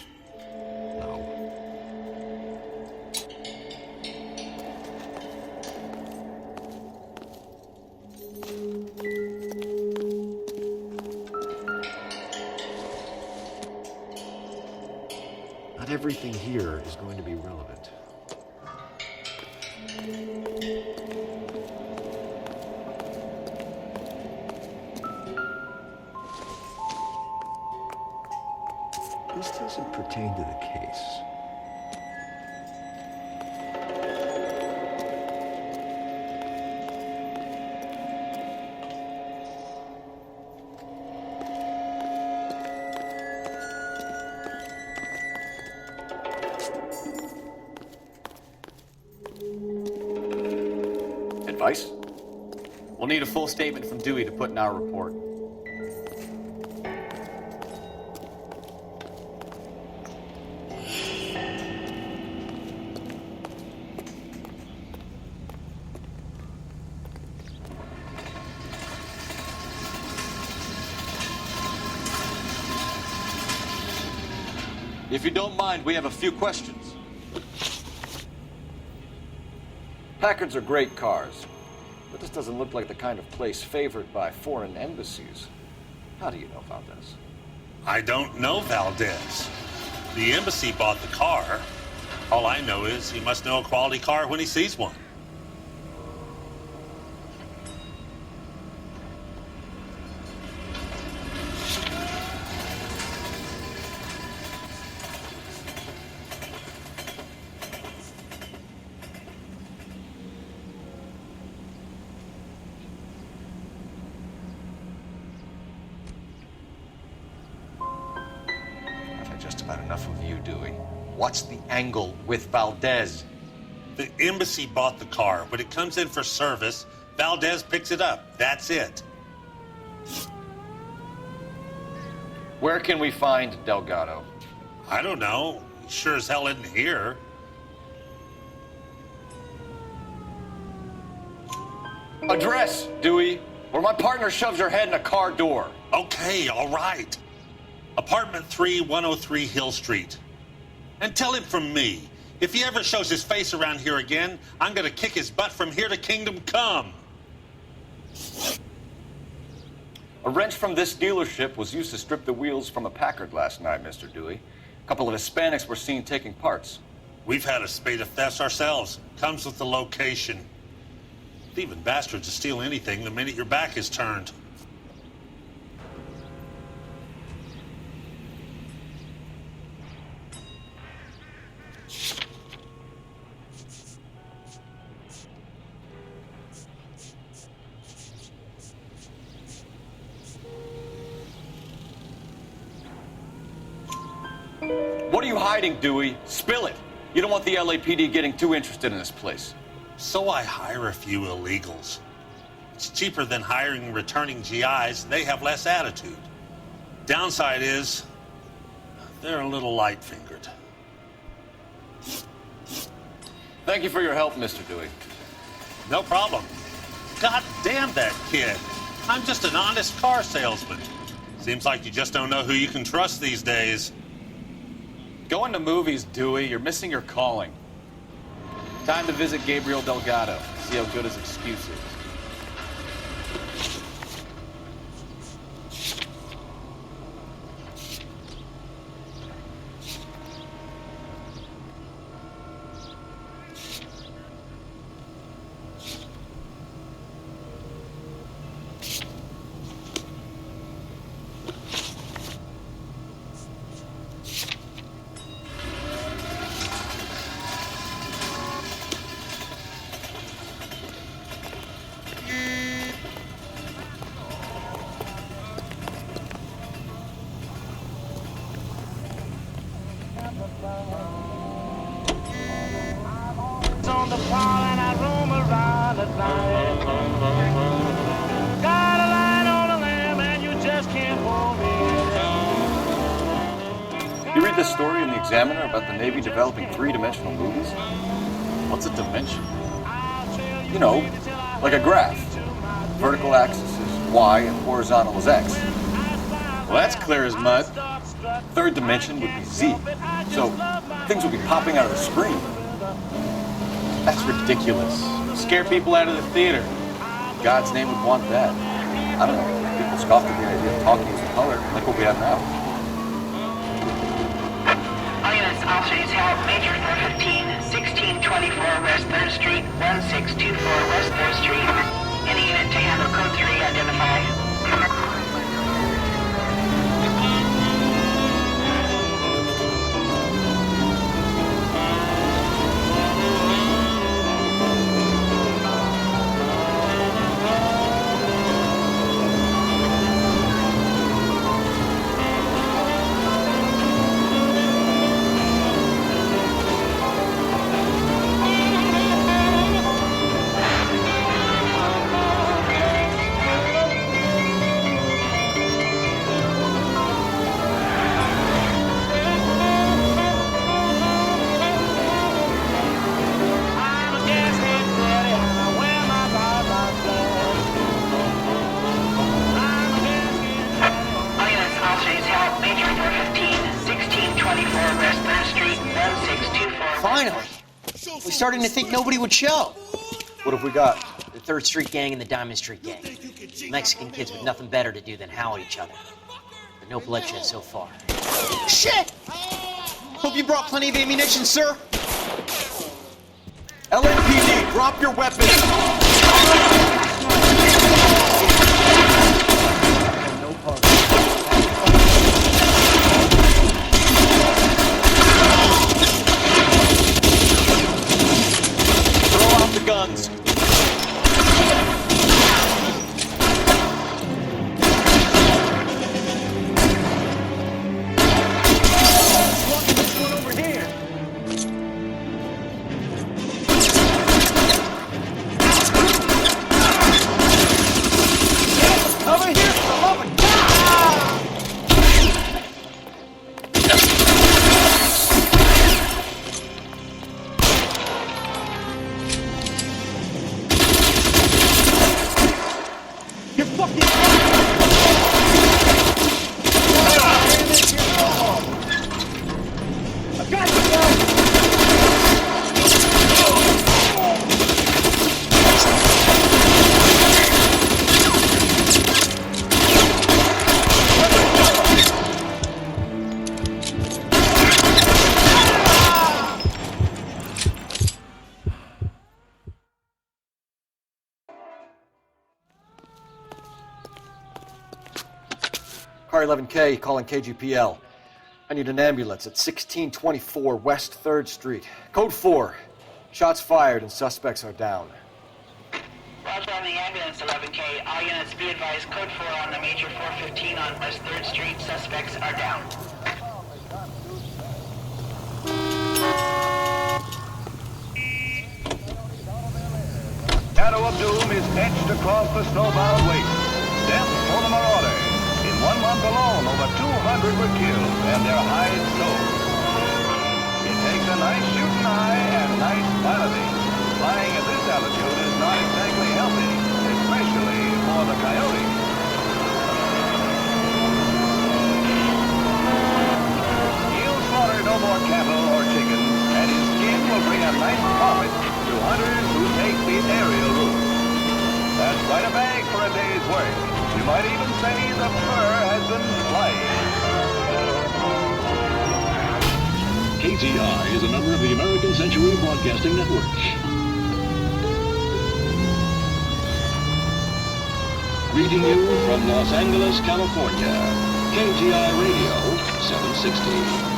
[SPEAKER 22] No. Not everything here is going to be relevant. This doesn't pertain to the case.
[SPEAKER 6] Advice?
[SPEAKER 17] We'll need a full statement from Dewey to put in our report.
[SPEAKER 6] If you don't mind, we have a few questions. Packards are great cars, but this doesn't look like the kind of place favored by foreign embassies. How do you know Valdez?
[SPEAKER 21] I don't know Valdez. The embassy bought the car. All I know is he must know a quality car when he sees one.
[SPEAKER 5] I've had just about enough of you, Dewey. What's the angle with Valdez?
[SPEAKER 21] The embassy bought the car. When it comes in for service, Valdez picks it up. That's it.
[SPEAKER 5] Where can we find Delgado?
[SPEAKER 21] I don't know. He sure as hell isn't here.
[SPEAKER 5] Address, Dewey, where my partner shoves her head in a car door.
[SPEAKER 21] Okay, all right. Apartment 3, 103 Hill Street. And tell him from me, if he ever shows his face around here again, I'm gonna kick his butt from here to Kingdom Come.
[SPEAKER 5] A wrench from this dealership was used to strip the wheels from a Packard last night, Mr. Dewey. A couple of Hispanics were seen taking parts.
[SPEAKER 21] We've had a spate of thefts ourselves. Comes with the location. Thieving bastards to steal anything the minute your back is turned.
[SPEAKER 5] What are you hiding, Dewey? Spill it. You don't want the LAPD getting too interested in this place.
[SPEAKER 21] So I hire a few illegals. It's cheaper than hiring returning GIs. They have less attitude. Downside is, they're a little light-fingered.
[SPEAKER 5] Thank you for your help, Mr. Dewey.
[SPEAKER 21] No problem. God damn that kid. I'm just an honest car salesman. Seems like you just don't know who you can trust these days.
[SPEAKER 14] Going to movies, Dewey. You're missing your calling. Time to visit Gabriel Delgado. See how good his excuse is.
[SPEAKER 1] On the pole and I roam around at night. Got a line on the limb and you just can't hold me.
[SPEAKER 5] You read this story in the Examiner about the Navy developing three-dimensional movies?
[SPEAKER 14] What's a dimension?
[SPEAKER 5] You know, like a graph. Vertical axis is Y and horizontal is X.
[SPEAKER 14] Well, that's clear as mud.
[SPEAKER 5] Third dimension would be Z. So things would be popping out of the screen.
[SPEAKER 14] That's ridiculous. Scare people out of the theater. God's name would want that.
[SPEAKER 5] I don't know. People scoff at the idea of talking as a color, like what we have now.
[SPEAKER 3] All units, officers help. Major 415, 1624 West 3rd Street, 1624 West 3rd Street. Any unit to handle code 3, identify.
[SPEAKER 8] Finally. We're starting to think nobody would show.
[SPEAKER 5] What have we got?
[SPEAKER 8] The 3rd Street Gang and the Diamond Street Gang. Mexican kids with nothing better to do than howl at each other. But no bloodshed so far. Shit! Hope you brought plenty of ammunition, sir.
[SPEAKER 6] LAPD, drop your weapons! Throw out the guns. Car 11K, calling KGPL. I need an ambulance at 1624 West 3rd Street. Code 4. Shots fired and suspects are down.
[SPEAKER 3] Roger on the ambulance, 11K. All units be advised, code 4 on the major 415 on West 3rd Street. Suspects are down.
[SPEAKER 2] Shadow of doom is etched across the snowbound waste. Death for the marauder. In 1 month alone, over 200 were killed and their hides sold. It takes a nice shooting eye and nice piloting. Flying at this altitude is not exactly healthy, especially for the coyote. He'll slaughter no more cattle or chickens, and his skin will bring a nice profit to hunters who take the aerial route. That's quite a bag for a day's work. You might even say the fur has been flying.
[SPEAKER 10] KTI is a member of the American Century Broadcasting Network.
[SPEAKER 19] Greeting you from Los Angeles, California. KTI Radio 760.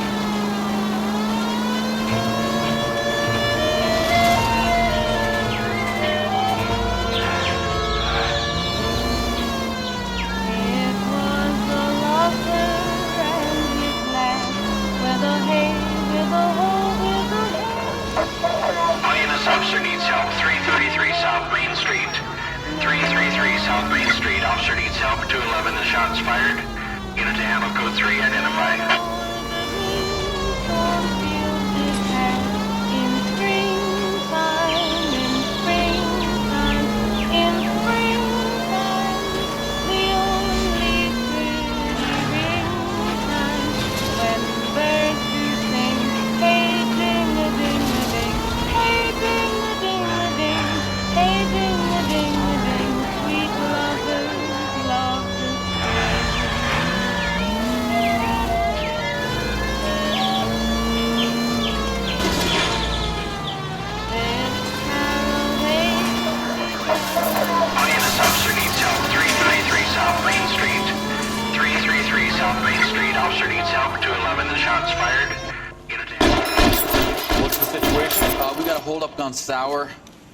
[SPEAKER 3] Officer needs help, 333 South Main Street. 333 South Main Street. Officer needs help, 211, the shots fired. Unit to handle code 3, identify.
[SPEAKER 17] Gone sour.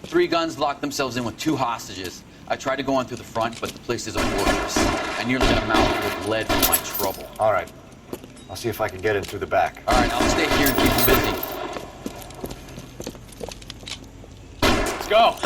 [SPEAKER 17] 3 guns locked themselves in with 2 hostages. I tried to go on through the front, but the place is a fortress. I nearly got a mouthful of lead from my trouble.
[SPEAKER 5] All right. I'll see if I can get in through the back.
[SPEAKER 17] All right, I'll stay here and keep them busy.
[SPEAKER 5] Let's go.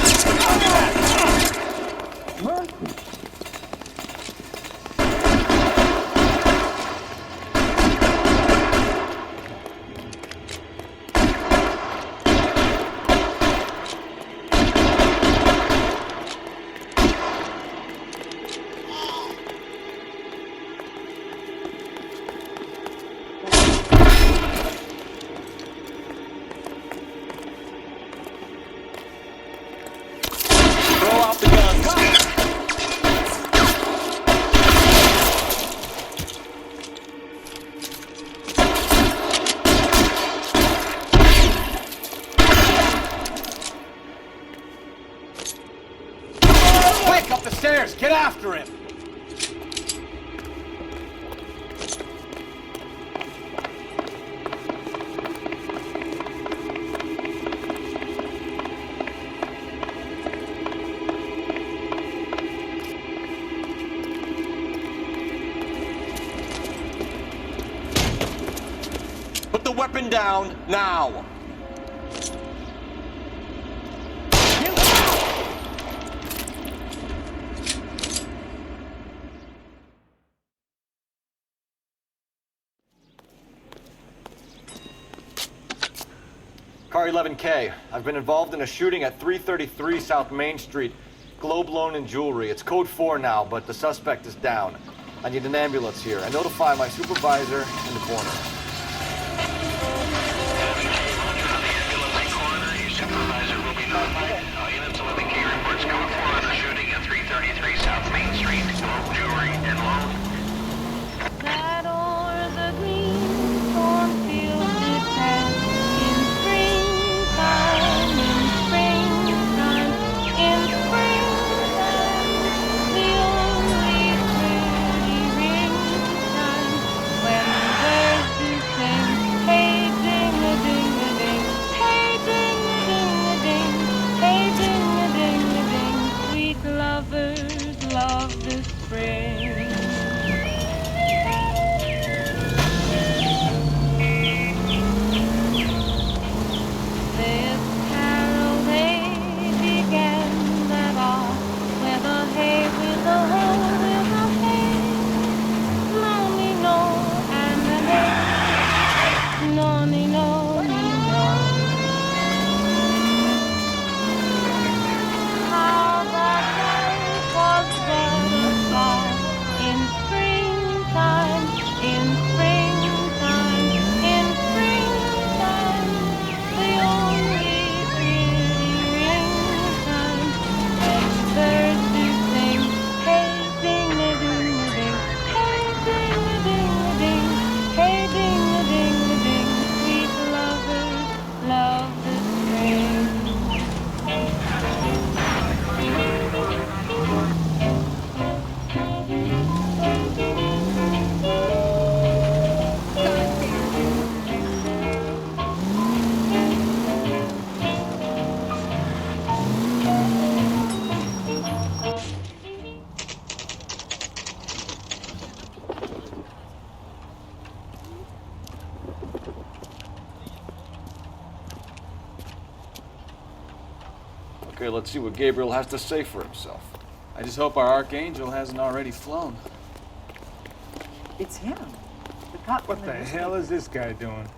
[SPEAKER 26] the stairs! Get after him! Put the weapon down, now! Car 11K. I've been involved in a shooting at 333 South Main Street. Globe Loan and Jewelry. It's code 4 now, but the suspect is down. I need an ambulance here. I notify my supervisor in the corner.
[SPEAKER 2] Supervisor will be notified. All units 11K reports code 4 on the shooting at 333 South Main Street. Globe Jewelry and Loan.
[SPEAKER 1] That o'er the green cornfield it passed in springtime, in springtime, in springtime, the only pretty ringtime when the birds do sing, hey ding-a-ding-a-ding, hey ding-a-ding-a-ding, hey ding-a-ding-a-ding, sweet lovers love the spring. This carol they began that all with a hay, with a hoe, with a hay. Nonny no and a hay. Nonny no, no. How that life was but a song in springtime, in springtime, in springtime. The only pretty ringtime when birds do sing, hey ding-a-ding-a-ding, hey ding-a-ding-a-ding, hey ding-a-ding-a-ding, sweet lovers love the spring.
[SPEAKER 26] Okay, let's see what Gabriel has to say for himself.
[SPEAKER 14] I just hope our Archangel hasn't already flown.
[SPEAKER 4] It's him. The cop.
[SPEAKER 9] What the hell is this guy doing?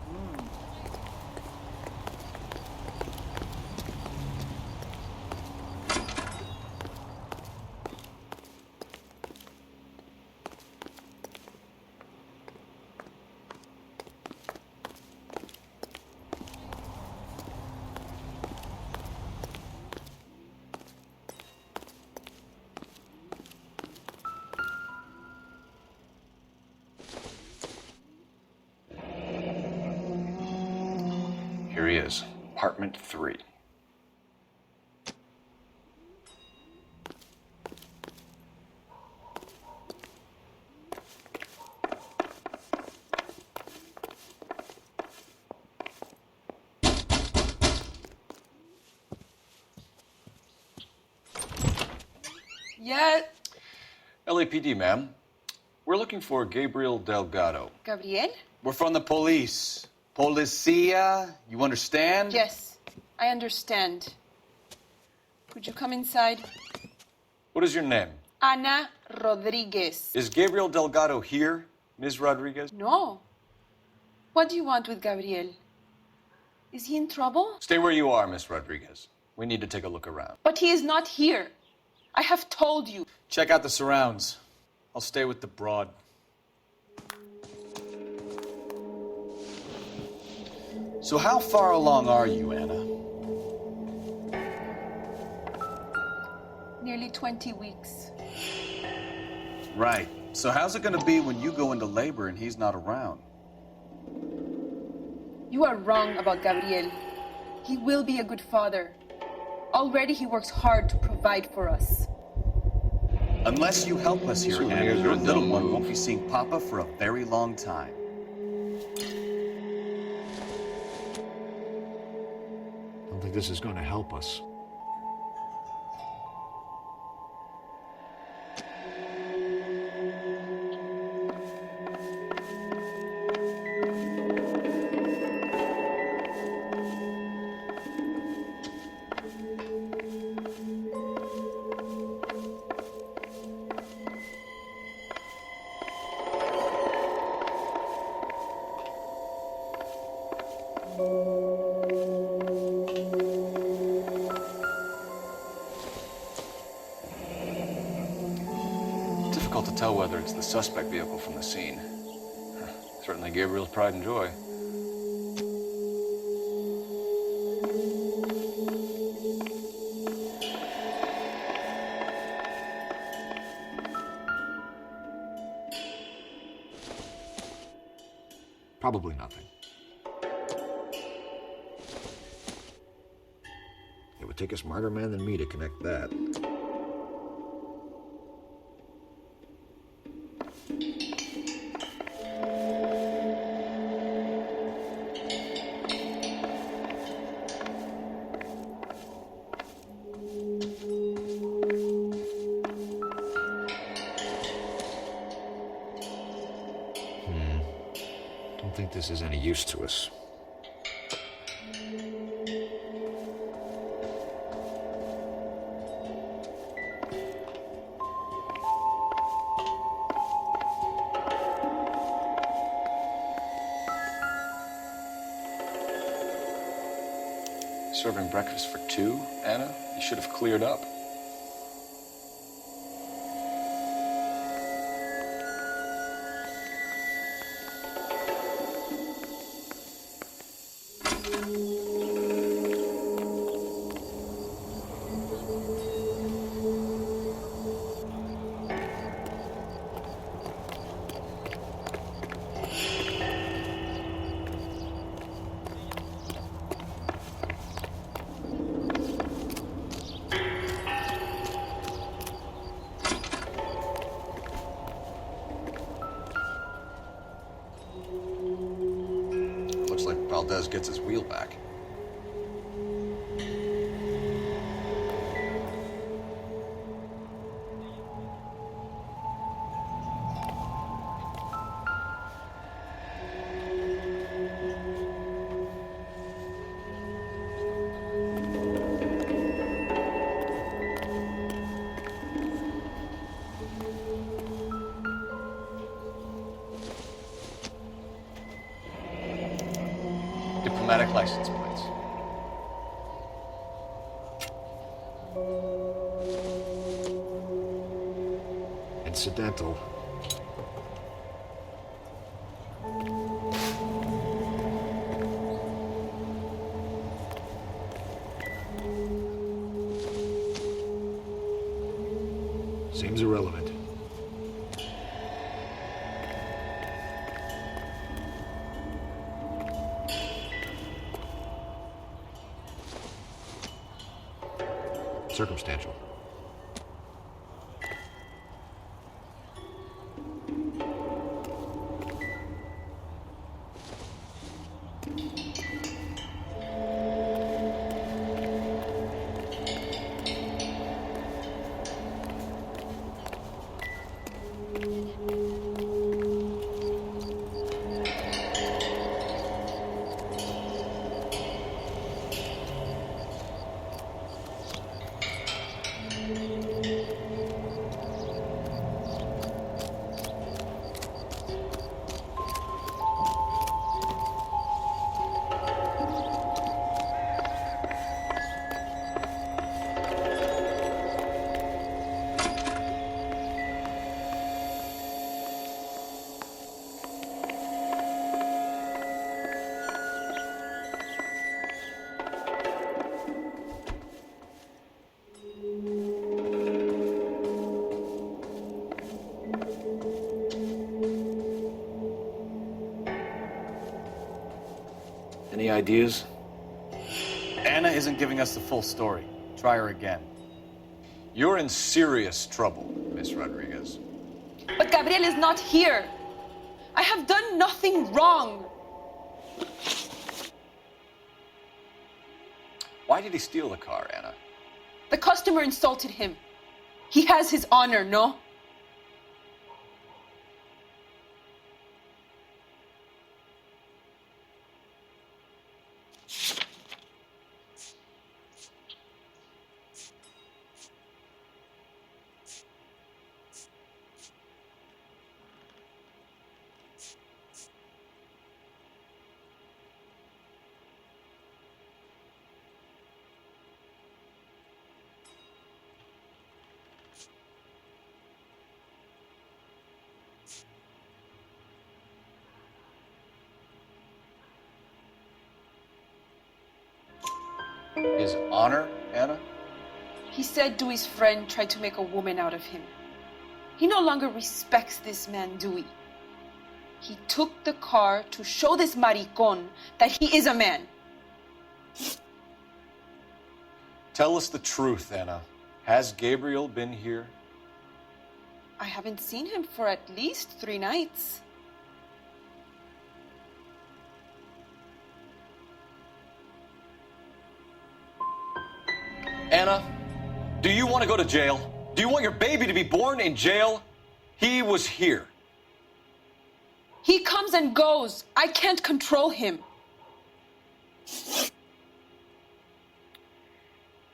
[SPEAKER 26] Here he is, apartment 3.
[SPEAKER 4] Yeah.
[SPEAKER 26] LAPD, ma'am. We're looking for Gabriel Delgado.
[SPEAKER 4] Gabriel?
[SPEAKER 14] We're from the police. Policia, you understand?
[SPEAKER 4] Yes, I understand. Could you come inside?
[SPEAKER 26] What is your name?
[SPEAKER 4] Ana Rodriguez.
[SPEAKER 26] Is Gabriel Delgado here, Ms. Rodriguez?
[SPEAKER 4] No. What do you want with Gabriel? Is he in trouble?
[SPEAKER 26] Stay where you are, Ms. Rodriguez. We need to take a look around.
[SPEAKER 4] But he is not here. I have told you.
[SPEAKER 14] Check out the surrounds. I'll stay with the broad. So how far along are you, Anna?
[SPEAKER 4] Nearly 20 weeks.
[SPEAKER 14] Right. So how's it gonna be when you go into labor and he's not around?
[SPEAKER 4] You are wrong about Gabriel. He will be a good father. Already he works hard to provide for us.
[SPEAKER 14] Unless you help us here, Anna,
[SPEAKER 26] Souvenirs
[SPEAKER 14] your
[SPEAKER 26] are a
[SPEAKER 14] little
[SPEAKER 26] dumb
[SPEAKER 14] one
[SPEAKER 26] move.
[SPEAKER 14] won't be seeing Papa for a very long time.
[SPEAKER 22] I don't think this is going to help us.
[SPEAKER 5] Difficult to tell whether it's the suspect vehicle from the scene. Certainly Gabriel's pride and joy.
[SPEAKER 22] Probably nothing. It would take a smarter man than me to connect that. Don't think this is any use to us.
[SPEAKER 5] Serving breakfast for two, Anna? You should have cleared up. Looks like Valdez gets his wheel back. Diplomatic license plates.
[SPEAKER 22] Incidental. Seems irrelevant. Circumstantial.
[SPEAKER 5] Any ideas?
[SPEAKER 14] Anna isn't giving us the full story. Try her again.
[SPEAKER 26] You're in serious trouble, Miss Rodriguez.
[SPEAKER 4] But Gabriel is not here. I have done nothing wrong.
[SPEAKER 26] Why did he steal the car, Anna?
[SPEAKER 4] The customer insulted him. He has his honor, no?
[SPEAKER 26] His honor, Anna?
[SPEAKER 4] He said Dewey's friend tried to make a woman out of him. He no longer respects this man, Dewey. He took the car to show this maricón that he is a man.
[SPEAKER 26] Tell us the truth, Anna. Has Gabriel been here?
[SPEAKER 4] I haven't seen him for at least 3 nights.
[SPEAKER 26] Anna, do you want to go to jail? Do you want your baby to be born in jail? He was here.
[SPEAKER 4] He comes and goes. I can't control him.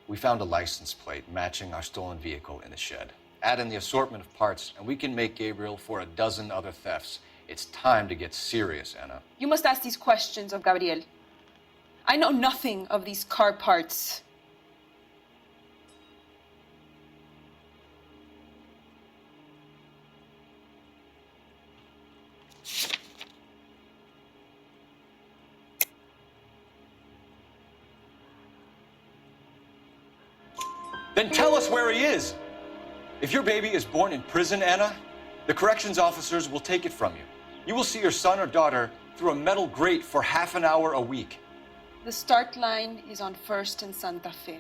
[SPEAKER 26] We found a license plate matching our stolen vehicle in the shed. Add in the assortment of parts, and we can make Gabriel for a dozen other thefts. It's time to get serious, Anna.
[SPEAKER 4] You must ask these questions of Gabriel. I know nothing of these car parts.
[SPEAKER 26] Then tell us where he is. If your baby is born in prison, Anna, the corrections officers will take it from you. You will see your son or daughter through a metal grate for half an hour a week.
[SPEAKER 4] The start line is on 1st and Santa Fe.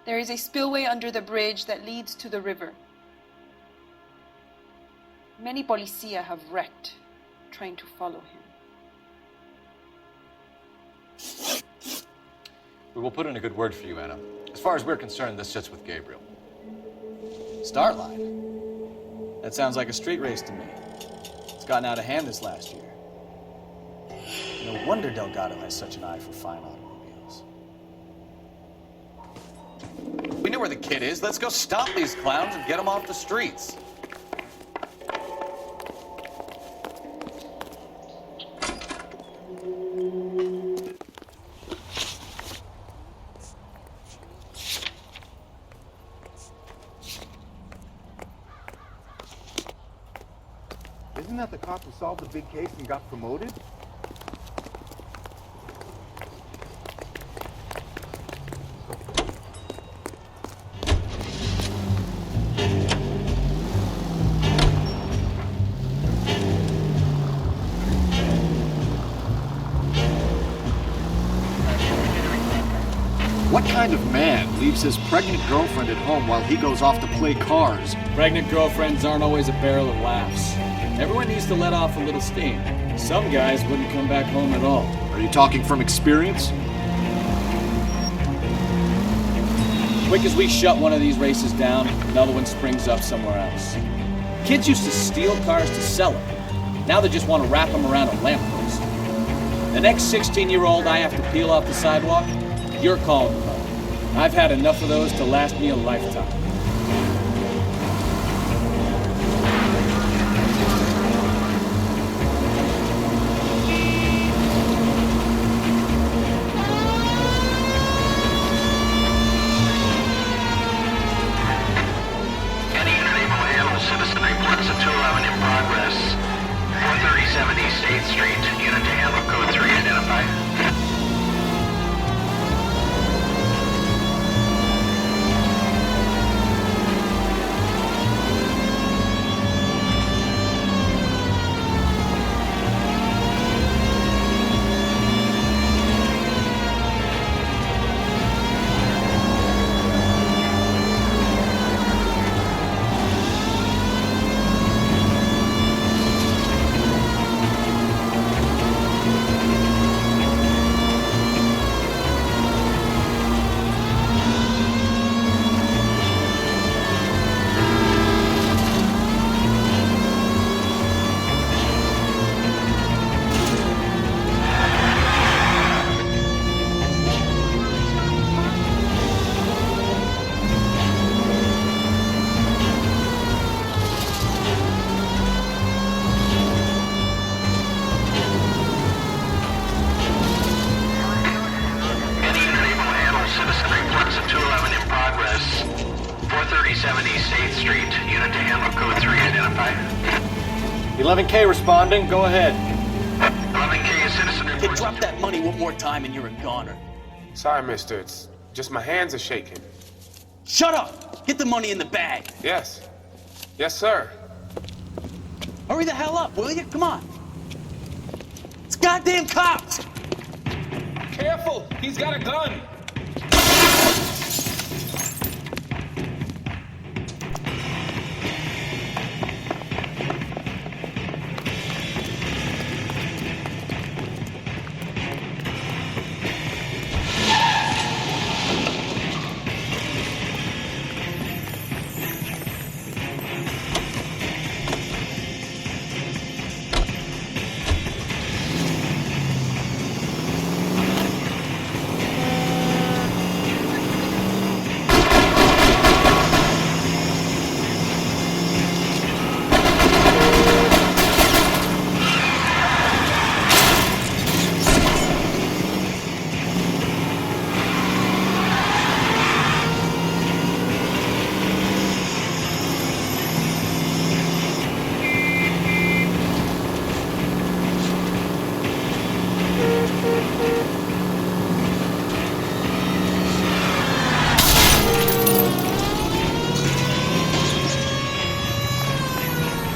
[SPEAKER 4] There is a spillway under the bridge that leads to the river. Many policia have wrecked trying to follow him.
[SPEAKER 26] We will put in a good word for you, Anna. As far as we're concerned, this sits with Gabriel.
[SPEAKER 14] Start line? That sounds like a street race to me. It's gotten out of hand this last year. No wonder Delgado has such an eye for fine automobiles.
[SPEAKER 6] We know where the kid is. Let's go stop these clowns and get them off the streets.
[SPEAKER 9] Isn't that the cop who solved the big case and got promoted?
[SPEAKER 7] What kind of man leaves his pregnant girlfriend at home while he goes off to play cars?
[SPEAKER 14] Pregnant girlfriends aren't always a barrel of laughs. Everyone needs to let off a little steam. Some guys wouldn't come back home at all.
[SPEAKER 7] Are you talking from experience?
[SPEAKER 14] Quick as we shut one of these races down, another one springs up somewhere else. Kids used to steal cars to sell them. Now they just want to wrap them around a lamppost. The next 16-year-old I have to peel off the sidewalk, you're calling them up. I've had enough of those to last me a lifetime.
[SPEAKER 2] Citizen reports a 211 in progress. 437 East 8th Street. Unit to handle code 3 identified.
[SPEAKER 26] 11K responding, go ahead.
[SPEAKER 21] 11K, a citizen
[SPEAKER 17] Hey, drop that money one more time and you're a goner.
[SPEAKER 11] Sorry, mister. It's just my hands are shaking.
[SPEAKER 17] Shut up! Get the money in the bag.
[SPEAKER 11] Yes. Yes, sir.
[SPEAKER 17] Hurry the hell up, will you? Come on. It's goddamn cops!
[SPEAKER 11] Careful! He's got a gun!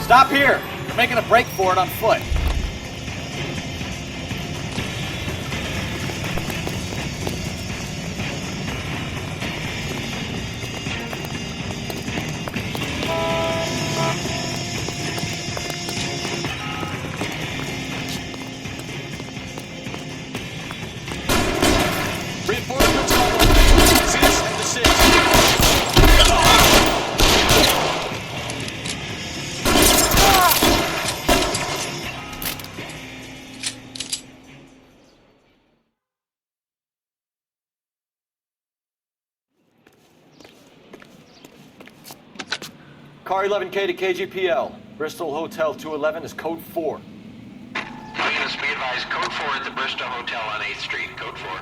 [SPEAKER 14] Stop here! You're making a break for it on foot.
[SPEAKER 17] Reinforcements on the way. 6 and the 6.
[SPEAKER 26] Car 11K to KGPL. Bristol Hotel 211 is code 4.
[SPEAKER 21] Units, be advised, code 4 at the Bristol Hotel on 8th Street. Code 4.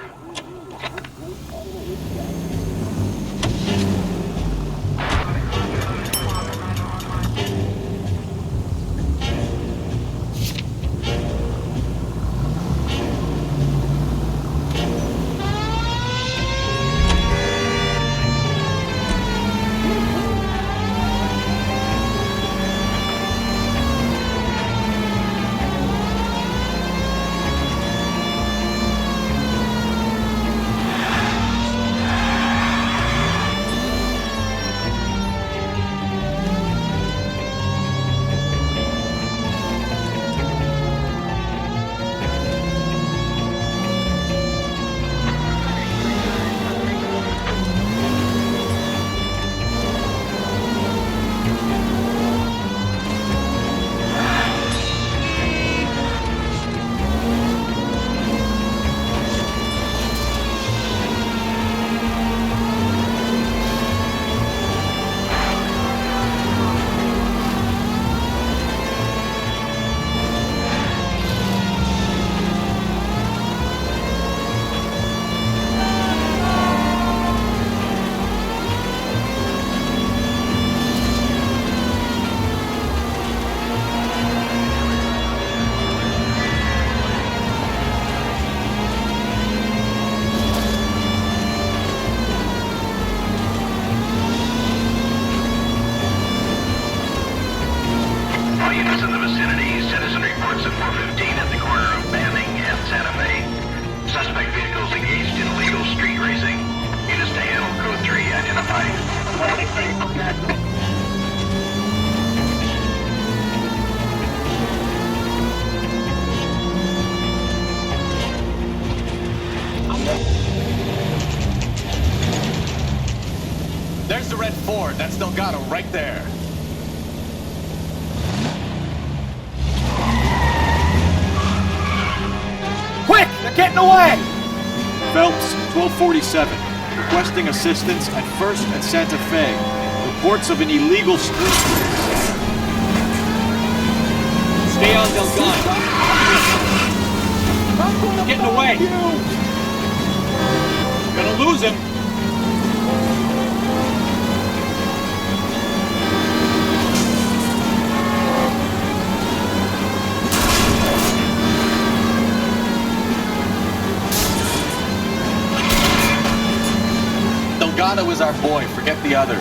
[SPEAKER 21] All units in the vicinity, citizen reports at 415 at the corner of Banning and Santa Fe. Suspect vehicles engaged in illegal street racing. Units to handle code 3 identified.
[SPEAKER 26] There's the red Ford. That's Delgado right there.
[SPEAKER 14] Quick! They're getting away! Phelps, 1247. Requesting assistance at 1st and Santa Fe. Reports of an illegal street race. Stay on Delgado. Getting away. Gonna lose him.
[SPEAKER 6] Delgado is our boy. Forget the others.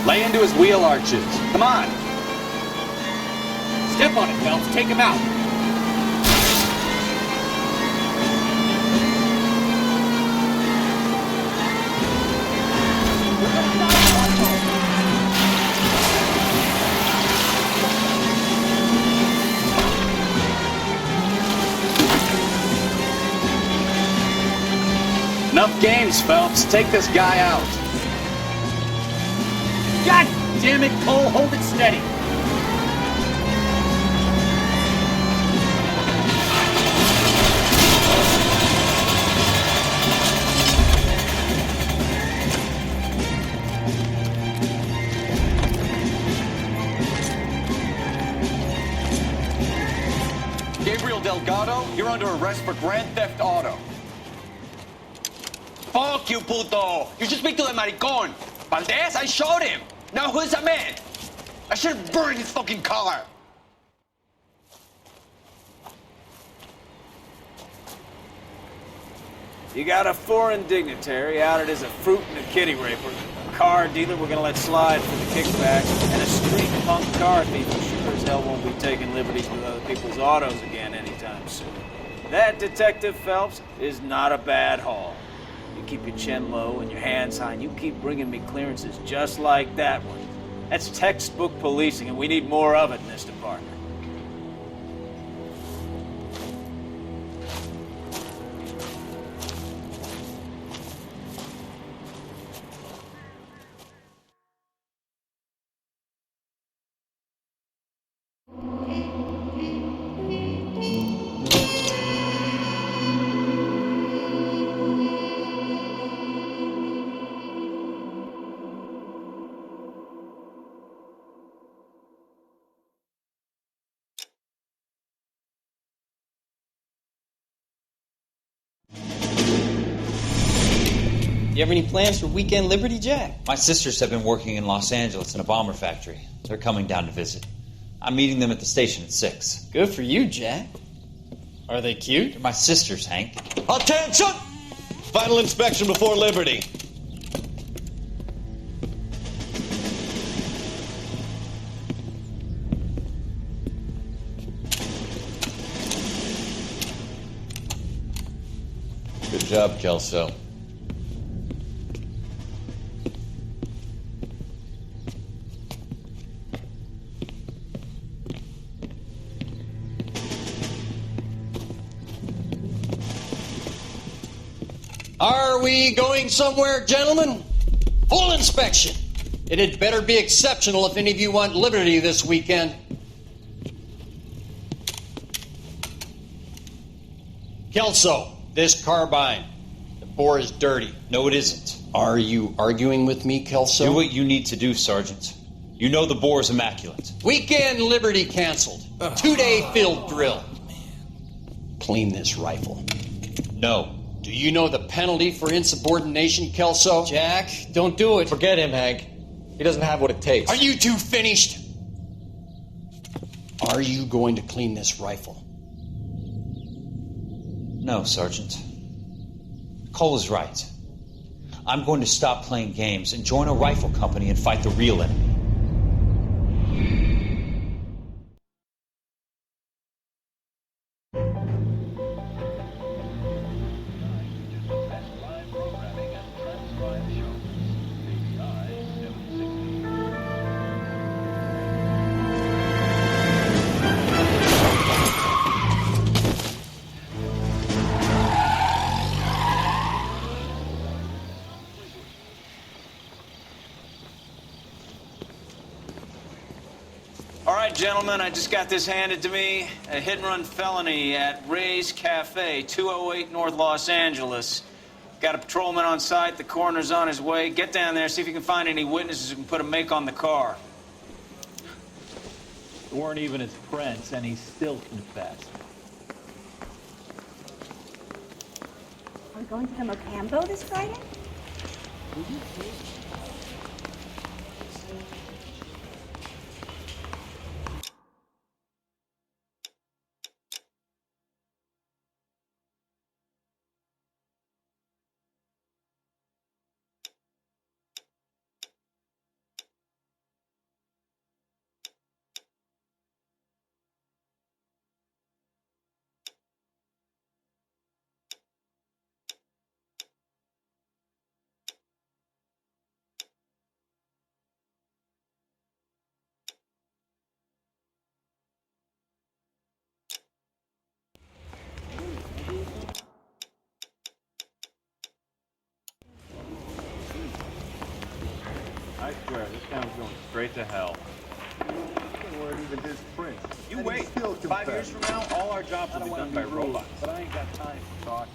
[SPEAKER 6] Lay into his wheel arches. Come on.
[SPEAKER 14] Step on it, Phelps. Take him out.
[SPEAKER 6] Enough games, Phelps. Take this guy out.
[SPEAKER 14] God damn it, Cole. Hold it steady.
[SPEAKER 6] Gabriel Delgado, you're under arrest for Grand Theft Auto.
[SPEAKER 12] Fuck you, puto! You should speak to the maricon. Valdez, I shot him. Now who's the man? I should burn his fucking car.
[SPEAKER 18] You got a foreign dignitary outed as a fruit and a kitty raper, a car dealer we're gonna let slide for the kickbacks, and a street punk car thief who sure as hell won't be taking liberties with other people's autos again anytime soon. That, Detective Phelps, is not a bad haul. You keep your chin low and your hands high, and you keep bringing me clearances just like that one. That's textbook policing, and we need more of it in this department.
[SPEAKER 20] You have any plans for Weekend Liberty, Jack?
[SPEAKER 17] My sisters have been working in Los Angeles in a bomber factory. They're coming down to visit. I'm meeting them at the station at 6.
[SPEAKER 20] Good for you, Jack. Are they cute?
[SPEAKER 17] They're my sisters, Hank.
[SPEAKER 26] Attention! Final inspection before Liberty.
[SPEAKER 6] Good job, Kelso.
[SPEAKER 23] Are we going somewhere, gentlemen? Full inspection. It had better be exceptional if any of you want liberty this weekend. Kelso, this carbine. The bore is dirty.
[SPEAKER 17] No, it isn't.
[SPEAKER 23] Are you arguing with me, Kelso?
[SPEAKER 17] Do what you need to do, Sergeant. You know the bore is immaculate.
[SPEAKER 23] Weekend liberty canceled. 2-day field drill. Clean this rifle.
[SPEAKER 17] No.
[SPEAKER 23] Do you know the penalty for insubordination, Kelso?
[SPEAKER 20] Jack, don't do it.
[SPEAKER 26] Forget him, Hank. He doesn't have what it takes.
[SPEAKER 23] Are you two finished? Are you going to clean this rifle?
[SPEAKER 17] No, Sergeant. Cole is right. I'm going to stop playing games and join a rifle company and fight the real enemy.
[SPEAKER 18] Gentlemen, I just got this handed to me. A hit-and-run felony at Ray's Cafe, 208 North Los Angeles. Got a patrolman on site. The coroner's on his way. Get down there, see if you can find any witnesses who can put a make on the car.
[SPEAKER 17] Weren't even his friends, and he still confessed.
[SPEAKER 8] Are we going to the Mocambo this Friday?
[SPEAKER 17] I swear, this town's going straight to hell.
[SPEAKER 9] They weren't even his prints.
[SPEAKER 17] You
[SPEAKER 9] And he
[SPEAKER 17] wait.
[SPEAKER 9] still
[SPEAKER 17] 5 years
[SPEAKER 9] confessed.
[SPEAKER 17] from now, all our jobs will be done by robots.
[SPEAKER 14] But I ain't got time to talk.